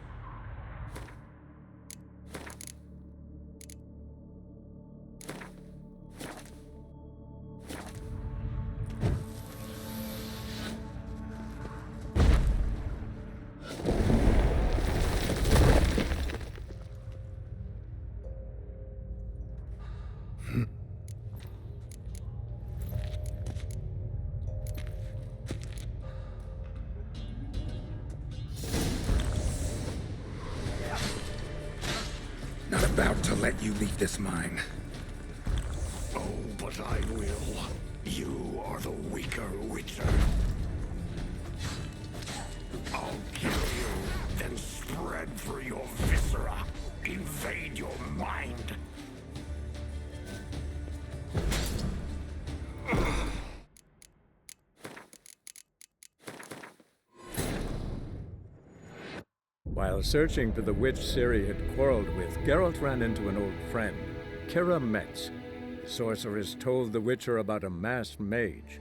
to let you leave this mine. Oh, but I will. You are the weaker Witcher. I'll kill you, then spread through your viscera. Invade your mind. While searching for the witch Ciri had quarreled with, Geralt ran into an old friend, Kira Metz. The sorceress told the Witcher about a masked mage.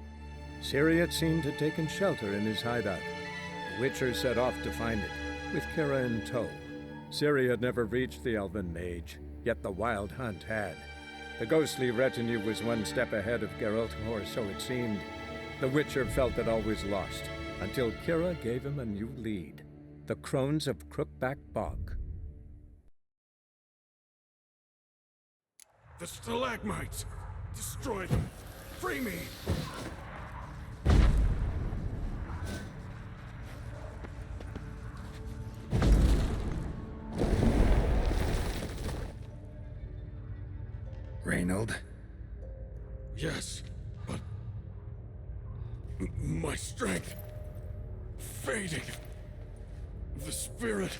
Ciri had seemed to taken shelter in his hideout. The Witcher set off to find it, with Kira in tow. Ciri had never reached the elven mage, yet the wild hunt had. The ghostly retinue was one step ahead of Geralt, or so it seemed. The Witcher felt it all was lost, until Kira gave him a new lead. The Crones of Crookback Bog. The stalagmites! Destroy them! Free me! Reynold? Yes, but... my strength... fading... the spirit...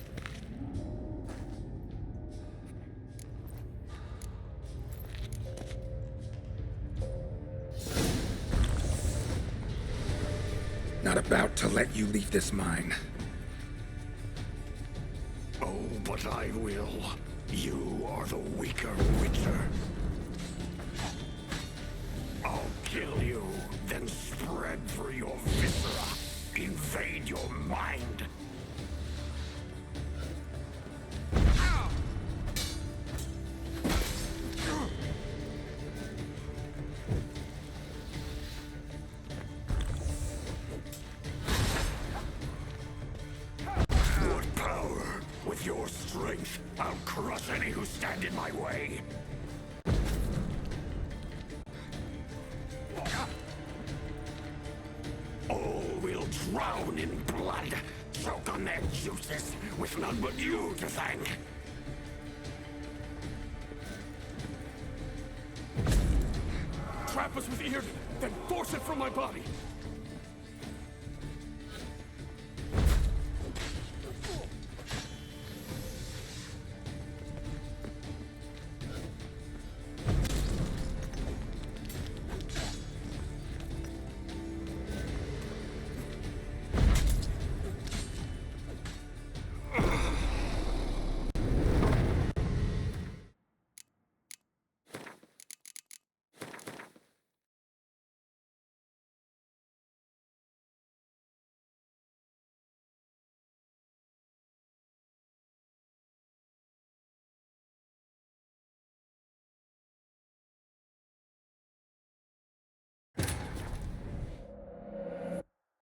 Not about to let you leave this mine. Oh, but I will. You are the weaker Witcher. I'll kill you, then spread through your viscera. Invade your mind. What power? With your strength, I'll crush any who stand in my way. All will drown in blood, choke on their juices, with none but you to thank. Trap us with Earden, then force it from my body.